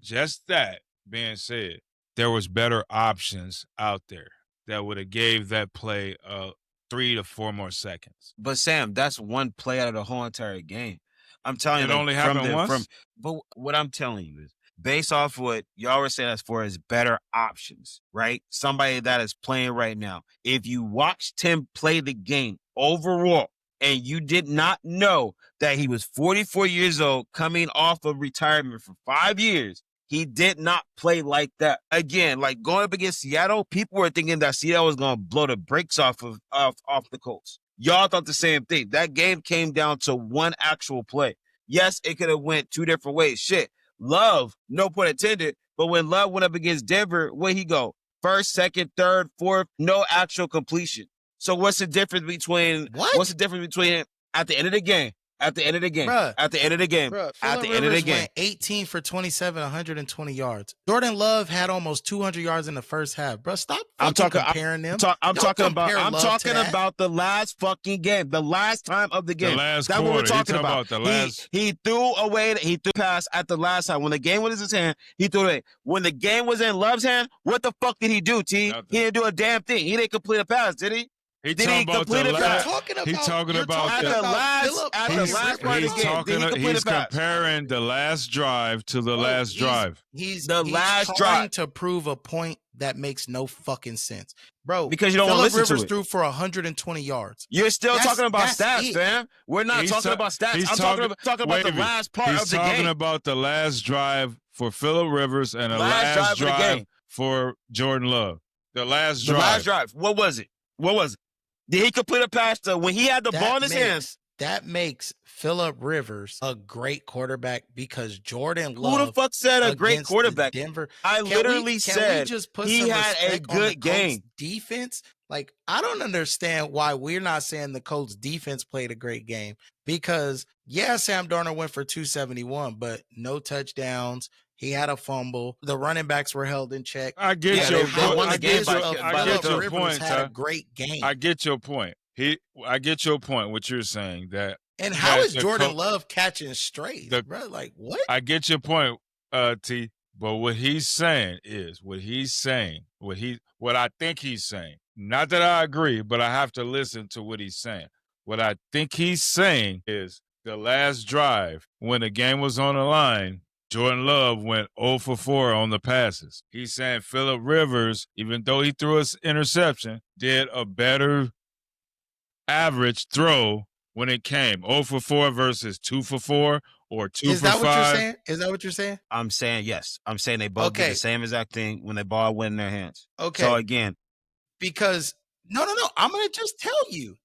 there was better options out there that would have gave that play 3 to 4 more seconds. But Sam, that's one play out of the whole entire game. I'm telling you, it only happened once. But what I'm telling you is, based off what y'all were saying as far as better options, right? Somebody that is playing right now. If you watched him play the game overall, and you did not know that he was 44 years old, coming off of retirement for 5 years, he did not play like that. Again, like going up against Seattle, people were thinking that Seattle was going to blow the brakes off the Colts. Y'all thought the same thing. That game came down to one actual play. Yes, it could have went 2 different ways. Shit. Love, no pun intended, but when Love went up against Denver, where'd he go? First, second, third, fourth, no actual completion. So what's the difference between at the end of the game? At the end of the game. Bruh. At the end of the game. Bruh, At the Phillip end of the Rivers game. went 18 for 27, 120 yards. Jordan Love had almost 200 yards in the first half. Bro, stop comparing them. I'm talking that. about the last fucking game. The last time of the game. The last That's quarter. what we're talking about. The last... He threw pass at the last time. When the game was in his hand, he threw it away. When the game was in Love's hand, what the fuck did he do, T? Nothing. He didn't do a damn thing. He didn't complete a pass, did he? He Did he talking about complete the a last. pass? He talking about at the last part of the game. Did he complete He's a pass? comparing the last drive to the last drive. He's The last trying drive. to prove a point that makes no fucking sense, bro. Because you don't want to Phillip listen to Rivers it. threw for 120 yards. You're still talking about that's stats, it. fam. We're not talking about stats. I'm talking about the last part of the game. He's talking about the last drive for Phillip Rivers and the last drive for Jordan Love. The last drive. The last drive. What was it? Did he complete a pass when he had the ball in his hands? That makes Phillip Rivers a great quarterback because Jordan Love. Who the fuck said a great quarterback? Denver. I literally said he had a good game. Defense. Like, I don't understand why we're not saying the Colts defense played a great game because, yeah, Sam Darnold went for 271, but no touchdowns. He had a fumble. The running backs were held in check. I get your point. I get your point. Had a great game. I get your point. I get your point. What you're saying that. And how is Jordan Love catching strays, bro? Like what? I get your point, T. But what he's saying is what I think he's saying. Not that I agree, but I have to listen to what he's saying. What I think he's saying is the last drive when the game was on the line. Jordan Love went 0 for 4 on the passes. He's saying Phillip Rivers, even though he threw an interception, did a better average throw when it came. 0 for 4 versus 2 for 4 or 2 for 5. Is that what you're saying? Is that what you're saying? I'm saying yes. I'm saying they both did the same exact thing when the ball went in their hands. Okay. So again. Because, no. I'm going to just tell you.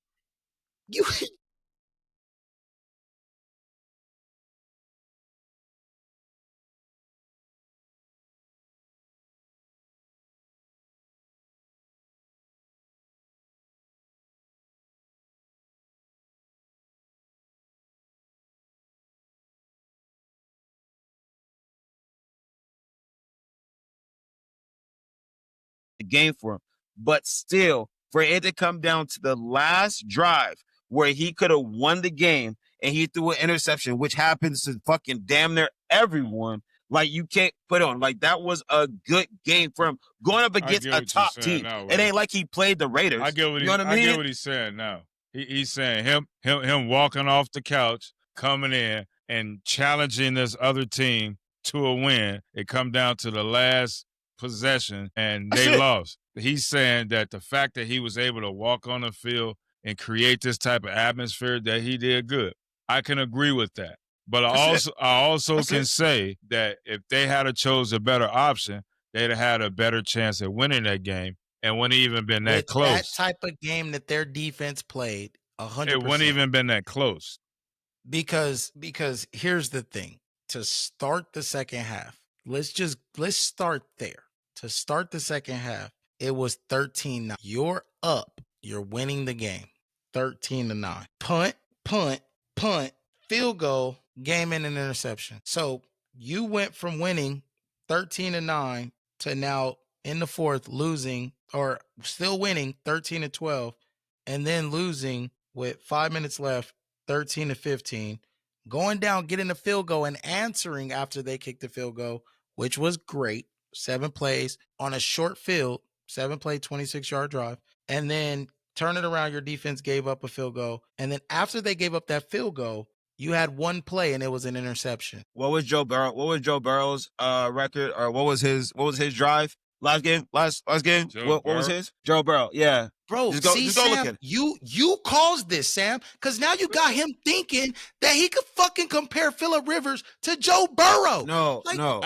The game for him. But still, for it to come down to the last drive where he could have won the game and he threw an interception, which happens to fucking damn near everyone, like you can't put on. Like that was a good game for him going up against a top team. Now, it ain't like he played the Raiders. I get what he's saying now. He's saying him walking off the couch, coming in and challenging this other team to a win. It come down to the last possession and they lost. He's saying that the fact that he was able to walk on the field and create this type of atmosphere that he did good. I can agree with that. But I also can say that if they had chose a better option, they'd have had a better chance at winning that game and wouldn't even been that close. That type of game that their defense played, 100%. It wouldn't even been that close. Because here's the thing. To start the second half, let's start there. To start the second half, it was 13-9. You're up. You're winning the game. 13-9. Punt, field goal, game and an interception. So you went from winning 13-9 to now in the fourth losing or still winning 13-12 and then losing with 5 minutes left 13-15, going down, getting a field goal and answering after they kicked the field goal, which was great. 7 plays on a short field, 7-play, 26-yard drive, and then turn it around. Your defense gave up a field goal. And then after they gave up that field goal, you had one play and it was an interception. What was Joe Burrow's record, or what was his drive last game? Last game? What was his? Joe Burrow. Yeah. Bro, just go look at it. You caused this, Sam, because now you got him thinking that he could fucking compare Phillip Rivers to Joe Burrow. No. Listen.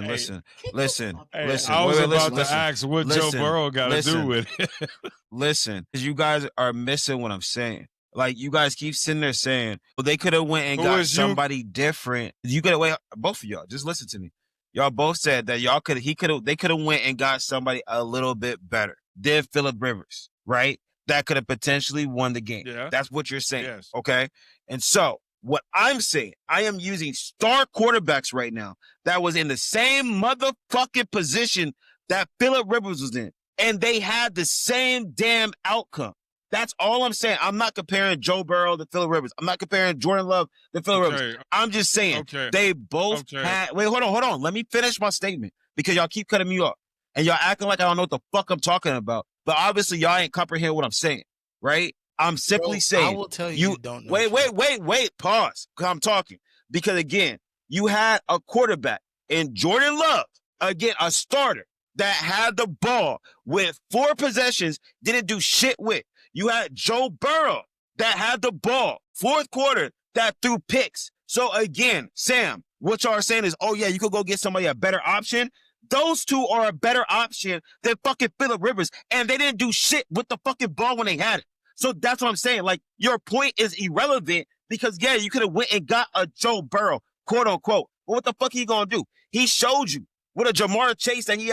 I was about to ask what Joe Burrow got to do with it. Listen, because you guys are missing what I'm saying. Like, you guys keep sitting there saying, well, they could have went and got somebody different. You could have, wait, both of y'all, just listen to me. Y'all both said that they could have went and got somebody a little bit better than Phillip Rivers, right? That could have potentially won the game. Yeah. That's what you're saying, yes. Okay? And so, what I'm saying, I am using star quarterbacks right now that was in the same motherfucking position that Phillip Rivers was in, and they had the same damn outcome. That's all I'm saying. I'm not comparing Joe Burrow to Phillip Rivers. I'm not comparing Jordan Love to Phillip Rivers. I'm just saying they both had. Wait, hold on. Let me finish my statement because y'all keep cutting me off and y'all acting like I don't know what the fuck I'm talking about. but obviously y'all ain't comprehend what I'm saying, right? I'm simply saying. I will tell you don't know. Wait, pause. Because I'm talking. Because again, you had a quarterback in Jordan Love, again, a starter that had the ball with 4 possessions, didn't do shit with. You had Joe Burrow that had the ball, 4th quarter, that threw picks. So again, Sam, what y'all are saying is, oh yeah, you could go get somebody a better option. Those two are a better option than fucking Phillip Rivers, and they didn't do shit with the fucking ball when they had it. So that's what I'm saying. Like, your point is irrelevant because, yeah, you could have went and got a Joe Burrow, quote unquote. But what the fuck he gonna do? He showed you with a Jamar Chase that he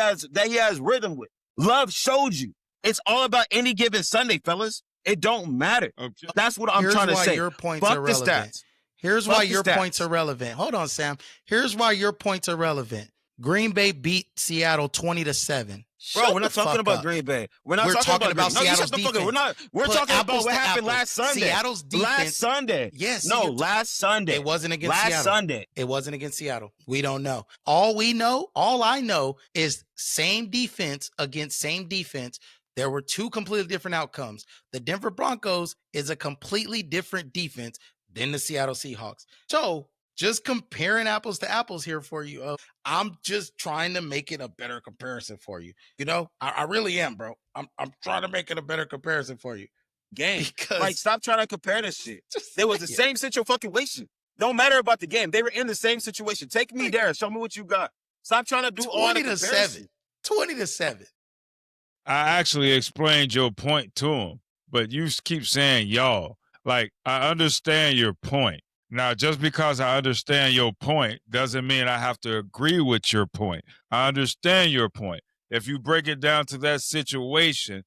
has rhythm with. Love showed you. It's all about any given Sunday, fellas. It don't matter. Okay. That's what I'm trying to say. Your points are relevant. Here's why your points are relevant. Hold on, Sam. Here's why your points are relevant. Green Bay beat Seattle 20-7. Bro, we're not talking about Green Bay. We're talking about Seattle's defense. We're talking about what happened last Sunday. Seattle's defense. Last Sunday. Yes. No, last Sunday. It wasn't against Seattle. Last Sunday. It wasn't against Seattle. We don't know. All I know is same defense against same defense. There were 2 completely different outcomes. The Denver Broncos is a completely different defense than the Seattle Seahawks. So just comparing apples to apples here for you. I'm just trying to make it a better comparison for you. You know, I really am, bro. I'm trying to make it a better comparison for you. Game. Like, stop trying to compare this shit. There was the same situation. Don't matter about the game. They were in the same situation. Take me there. Show me what you got. Stop trying to do all the comparison. 20-7. I actually explained your point to him, but you keep saying y'all. Like, I understand your point. Now, just because I understand your point doesn't mean I have to agree with your point. I understand your point. If you break it down to that situation,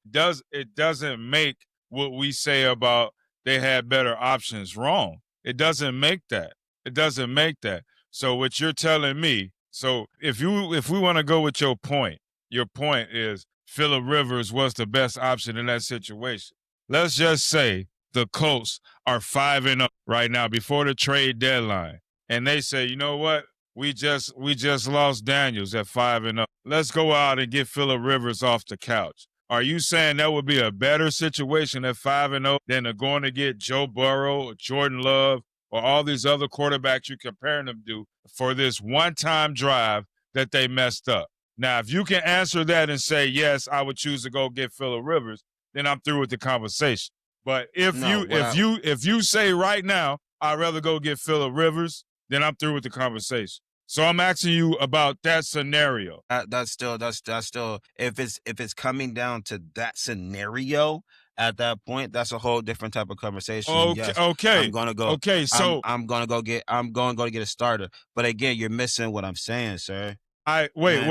it doesn't make what we say about they had better options wrong. It doesn't make that. It doesn't make that. So what you're telling me, so if we want to go with your point is Phillip Rivers was the best option in that situation. Let's just say the Colts are 5-0 right now before the trade deadline. And they say, you know what? We just lost Daniels at 5-0. Let's go out and get Phillip Rivers off the couch. Are you saying that would be a better situation at 5-0 than to going to get Joe Burrow or Jordan Love or all these other quarterbacks you're comparing them to for this one-time drive that they messed up? Now, if you can answer that and say, yes, I would choose to go get Phillip Rivers, then I'm through with the conversation. But if you say right now, I'd rather go get Phillip Rivers, then I'm through with the conversation. So I'm asking you about that scenario. That's still if it's coming down to that scenario at that point, that's a whole different type of conversation. Okay. Yes, okay. I'm gonna go. Okay. So I'm gonna go get a starter. But again, you're missing what I'm saying, sir. Wait.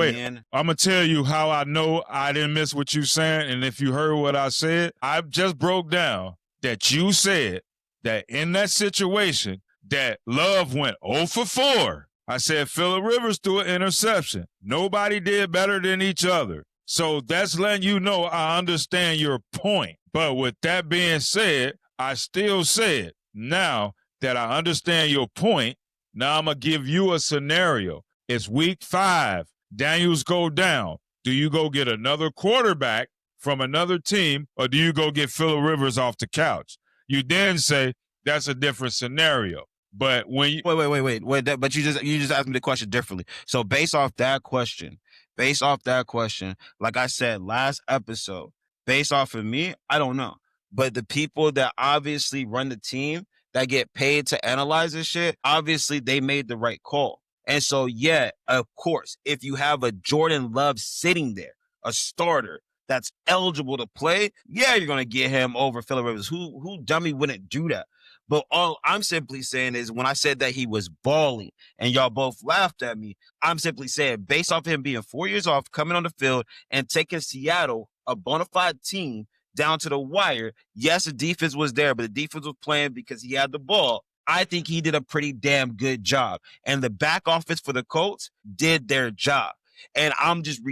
I'm going to tell you how I know I didn't miss what you saying. And if you heard what I said, I just broke down that you said that in that situation that Love went 0 for 4. I said Phillip Rivers threw an interception. Nobody did better than each other. So that's letting you know I understand your point. But with that being said, I still said now that I understand your point, now I'm going to give you a scenario. It's week 5. Daniels go down. Do you go get another quarterback from another team, or do you go get Phillip Rivers off the couch? You then say that's a different scenario. But when you wait. But you just asked me the question differently. So based off that question, like I said last episode, based off of me, I don't know. But the people that obviously run the team that get paid to analyze this shit, obviously they made the right call. And so, yeah, of course, if you have a Jordan Love sitting there, a starter that's eligible to play, yeah, you're going to get him over Phillip Rivers. Who dummy wouldn't do that? But all I'm simply saying is when I said that he was balling and y'all both laughed at me, I'm simply saying based off him being 4 years off, coming on the field and taking Seattle, a bona fide team, down to the wire, yes, the defense was there, but the defense was playing because he had the ball. I think he did a pretty damn good job. And the back office for the Colts did their job. And I'm just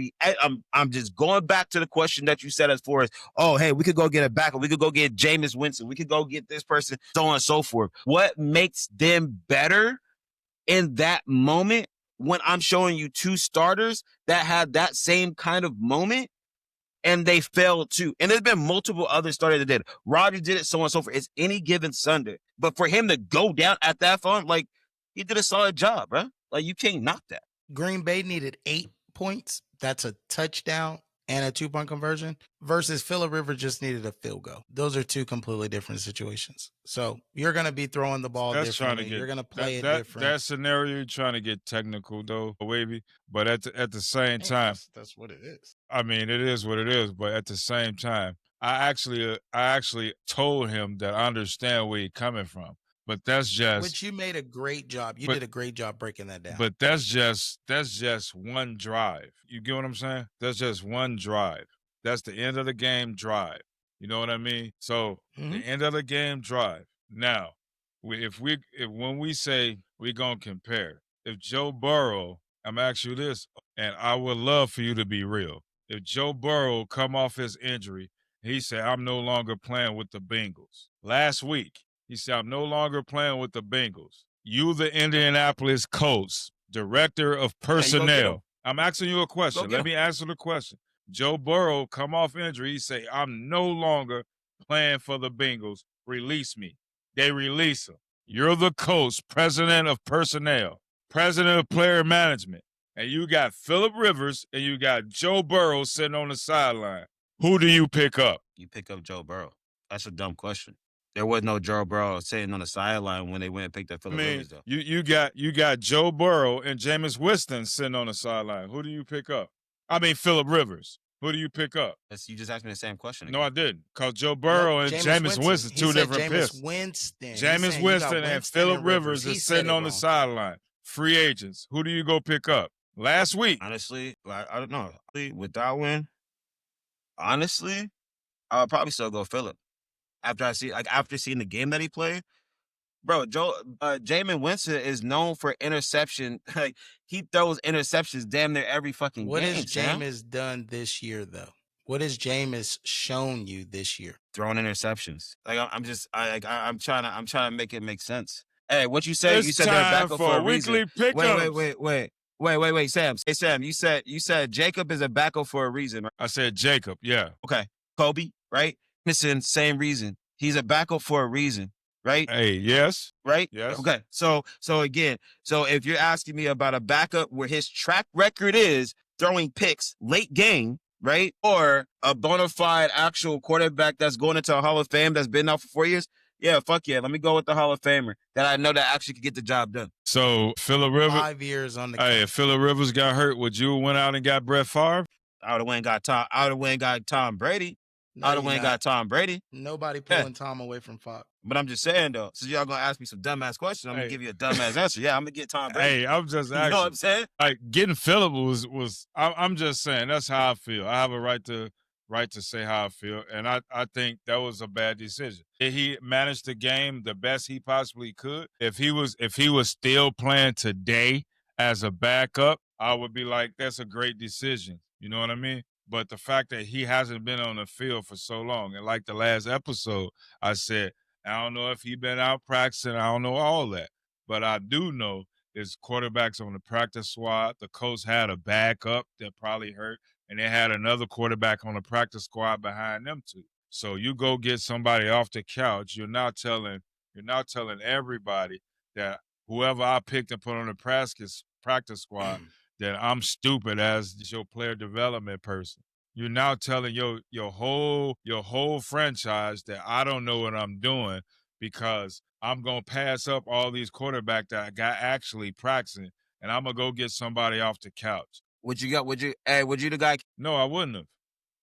going back to the question that you said as far as, oh, hey, we could go get a backup. We could go get Jameis Winston. We could go get this person, so on and so forth. What makes them better in that moment when I'm showing you 2 starters that had that same kind of moment and they failed too. And there's been multiple other starters that did it. Rodgers did it, so on and so forth. It's any given Sunday. But for him to go down at that far, like, he did a solid job, bro. Like, you can't knock that. Green Bay needed 8 points. That's a touchdown and a 2-point conversion versus Phillip Rivers just needed a field goal. Those are two completely different situations. So you're going to be throwing the ball differently. You're going to play it different. That scenario, you're trying to get technical, though, Wavy. But at the same time, that's what it is. I mean, it is what it is. But at the same time, I actually told him that I understand where he's coming from. But that's just. Which you made a great job. You did a great job breaking that down. But that's just one drive. You get what I'm saying? That's just one drive. That's the end of the game drive. You know what I mean? So the end of the game drive. Now, when we say we're gonna compare, if Joe Burrow, I'm asking you this, and I would love for you to be real. If Joe Burrow come off his injury, he said, "I'm no longer playing with the Bengals." Last week, he said, "I'm no longer playing with the Bengals." You, the Indianapolis Colts, director of personnel. I'm asking you a question. Let me answer the question. Joe Burrow come off injury. He say, "I'm no longer playing for the Bengals. Release me." They release him. You're the Colts, president of personnel, president of player management, and you got Phillip Rivers and you got Joe Burrow sitting on the sideline. Who do you pick up? You pick up Joe Burrow. That's a dumb question. There was no Joe Burrow sitting on the sideline when they went and picked up Phillip Rivers, though. You got Joe Burrow and Jameis Winston sitting on the sideline. Who do you pick up? I mean, Phillip Rivers. Who do you pick up? You just asked me the same question again. No, I didn't. Because Joe Burrow and Jameis Winston, two different picks. Jameis Winston and Phillip Rivers is sitting on the sideline. Free agents. Who do you go pick up? Last week. Honestly, I don't know. With that win, honestly, I would probably still go Phillip. After seeing the game that he played, bro, Jameis Winston is known for interception. Like, he throws interceptions damn near every fucking game. What has Jameis done this year, though? What has Jameis shown you this year? Throwing interceptions. Like, I'm trying to make it make sense. Hey, what you said? You said they're back up for a reason. Wait, Sam. Hey, Sam. You said Jacob is a backup for a reason. Right? I said Jacob. Yeah. Okay. Kobe, right? Listen, same reason. He's a backup for a reason, right? Hey, yes. Right? Yes. Okay. So if you're asking me about a backup where his track record is throwing picks late game, right? Or a bona fide actual quarterback that's going into a Hall of Fame that's been out for 4 years, yeah, fuck yeah. Let me go with the Hall of Famer that I know that actually could get the job done. So Phillip Rivers. 5 years on the Hey, if Phillip Rivers got hurt, would you went out and got Brett Favre? I would have went and got Tom Brady. No, I would have went and got Tom Brady. Nobody pulling Tom away from Fox. But I'm just saying, though, since y'all going to ask me some dumbass questions, I'm going to give you a dumbass answer. Yeah, I'm going to get Tom Brady. Hey, I'm just asking. You know what I'm saying? Like, getting Phillip was I'm just saying, that's how I feel. I have a right to say how I feel, and I think that was a bad decision. He managed the game the best he possibly could. If he was still playing today as a backup, I would be like, that's a great decision. You know what I mean? But the fact that he hasn't been on the field for so long, and like the last episode, I said, I don't know if he's been out practicing. I don't know all that. But I do know is quarterbacks on the practice squad. The Colts had a backup that probably hurt, and they had another quarterback on the practice squad behind them two. So you go get somebody off the couch. You're not telling everybody that whoever I picked and put on the practice squad that I'm stupid as your player development person. You're now telling your whole franchise that I don't know what I'm doing because I'm gonna pass up all these quarterbacks that I got actually practicing, and I'm gonna go get somebody off the couch. Would you the guy? No, I wouldn't have.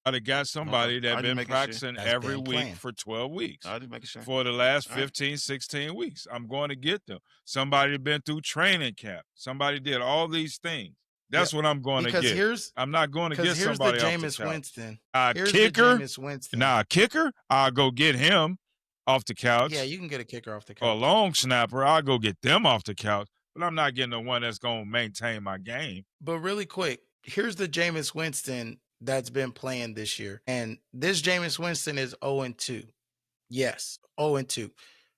I'd have got somebody that been practicing every week for 12 weeks. I'll just make sure. For the last 15, 16 weeks. I'm going to get them. Somebody been through training camp. Somebody did all these things. That's what I'm going to get. I'm not going to get somebody off the couch. Here's the Winston. Kicker, I'll go get him off the couch. Yeah, you can get a kicker off the couch. A long snapper, I'll go get them off the couch. But I'm not getting the one that's going to maintain my game. But really quick, here's the Jameis Winston that's been playing this year. And this Jameis Winston is 0-2. Yes, 0-2.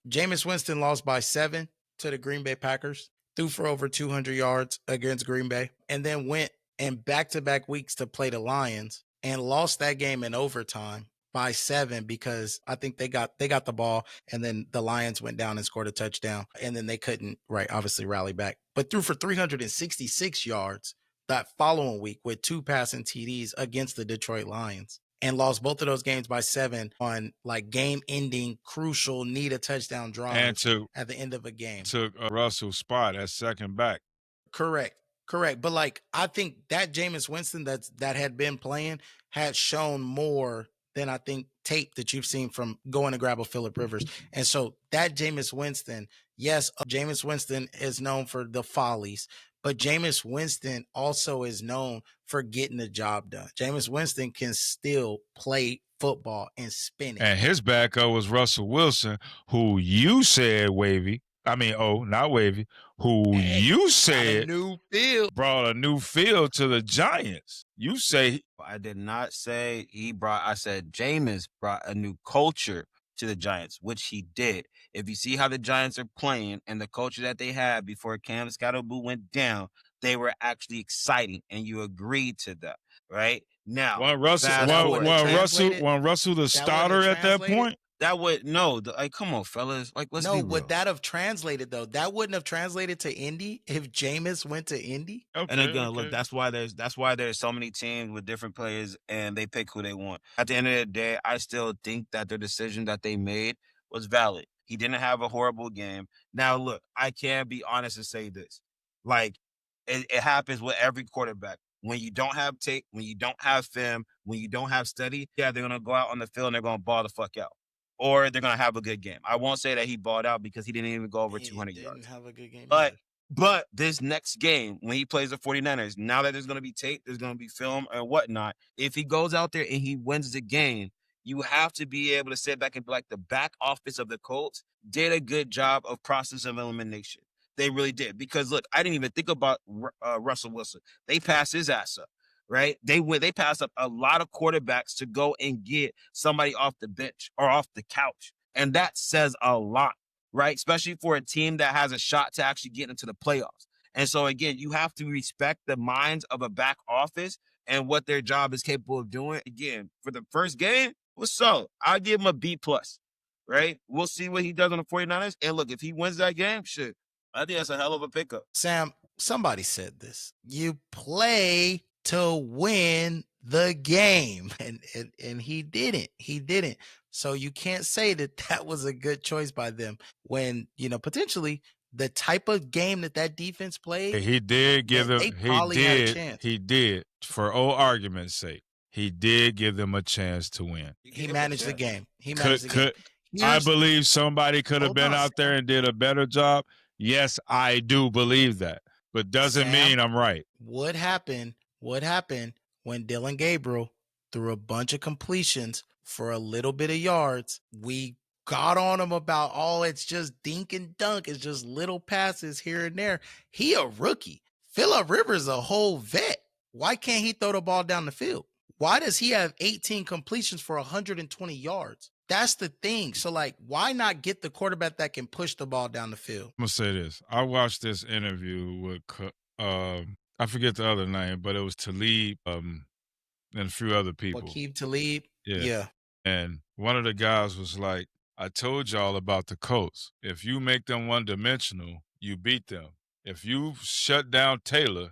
Jameis Winston lost by 7 to the Green Bay Packers, threw for over 200 yards against Green Bay, and then went in back-to-back weeks to play the Lions and lost that game in overtime by 7 because I think they got the ball, and then the Lions went down and scored a touchdown, and then they couldn't, obviously rally back. But threw for 366 yards that following week with 2 passing TDs against the Detroit Lions, and lost both of those games by 7 on like game-ending, crucial, need a touchdown drives at the end of a game. Took Russell's spot at second back. Correct. But like, I think that Jameis Winston that had been playing had shown more than I think tape that you've seen from going to grab a Phillip Rivers. And so that Jameis Winston, yes, Jameis Winston is known for the follies, but Jameis Winston also is known for getting the job done. Jameis Winston can still play football and spin it. And his backup was Russell Wilson, who you said not Wavy, who you said brought a new field to the Giants. You say I did not say I said Jameis brought a new culture to the Giants, which he did. If you see how the Giants are playing and the culture that they had before Cam Scatterboo went down, they were actually exciting, and you agreed to that, right? Now, when Russell the starter at that point. That would come on, fellas. Like, let's be real. Would that have translated though? That wouldn't have translated to Indy if Jameis went to Indy. Okay, and again, look, that's why there's so many teams with different players, and they pick who they want. At the end of the day, I still think that the decision that they made was valid. He didn't have a horrible game. Now, look, I can be honest and say this: like, it happens with every quarterback. When you don't have tape, when you don't have film, when you don't have study, they're gonna go out on the field and they're gonna ball the fuck out. Or they're going to have a good game. I won't say that he balled out because he didn't even go over 200 yards. Didn't have a good game. But this next game, when he plays the 49ers, now that there's going to be tape, there's going to be film and whatnot, if he goes out there and he wins the game, you have to be able to sit back and be like, the back office of the Colts did a good job of process of elimination. They really did. Because, look, I didn't even think about Russell Wilson. They passed his ass up. Right? They passed up a lot of quarterbacks to go and get somebody off the bench or off the couch. And that says a lot, right? Especially for a team that has a shot to actually get into the playoffs. And so, again, you have to respect the minds of a back office and what their job is capable of doing. Again, for the first game, was solid. I'll give him a B+, right? We'll see what he does on the 49ers. And look, if he wins that game, shit, I think that's a hell of a pickup. Sam, somebody said this. You play to win the game, and he didn't. So you can't say that was a good choice by them when, potentially the type of game that defense played. He did give them, he did, for old argument's sake, he did give them a chance to win. He managed the game. I believe somebody could have been out there and did a better job. Yes, I do believe that, but doesn't mean I'm right. What happened when Dylan Gabriel threw a bunch of completions for a little bit of yards? We got on him about, it's just dink and dunk. It's just little passes here and there. He a rookie. Phillip Rivers a whole vet. Why can't he throw the ball down the field? Why does he have 18 completions for 120 yards? That's the thing. So, like, why not get the quarterback that can push the ball down the field? I'm going to say this. I watched this interview with I forget the other name, but it was Talib and a few other people. Aqib Talib? Yeah. And one of the guys was like, I told y'all about the Colts. If you make them one-dimensional, you beat them. If you shut down Taylor,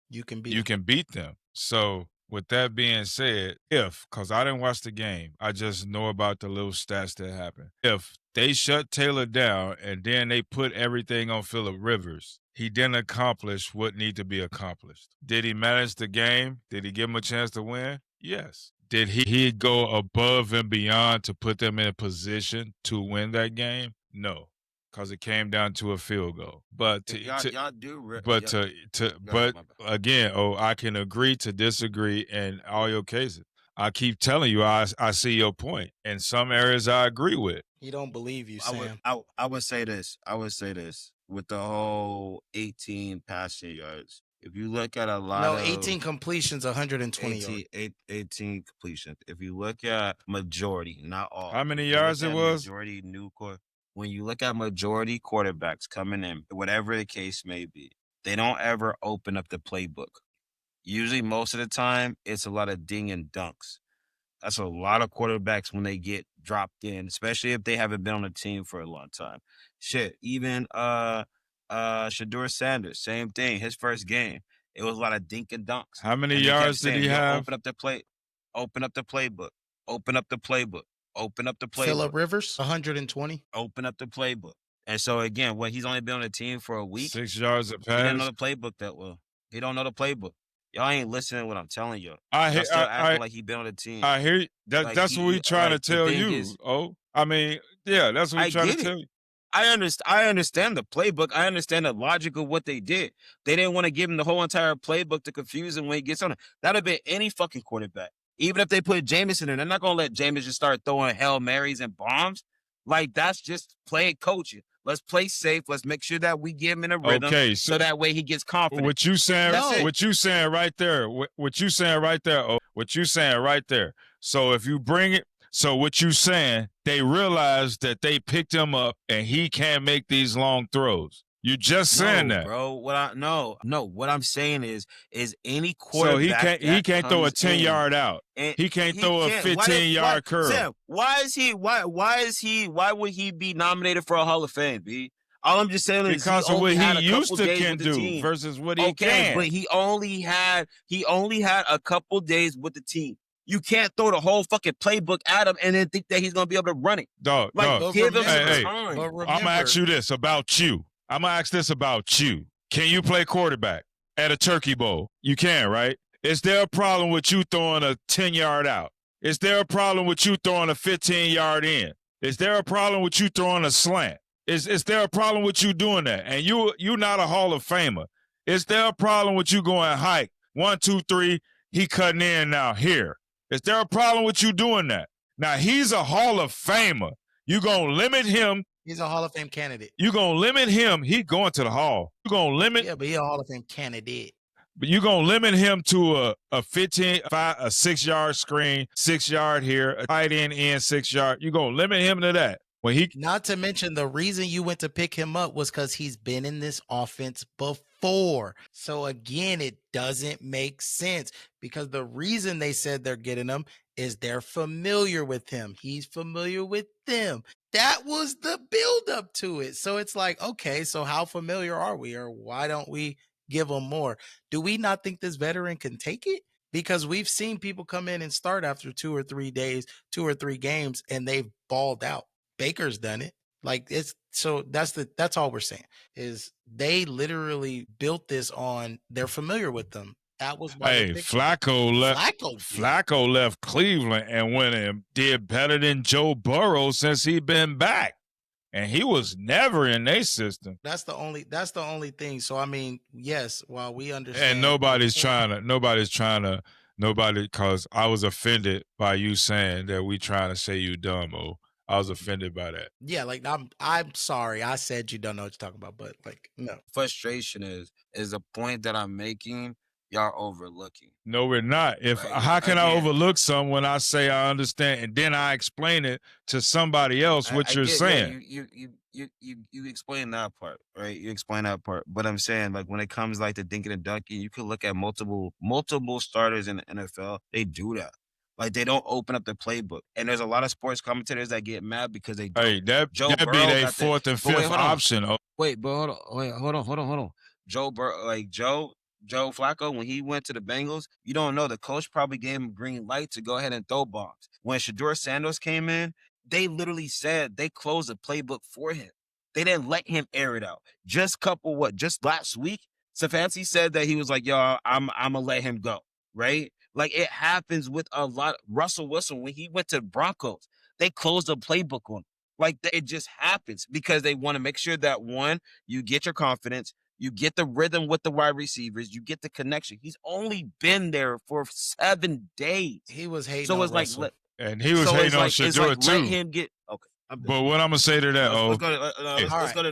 you can beat them. So with that being said, because I didn't watch the game, I just know about the little stats that happened. If they shut Taylor down and then they put everything on Phillip Rivers, he didn't accomplish what needed to be accomplished. Did he manage the game? Did he give him a chance to win? Yes. Did he go above and beyond to put them in a position to win that game? No, because it came down to a field goal. But again, I can agree to disagree in all your cases. I keep telling you, I see your point. In some areas, I agree with. He don't believe you, Sam. I would say this. With the whole 18 passing yards. If you look at 18 completions, 120 yards. 18 completions. If you look at majority, not all. How many yards it was? Majority when you look at majority quarterbacks coming in, whatever the case may be, they don't ever open up the playbook. Usually, most of the time, it's a lot of ding and dunks. That's a lot of quarterbacks when they get dropped in, especially if they haven't been on the team for a long time. Shit, even Shador Sanders, same thing. His first game, it was a lot of dink and dunks. How many And they kept yards did saying, he "Yo, have? open up the playbook, open up the playbook, open up the playbook, open up the playbook, Phillip Rivers, 120. open up the playbook." And so again, when he's only been on the team for a week, 6 yards a he didn't know pass. the playbook that well. He don't know the playbook. Y'all ain't listening to what I'm telling you. I hear, Y'all still acting like he been on the team. I hear you. Like, That's what we trying to like, the tell thing you. is- I mean, yeah, that's what we I trying to get it. tell you. I understand the playbook. I understand the logic of what they did. They didn't want to give him the whole entire playbook to confuse him when he gets on it. That'd have been any fucking quarterback. Even if they put Jameis in there, they're not gonna let Jameis just start throwing Hail Marys and bombs. Like, that's just play coaching. Let's play safe. Let's make sure that we give him in a rhythm, Okay, so that way he gets confident. What you saying? That's it. What you saying right there? What you saying right there? Oh, what you saying right there? So if you bring it, so what you saying? They realize that they picked him up and he can't make these long throws. You just saying No, that, bro. What I'm saying is any quarterback. so he can't throw a 10-yard out. And He can't throw a 15-yard curl. Sam, why would he be nominated for a Hall of Fame, B? All I'm just saying is Because of what he used to can do team. versus what he Okay, can. but he only had a couple days with the team. You can't throw the whole fucking playbook at him and then think that he's gonna be able to run it. Dog, Give him Hey, some time. But I'm gonna ask you this about you. I'm gonna ask this about you. Can you play quarterback at a turkey bowl? You can, right? Is there a problem with you throwing a 10-yard out? Is there a problem with you throwing a 15-yard in? Is there a problem with you throwing a slant? Is there a problem with you doing that? And you're not a Hall of Famer. Is there a problem with you going hike 1, 2, 3? He cutting in now here. Is there a problem with you doing that? Now he's a Hall of Famer. You gonna limit him? He's a Hall of Fame candidate. You gonna limit him? He going to the Hall. You gonna limit? Yeah, but he's a Hall of Fame candidate. But you gonna limit him to a 6-yard screen, 6 yard here, a tight end 6 yard. You gonna limit him to that? When he, Not to mention the reason you went to pick him up was because he's been in this offense before. So again, it doesn't make sense because the reason they said they're getting him is they're familiar with him. He's familiar with them. That was the buildup to it. So it's like, okay, so how familiar are we, or why don't we give him more? Do we not think this veteran can take it? Because we've seen people come in and start after 2 or 3 days, 2 or 3 games, and they've balled out. Baker's done it. Like, it's so that's all we're saying is they literally built this on they're familiar with them. That was why hey, Flacco left Cleveland and went and did better than Joe Burrow since he been back. And he was never in their system. That's the only thing. So I mean, yes, while we understand, And because I was offended by you saying that we trying to say you dumb, I was offended by that. Yeah, like I'm sorry. I said you don't know what you're talking about, but like, no. Frustration is a point that I'm making. Y'all overlooking. No, we're not. How can I overlook something when I say I understand and then I explain it to somebody else what you're saying? You explain that part, right? You explain that part. But I'm saying, like, when it comes like to dinking and dunking, you could look at multiple starters in the NFL. They do that. Like, they don't open up the playbook. And there's a lot of sports commentators that get mad because they don't. Hey, that'd be their 4th and 5th option. Wait, but hold on. Joe Flacco, when he went to the Bengals, you don't know. The coach probably gave him green light to go ahead and throw bombs. When Shador Sanders came in, they literally said they closed the playbook for him. They didn't let him air it out. Just last week, Stefanski said that he was like, yo, I'm going to let him go, right? Like, it happens with a lot. Russell Wilson, when he went to Broncos, they closed the playbook on him. Like, it just happens because they want to make sure that, one, you get your confidence, you get the rhythm with the wide receivers, you get the connection. He's only been there for 7 days. He was hating on Russell. Like, and he was hating on Shador too. Let him get okay. But what I'm gonna say to that, let's go to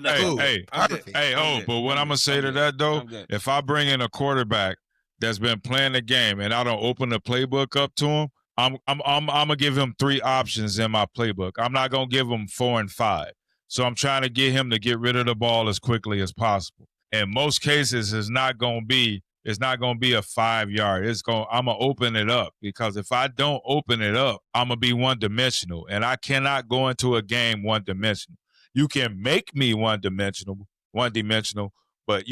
that. But what I'm gonna say to that though, if I bring in a quarterback that's been playing the game and I don't open the playbook up to him, I'm gonna give him 3 options in my playbook. I'm not gonna give him 4 and 5. So I'm trying to get him to get rid of the ball as quickly as possible. In most cases, it's not gonna be It's not going to be a 5 yard. I'm going to open it up, because if I don't open it up, I'm going to be one dimensional, and I cannot go into a game one dimensional. You can make me one dimensional, but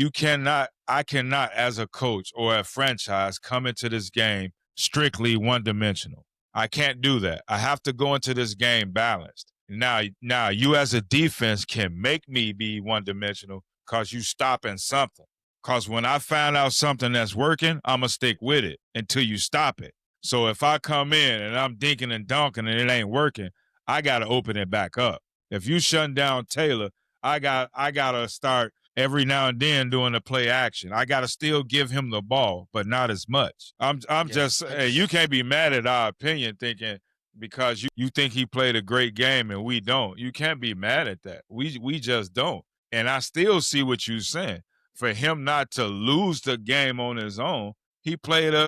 I cannot, as a coach or a franchise, come into this game strictly one dimensional. I can't do that. I have to go into this game balanced. Now you as a defense can make me be one dimensional because you stopping something. Because when I find out something that's working, I'm going to stick with it until you stop it. So if I come in and I'm dinking and dunking and it ain't working, I got to open it back up. If you shut down Taylor, I got to start every now and then doing the play action. I got to still give him the ball, but not as much. You can't be mad at our opinion thinking because you think he played a great game and we don't. You can't be mad at that. We just don't. And I still see what you're saying. For him not to lose the game on his own, he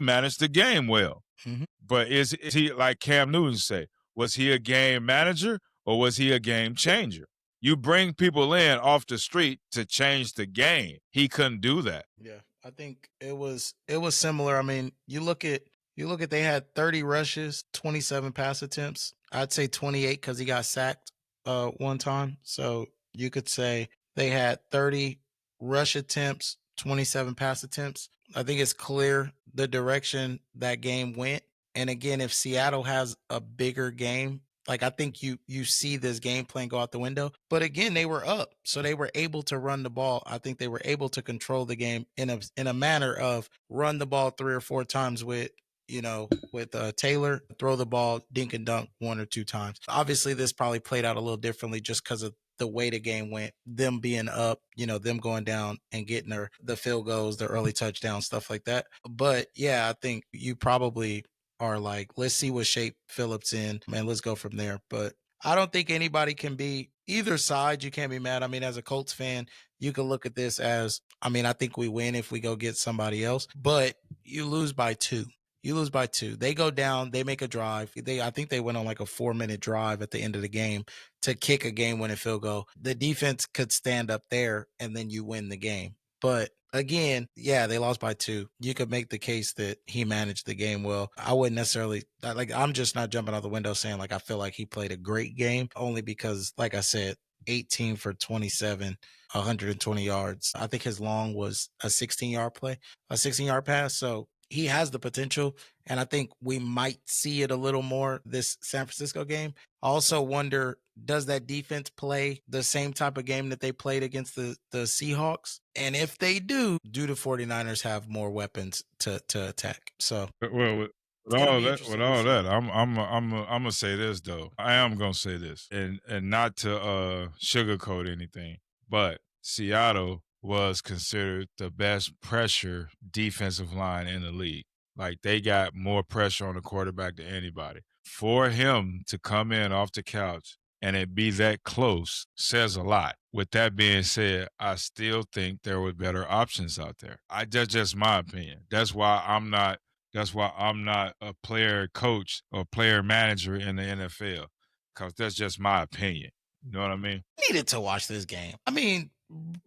managed the game well. Mhm. But is he, like Cam Newton say, was he a game manager or was he a game changer? You bring people in off the street to change the game. He couldn't do that. Yeah, I think it was similar. I mean, you look at they had 30 rushes, 27 pass attempts. I'd say 28 because he got sacked one time. So you could say they had 30 rush attempts, 27 pass attempts. I think it's clear the direction that game went. And again, if Seattle has a bigger game, like I think you see this game plan go out the window. But again, they were up, so they were able to run the ball. I think they were able to control the game in a manner of run the ball 3 or 4 times with Taylor, throw the ball, dink and dunk 1 or 2 times. Obviously, this probably played out a little differently just because of the way the game went, them being up, them going down and getting the field goals, the early touchdowns, stuff like that. But yeah, I think you probably are like, let's see what shape Phillips in, and let's go from there. But I don't think anybody can be either side. You can't be mad. I mean, as a Colts fan, you can look at this as, I mean, I think we win if we go get somebody else, but you lose by 2. You lose by 2. They go down, they make a drive. I think they went on like a 4-minute drive at the end of the game to kick a game-winning field goal. The defense could stand up there, and then you win the game. But again, yeah, they lost by 2. You could make the case that he managed the game well. I wouldn't necessarily, I'm just not jumping out the window saying like I feel like he played a great game, only because, like I said, 18 for 27, 120 yards. I think his long was a 16-yard play, a 16-yard pass. So he has the potential, and I think we might see it a little more this San Francisco game. I also wonder, does that defense play the same type of game that they played against the Seahawks? And if they do the 49ers have more weapons to attack? So, well, with all that, I'm gonna say this though. I am gonna say this, and not to sugarcoat anything, but Seattle was considered the best pressure defensive line in the league. Like, they got more pressure on the quarterback than anybody. For him to come in off the couch and it be that close says a lot. With that being said, I still think there were better options out there. That's just my opinion. That's why I'm not a player coach or player manager in the NFL, because that's just my opinion. You know what I mean? Needed to watch this game. I mean,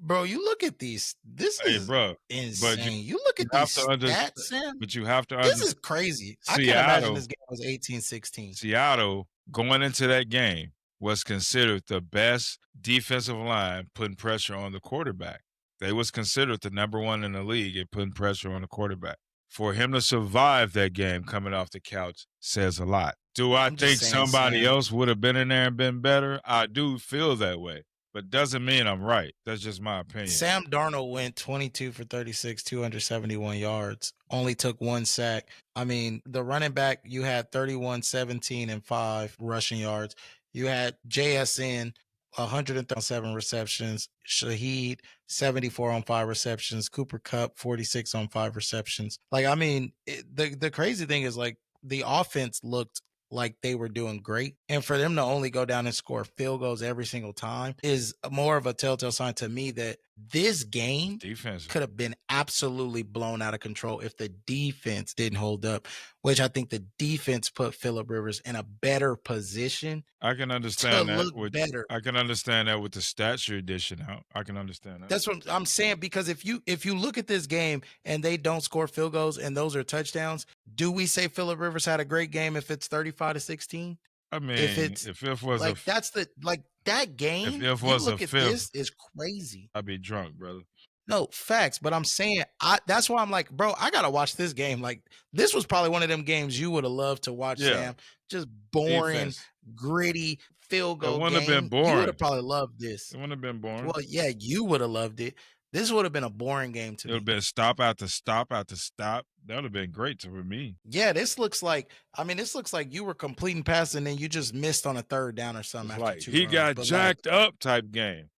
bro, you look at these. This is insane. You look at these stats, Sam. But you have to understand. This is crazy. I can't imagine this game was 18-16. Seattle, going into that game, was considered the best defensive line putting pressure on the quarterback. They was considered the number 1 in the league at putting pressure on the quarterback. For him to survive that game coming off the couch says a lot. Do I think somebody else would have been in there and been better? I do feel that way, but doesn't mean I'm right. That's just my opinion. Sam Darnold went 22 for 36, 271 yards, only took 1 sack. I mean, the running back, you had 31, 17, and 5 rushing yards. You had JSN, 137 receptions. Shaheed, 74 on 5 receptions. Cooper Kupp, 46 on 5 receptions. Like, I mean, the crazy thing is, like, the offense looked like they were doing great. And for them to only go down and score field goals every single time is more of a telltale sign to me that This game Defense. could have been absolutely blown out of control if the defense didn't hold up, which I think the defense put Phillip Rivers in a better position I can to understand that look with better. I can understand that with the stats you're dishing out. I can understand that. That's what I'm saying, because if you look at this game and they don't score field goals and those are touchdowns, do we say Phillip Rivers had a great game if it's 35-16? I mean, If it's if it was like that's the like that game, if you was a look at this fifth, is crazy. I'd be drunk, brother. No, facts, but I'm saying that's why I'm like, bro, I gotta watch this game. Like, this was probably one of them games you would have loved to watch, Yeah. Sam. Just boring, Defense. gritty field It goal wouldn't have been game. You would boring. have probably loved this. It wouldn't have been boring. Well, yeah, you would have loved it. This would have been a boring game to It would me. have been stop after stop after stop. That would have been great for me. Yeah, this looks like you were completing passes and then you just missed on a third down or something It's after like 2 he runs. got But jacked up type game.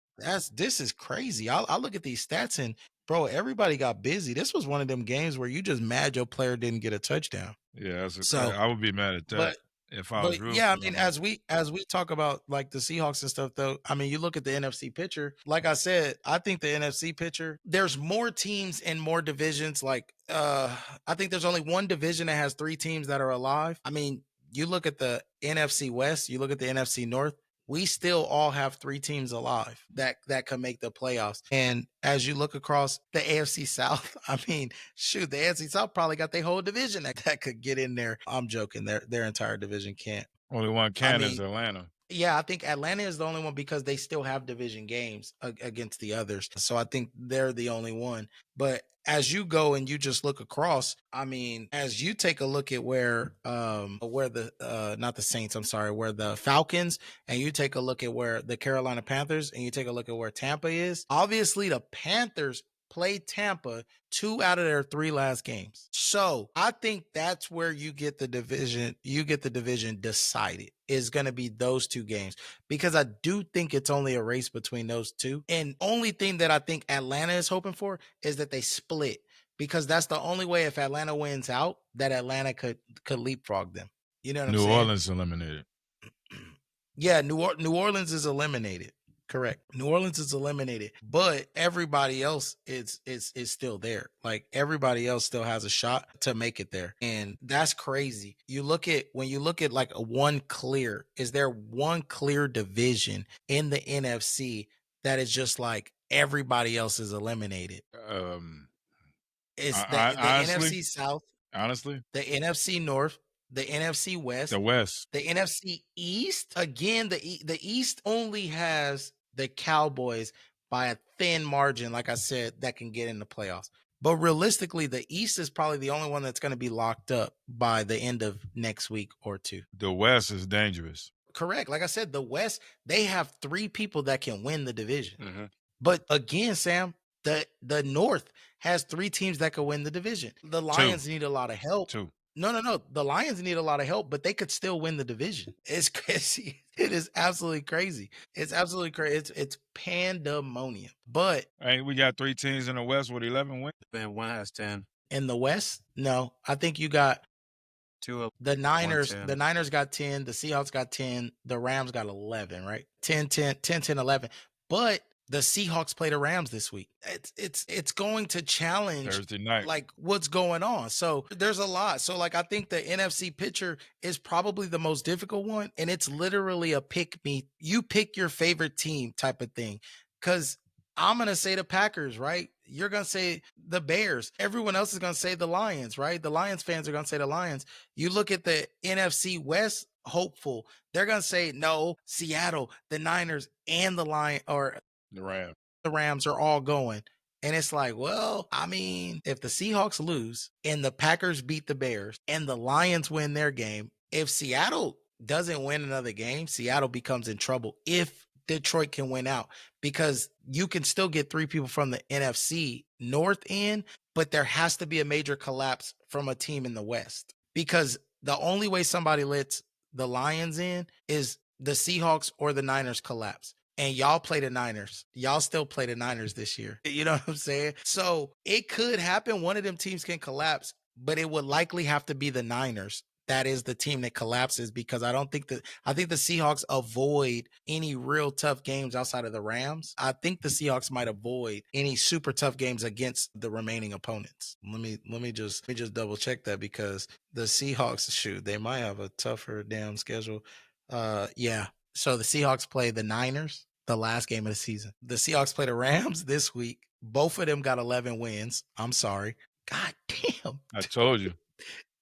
this is crazy. I look at these stats and bro, everybody got busy. This was one of them games where you just mad your player didn't get a touchdown. Yeah, So, I would be mad at that but if I was But real. yeah, I mean, as we talk about like the Seahawks and stuff, though, I mean, you look at the NFC picture. Like I said, I think the NFC picture. There's more teams in more divisions. Like, I think there's only one division that has 3 teams that are alive. I mean, you look at the NFC West. You look at the NFC North. We still all have 3 teams alive that can make the playoffs. And as you look across the AFC South, I mean, shoot, the AFC South probably got their whole division that could get in there. I'm joking. Their entire division can't. Only one can is Atlanta. Yeah, I think Atlanta is the only one because they still have division games against the others. So I think they're the only one. But as you go and you just look across, I mean, as you take a look at where the not the Saints, I'm sorry, where the Falcons, and you take a look at where the Carolina Panthers, and you take a look at where Tampa is, obviously the Panthers played Tampa 2 out of their 3 last games. So I think that's where you get the division. You get the division decided is going to be those 2 games, because I do think it's only a race between those 2. And only thing that I think Atlanta is hoping for is that they split, because that's the only way, if Atlanta wins out, that Atlanta could leapfrog them. You know what I'm saying? New Orleans eliminated. Yeah, New Orleans is eliminated. Correct. New Orleans is eliminated, but everybody else is still there. Like, everybody else still has a shot to make it there. And that's crazy. When you look at like is there one clear division in the NFC that is just like everybody else is eliminated? It's the NFC South. Honestly, the NFC North, the NFC West, the West, the NFC East. Again, the East only has the Cowboys by a thin margin, like I said, that can get in the playoffs. But realistically, the East is probably the only one that's going to be locked up by the end of next week or 2. The West is dangerous. Correct. Like I said, the West, they have 3 people that can win the division. Mm-hmm. But again, Sam, the North has 3 teams that could win the division. The Lions need a lot of help. 2. No. The Lions need a lot of help, but they could still win the division. It's crazy. It is absolutely crazy. It's absolutely crazy. It's pandemonium. But we got 3 teams in the West with 11 wins. And one has 10. In the West, no. I think you got 2. The Niners. 10. The Niners got 10. The Seahawks got 10. The Rams got 11. Right? 10, 11. But the Seahawks play the Rams this week. It's going to challenge Thursday night, like what's going on. So there's a lot. So like I think the NFC picture is probably the most difficult one, and it's literally a pick me. You pick your favorite team type of thing. Because I'm gonna say the Packers, right? You're gonna say the Bears. Everyone else is gonna say the Lions, right? The Lions fans are gonna say the Lions. You look at the NFC West, hopeful. They're gonna say no, Seattle, the Niners, and the Rams are all going. And it's like, well, I mean, if the Seahawks lose and the Packers beat the Bears and the Lions win their game, if Seattle doesn't win another game, Seattle becomes in trouble if Detroit can win out, because you can still get 3 people from the NFC North in, but there has to be a major collapse from a team in the West, because the only way somebody lets the Lions in is the Seahawks or the Niners collapse. And y'all play the Niners. Y'all still play the Niners this year. You know what I'm saying? So it could happen. One of them teams can collapse, but it would likely have to be the Niners that is the team that collapses, because I think the Seahawks avoid any real tough games outside of the Rams. I think the Seahawks might avoid any super tough games against the remaining opponents. Let me just double check that, because the Seahawks, shoot, they might have a tougher damn schedule. Yeah. So the Seahawks play the Niners the last game of the season. The Seahawks play the Rams this week. Both of them got 11 wins. I'm sorry. God damn. I told you.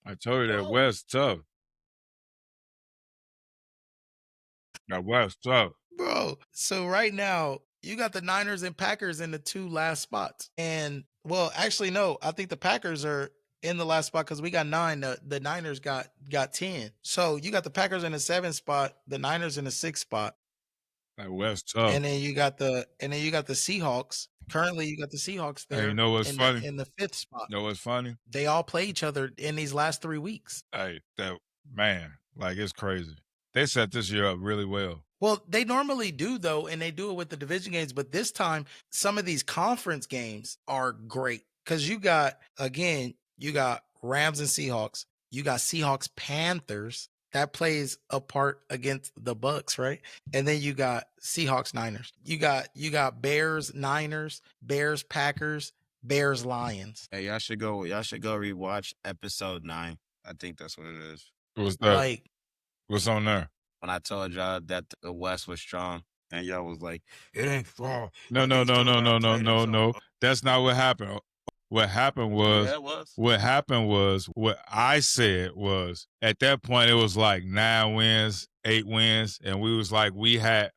That West tough. That West tough. Bro, so right now, you got the Niners and Packers in the 2 last spots. And, well, actually, no, I think the Packers are in the last spot because we got 9. The Niners got 10. So you got the Packers in the 7th spot, the Niners in the 6th spot. That West tough. And then you got the Seahawks. Currently, you got the Seahawks there. Hey, you know what's funny? In the 5th spot. You know what's funny? They all play each other in these last 3 weeks. Hey, like, it's crazy. They set this year up really well. Well, they normally do, though, and they do it with the division games. But this time, some of these conference games are great because you got Rams and Seahawks. You got Seahawks Panthers. That plays a part against the Bucks, right? And then you got Seahawks Niners. You got Bears Niners, Bears Packers, Bears Lions. Hey, y'all should go rewatch episode 9. I think that's what it is. What's that? Like, what's on there? When I told y'all that the West was strong, and y'all was like, "It ain't strong." No. That's not what happened. What happened was, what I said was, at that point it was like 9 wins, 8 wins, and we was like, we had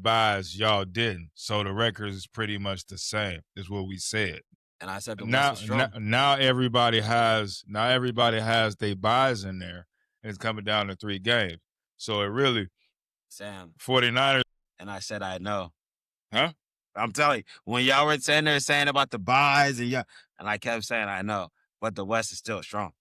buys, y'all didn't. So the record is pretty much the same, is what we said. And I said the West was strong. Now everybody has their buys in there, and it's coming down to 3 games. So it really, Sam, 49ers. And I said, I know. Huh? I'm telling you, when y'all were saying about the buys and I kept saying, I know, but the West is still strong.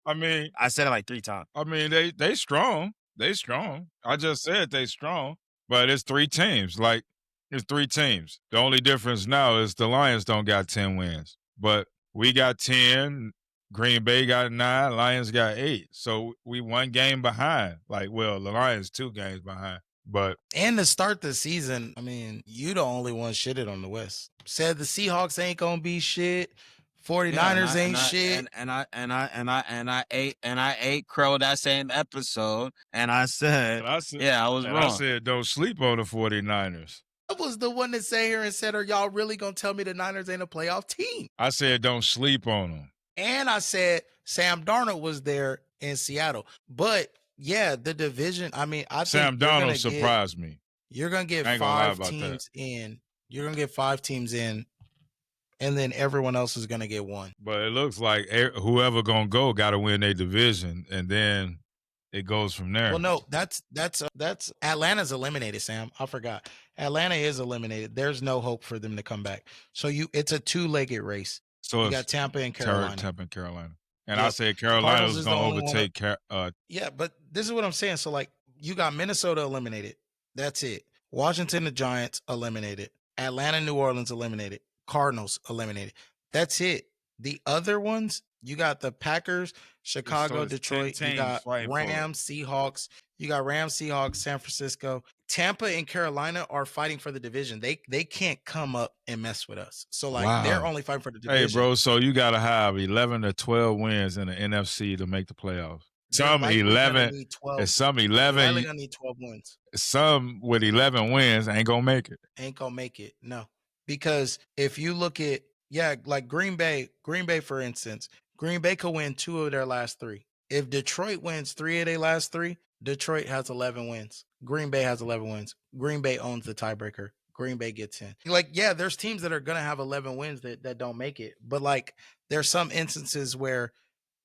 I mean, I said it like 3 times. I mean, they strong. They strong. I just said they strong, but it's 3 teams. Like, it's 3 teams. The only difference now is the Lions don't got 10 wins, but we got 10. Green Bay got 9. Lions got 8. So we 1 game behind. Like, well, the Lions 2 games behind. But and to start the season, I mean, you the only one shitted on the West. Said the Seahawks ain't gonna be shit. 49ers ain't shit. And I ate crow that same episode, and I said, I was wrong. I said, don't sleep on the 49ers. I was the one that sat here and said, are y'all really gonna tell me the Niners ain't a playoff team? I said, don't sleep on them. And I said Sam Darnold was there in Seattle. But yeah, the division, I mean, I Sam think Darnold surprised me. You're going to get 5 teams in. You're going to get 5 teams in, and then everyone else is going to get 1. But it looks like whoever going to go got to win their division, and then it goes from there. Well, no, that's Atlanta's eliminated, Sam. I forgot. Atlanta is eliminated. There's no hope for them to come back. So it's a 2-legged race. So you got Tampa and Carolina. And I said Carolina's going to overtake. Yeah, but this is what I'm saying. So, like, you got Minnesota eliminated. That's it. Washington, the Giants eliminated. Atlanta, New Orleans eliminated. Cardinals eliminated. That's it. The other ones, you got the Packers, Chicago, Detroit. You got Rams, Seahawks. You got Rams, Seahawks, San Francisco. Tampa and Carolina are fighting for the division. They can't come up and mess with us. So, like, they're only fighting for the division. Hey, bro, so you got to have 11 to 12 wins in the NFC to make the playoffs. Some 11, and some 11. You're only going to need 12 wins. Some with 11 wins ain't going to make it. Ain't going to make it, no. Because if you look at, like Green Bay, for instance, Green Bay could win 2 of their last 3. If Detroit wins 3 of their last 3, Detroit has 11 wins. Green Bay has 11 wins. Green Bay owns the tiebreaker. Green Bay gets in. Like, yeah, there's teams that are going to have 11 wins that don't make it. But, like, there's some instances where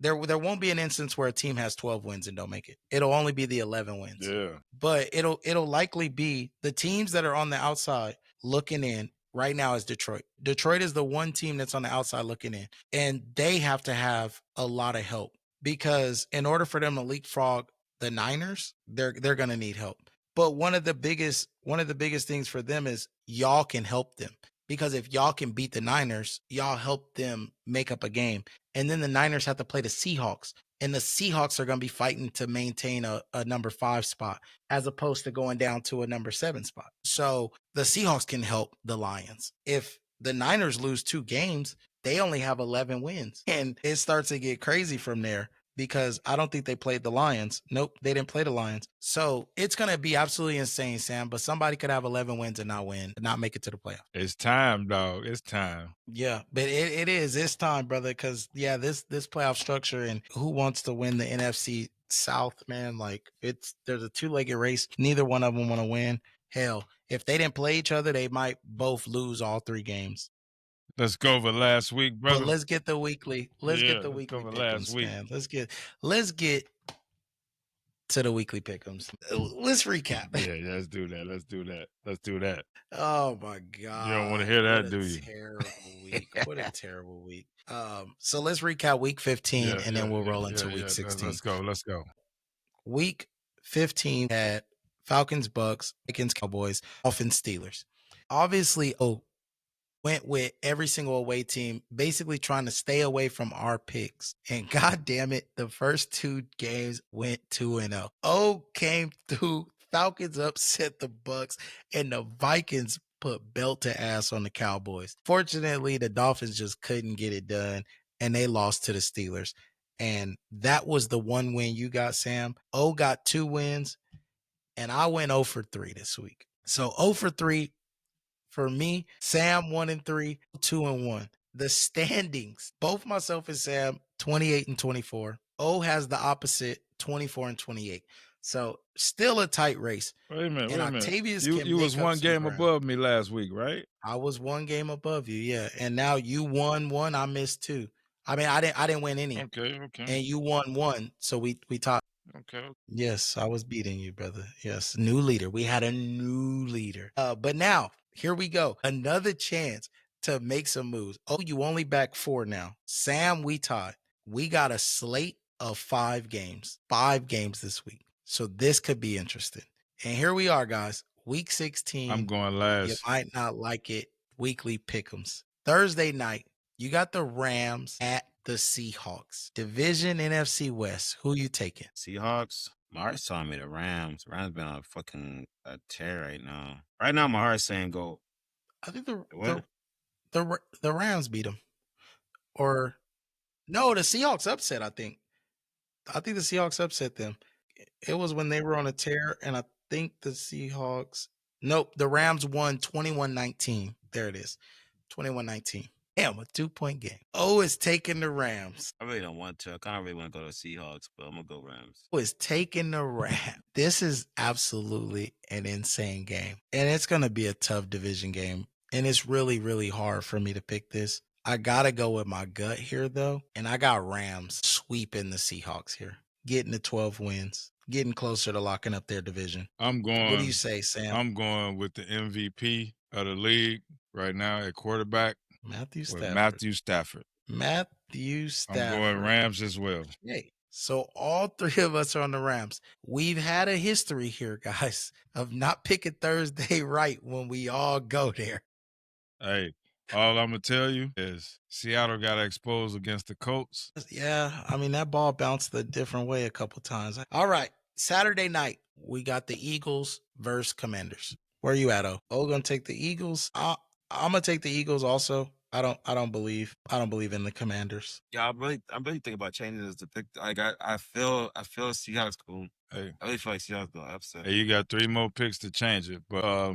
there won't be an instance where a team has 12 wins and don't make it. It'll only be the 11 wins. Yeah. But it'll likely be the teams that are on the outside looking in right now is Detroit. Detroit is the one team that's on the outside looking in. And they have to have a lot of help because in order for them to leapfrog the Niners, they're going to need help. But one of the biggest things for them is y'all can help them. Because if y'all can beat the Niners, y'all help them make up a game. And then the Niners have to play the Seahawks. And the Seahawks are going to be fighting to maintain a number 5 spot as opposed to going down to a number 7 spot. So the Seahawks can help the Lions. If the Niners lose 2 games, they only have 11 wins. And it starts to get crazy from there because I don't think they played the Lions. Nope, they didn't play the Lions. So it's going to be absolutely insane, Sam. But somebody could have 11 wins and not win, not make it to the playoffs. It's time, dog. It's time. Yeah, but it is. It's time, brother, because, yeah, this playoff structure and who wants to win the NFC South, man, like there's a 2-legged race. Neither one of them want to win. Hell, if they didn't play each other, they might both lose all 3 games. Let's go over last week, brother. But let's get the weekly. Let's get the weekly pick'ems, man. Let's get to the weekly pick'ems. Let's recap. Yeah, let's do that. Oh my God. You don't want to hear that, what do a you? Terrible week. What a terrible week. So let's recap week 15 and then we'll roll into week 16. Let's go. Week 15 had Falcons, Bucks, Vikings, Cowboys, Dolphins, Steelers. Obviously, went with every single away team, basically trying to stay away from our picks. And God damn it, the first 2 games went 2-0. Came through. Falcons upset the Bucks, and the Vikings put belt to ass on the Cowboys. Fortunately, the Dolphins just couldn't get it done, and they lost to the Steelers. And that was the one win you got, Sam. Got 2 wins, and I went 0 for 3 this week. So 0 for 3 for me. Sam 1-3, 2-1. The standings, both myself and Sam, 28-24. Has the opposite, 24-28. So still a tight race. Wait a minute. Octavius You was 1 game above me last week, right? I was 1 game above you, yeah. And now you won 1, I missed 2. I mean, I didn't win any. Okay. And you won 1, so we tied. Okay. Yes, I was beating you, brother. Yes, new leader. We had a new leader. But now, here we go. Another chance to make some moves. You only back 4 now. Sam, we tied. We got a slate of 5 games. 5 games this week. So this could be interesting. And here we are, guys. Week 16. I'm going last. You might not like it. Weekly pick'ems. Thursday night, you got the Rams at the Seahawks. Division NFC West. Who you taking? Seahawks. My heart's telling me the Rams. Rams been on a tear right now. Right now, my heart's saying go. I think the Rams beat them. Or no, the Seahawks upset, I think. I think the Seahawks upset them. It was when they were on a tear, and I think the Seahawks. Nope, the Rams won 21-19. There it is. 21-19. Damn, a 2-point game. Is taking the Rams. I really don't want to. I kind of really want to go to Seahawks, but I'm going to go Rams. Is taking the Rams. This is absolutely an insane game. And it's going to be a tough division game. And it's really, really hard for me to pick this. I got to go with my gut here, though. And I got Rams sweeping the Seahawks here. Getting to 12 wins. Getting closer to locking up their division. I'm going. What do you say, Sam? I'm going with the MVP of the league right now at quarterback. Matthew Stafford. Matthew Stafford. I'm going Rams as well. Hey, so all 3 of us are on the Rams. We've had a history here, guys, of not picking Thursday right when we all go there. Hey, all I'm going to tell you is Seattle got exposed against the Colts. Yeah, I mean, that ball bounced a different way a couple times. All right, Saturday night, we got the Eagles versus Commanders. Where you at, gonna take the Eagles? I'm gonna take the Eagles also. I don't believe in the Commanders. Yeah, I'm really thinking about changing this to pick. Like I feel Seahawks cool. Hey, I really feel like Seahawks going upset. Hey, you got 3 more picks to change it, but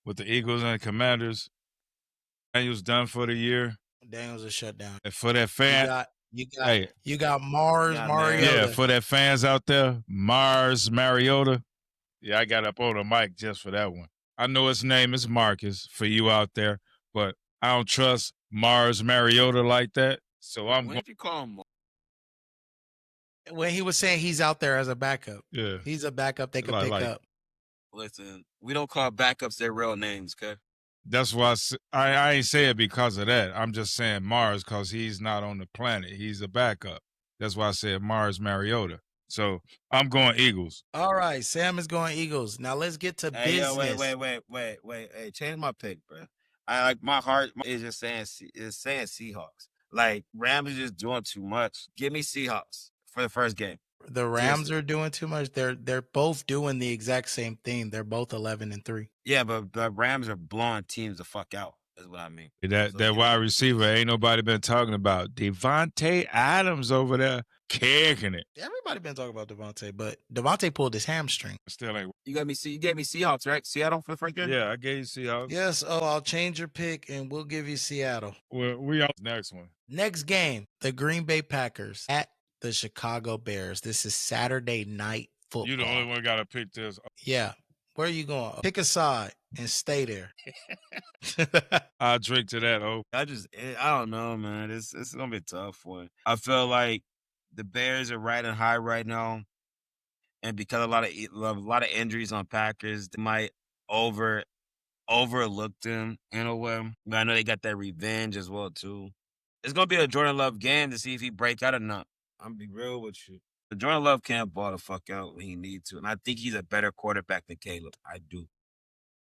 with the Eagles and the Commanders, Daniel's done for the year. Daniel's a shutdown. And for that fan, you got Mariota. Yeah, for that fans out there, Mariota. Yeah, I got up on the mic just for that one. I know his name is Marcus for you out there, but I don't trust Mariota like that. So I'm going. What if you call him? When he was saying he's out there as a backup. Yeah. He's a backup they could pick up. Listen, we don't call backups their real names, okay? That's why I ain't say it because of that. I'm just saying Mars because he's not on the planet. He's a backup. That's why I said Mariota. So I'm going Eagles. All right, Sam is going Eagles. Now let's get to business. Wait. Hey, change my pick, bro. I like my heart is just saying Seahawks. Like Rams is just doing too much. Give me Seahawks. for the first game. The Rams are doing too much. They're both doing the exact same thing. They're both 11-3. Yeah, but the Rams are blowing teams the fuck out. Is what I mean. That wide receiver ain't nobody been talking about. Devontae Adams over there kicking it. Everybody been talking about Devontae, but Devontae pulled his hamstring. Still ain't. You gave me Seahawks, right? Seattle for the first game? Yeah, I gave you Seahawks. Yes. Oh, I'll change your pick and we'll give you Seattle. Well, we on next one. Next game, the Green Bay Packers at the Chicago Bears. This is Saturday night football. You the only one got to pick this. Yeah. Where are you going? Pick a side and stay there. I'll drink to that. I don't know, man. It's gonna be a tough one. I feel like the Bears are riding high right now, and because a lot of injuries on Packers, they might overlook them in a way. But I know they got that revenge as well too. It's gonna be a Jordan Love game to see if he break out or not. I'm gonna be real with you. Jordan Love can't ball the fuck out when he needs to, and I think he's a better quarterback than Caleb. I do.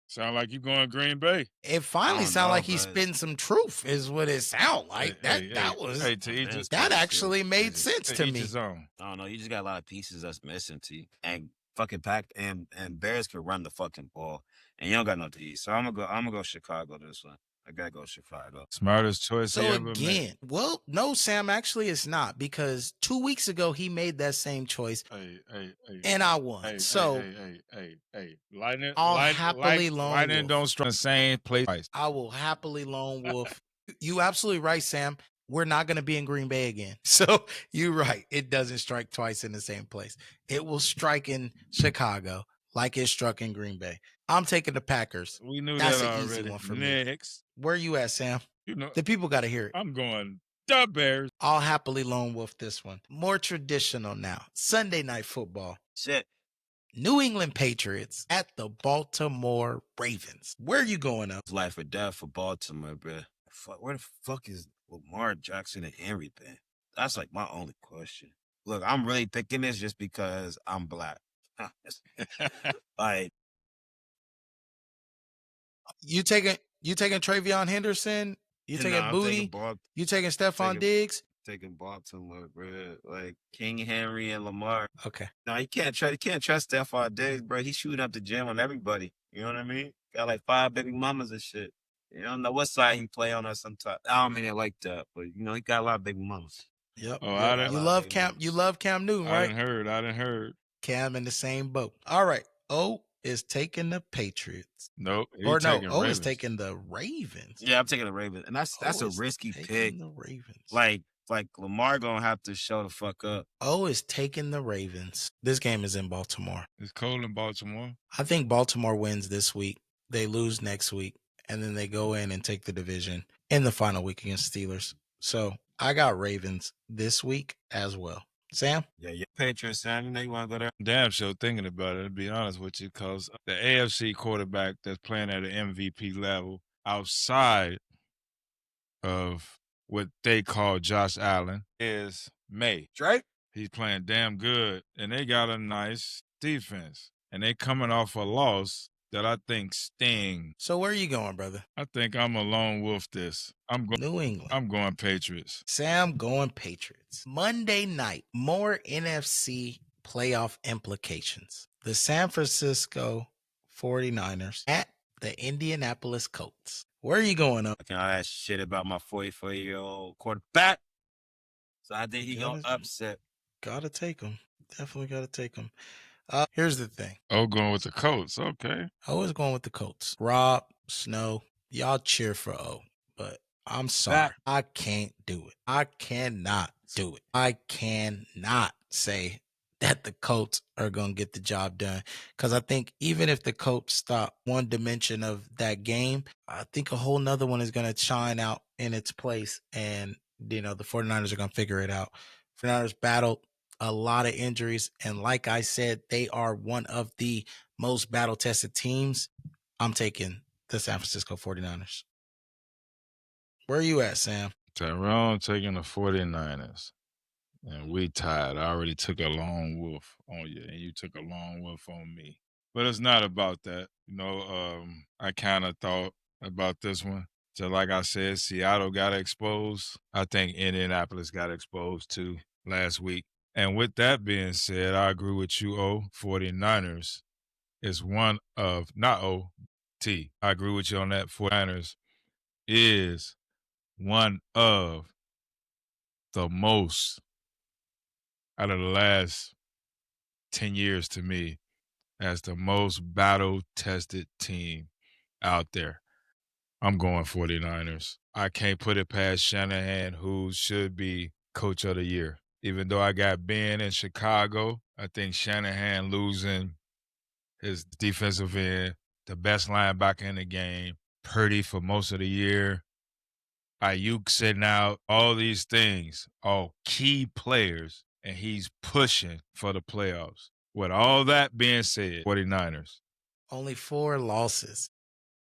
Sound like you going Green Bay. It finally sounded like he's spitting some truth, is what it sound like. That actually made sense to me. I don't know. You just got a lot of pieces that's missing to you. And fucking Pack and Bears can run the fucking ball. And you don't got no D. So I'm gonna go Chicago this one. I gotta go Chicago. Smartest choice so he ever again, made. Well, no, Sam, actually it's not, because 2 weeks ago he made that same choice. And I won. Lightning, I'll happily lone wolf. Lightning don't strike the same place. I will happily lone wolf. You absolutely right, Sam. We're not going to be in Green Bay again. So you're right. It doesn't strike twice in the same place. It will strike in Chicago like it struck in Green Bay. I'm taking the Packers. We knew that's that an already. Easy one for Next. me. Where you at, Sam? You know, the people got to hear it. I'm going the Bears. I'll happily lone wolf this one. More traditional now. Sunday night football. Shit. New England Patriots at the Baltimore Ravens. Where are you going up? It's life or death for Baltimore, bro. Where the fuck is Lamar Jackson and Henry been? That's like my only question. Look, I'm really picking this just because I'm black. Like, you taking Travion Henderson? You taking Booty? You taking Stephon Diggs? Taking Baltimore, bro. Like King Henry and Lamar. Okay. No, you can't trust Stephon Diggs, bro. He's shooting up the gym on everybody. You know what I mean? Got like 5 baby mamas and shit. You don't know what side he play on us sometimes. I don't mean it like that, but you know he got a lot of baby mamas. Yep. Oh, you love Cam. You love Cam Newton, right? I done heard. Cam in the same boat. All right. O is taking the Patriots. Nope. O is taking the Ravens. Yeah, I'm taking the Ravens, and that's a risky pick. The Ravens. Like Lamar gonna have to show the fuck up. O is taking the Ravens. This game is in Baltimore. It's cold in Baltimore. I think Baltimore wins this week. They lose next week, and then they go in and take the division in the final week against Steelers. So I got Ravens this week as well. Sam? Yeah, Patriots, Sam. You know you want to go there? Damn sure thinking about it, to be honest with you, because the AFC quarterback that's playing at an MVP level outside of what they call Josh Allen is May. Drake? He's playing damn good, and they got a nice defense. And they coming off a loss that I think sting. So where are you going, brother? I think I'm a lone wolf this. I'm going New England. I'm going Patriots. Sam going Patriots. Monday night, more NFC playoff implications. The San Francisco 49ers at the Indianapolis Colts. Where are you going up? I can all that shit about my 44-year-old quarterback. So I think he gonna upset. Gotta take him. Definitely gotta take him. Here's the thing. Oh, going with the Colts. Okay. O is going with the Colts. Rob, Snow, y'all cheer for O, but I'm sorry. I can't do it. I cannot do it. I cannot say that the Colts are going to get the job done, because I think even if the Colts stop one dimension of that game, I think a whole nother one is going to shine out in its place, and the 49ers are going to figure it out. 49ers battled a lot of injuries, and like I said, they are one of the most battle-tested teams. I'm taking the San Francisco 49ers. Where are you at, Sam? Tyrone taking the 49ers. And we tied. I already took a lone wolf on you, and you took a lone wolf on me. But it's not about that. I kind of thought about this one. So like I said, Seattle got exposed. I think Indianapolis got exposed too last week. And with that being said, I agree with you, 49ers is one of, not T. I agree with you on that. 49ers is one of the most, out of the last 10 years to me, as the most battle-tested team out there. I'm going 49ers. I can't put it past Shanahan, who should be coach of the year. Even though I got Ben in Chicago, I think Shanahan losing his defensive end, the best linebacker in the game, Purdy for most of the year, Ayuk sitting out, all these things, all key players, and he's pushing for the playoffs. With all that being said, 49ers. Only 4 losses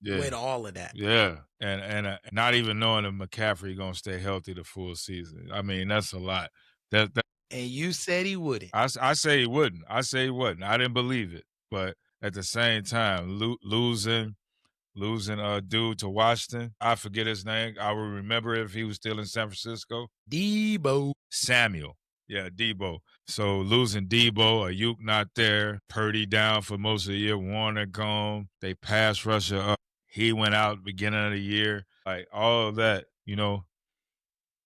Yeah. with all of that. Yeah, and not even knowing if McCaffrey gonna stay healthy the full season. I mean, that's a lot. That And you said he wouldn't. I say he wouldn't. I say he wouldn't. I didn't believe it, but at the same time, losing a dude to Washington. I forget his name. I would remember it if he was still in San Francisco. Debo Samuel. Yeah, Debo. So losing Debo, Ayuk not there, Purdy down for most of the year, Warner gone. They pass rusher up. He went out beginning of the year. Like all of that,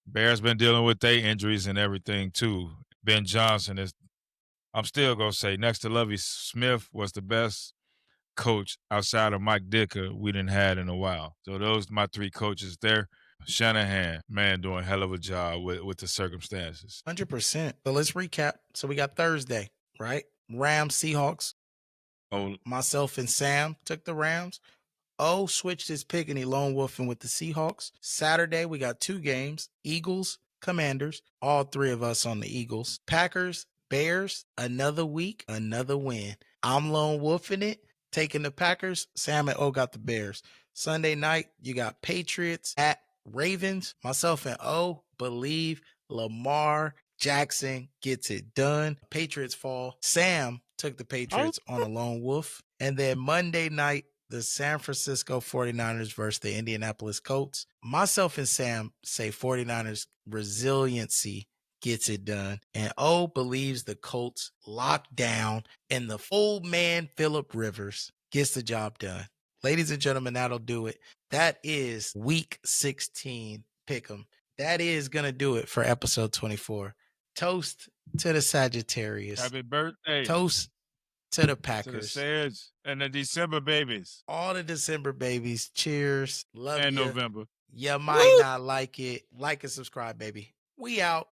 Bears been dealing with their injuries and everything too. Ben Johnson is, I'm still going to say, next to Lovie Smith, was the best coach outside of Mike Dicker we didn't had in a while. So those are my 3 coaches there. Shanahan, man, doing a hell of a job with the circumstances. 100%. So let's recap. So we got Thursday, right? Rams, Seahawks. Oh, Myself and Sam took the Rams. O switched his pick and he lone wolfing with the Seahawks. Saturday, we got 2 games. Eagles, Commanders. All 3 of us on the Eagles. Packers, Bears. Another week, another win. I'm lone wolfing it, taking the Packers. Sam and O got the Bears. Sunday night, you got Patriots at Ravens. Myself and O believe Lamar Jackson gets it done. Patriots fall. Sam took the Patriots on a lone wolf. And then Monday night, the San Francisco 49ers versus the Indianapolis Colts. Myself and Sam say 49ers resiliency gets it done. And O believes the Colts locked down and the full man Phillip Rivers gets the job done. Ladies and gentlemen, that'll do it. That is week 16 pick'em. That is going to do it for episode 24. Toast to the Sagittarius. happy birthday. Toast to the To the Packers. Sags and the December babies. All the December babies. Cheers. Love And you. November. You might not like it. Like and subscribe, baby. We out.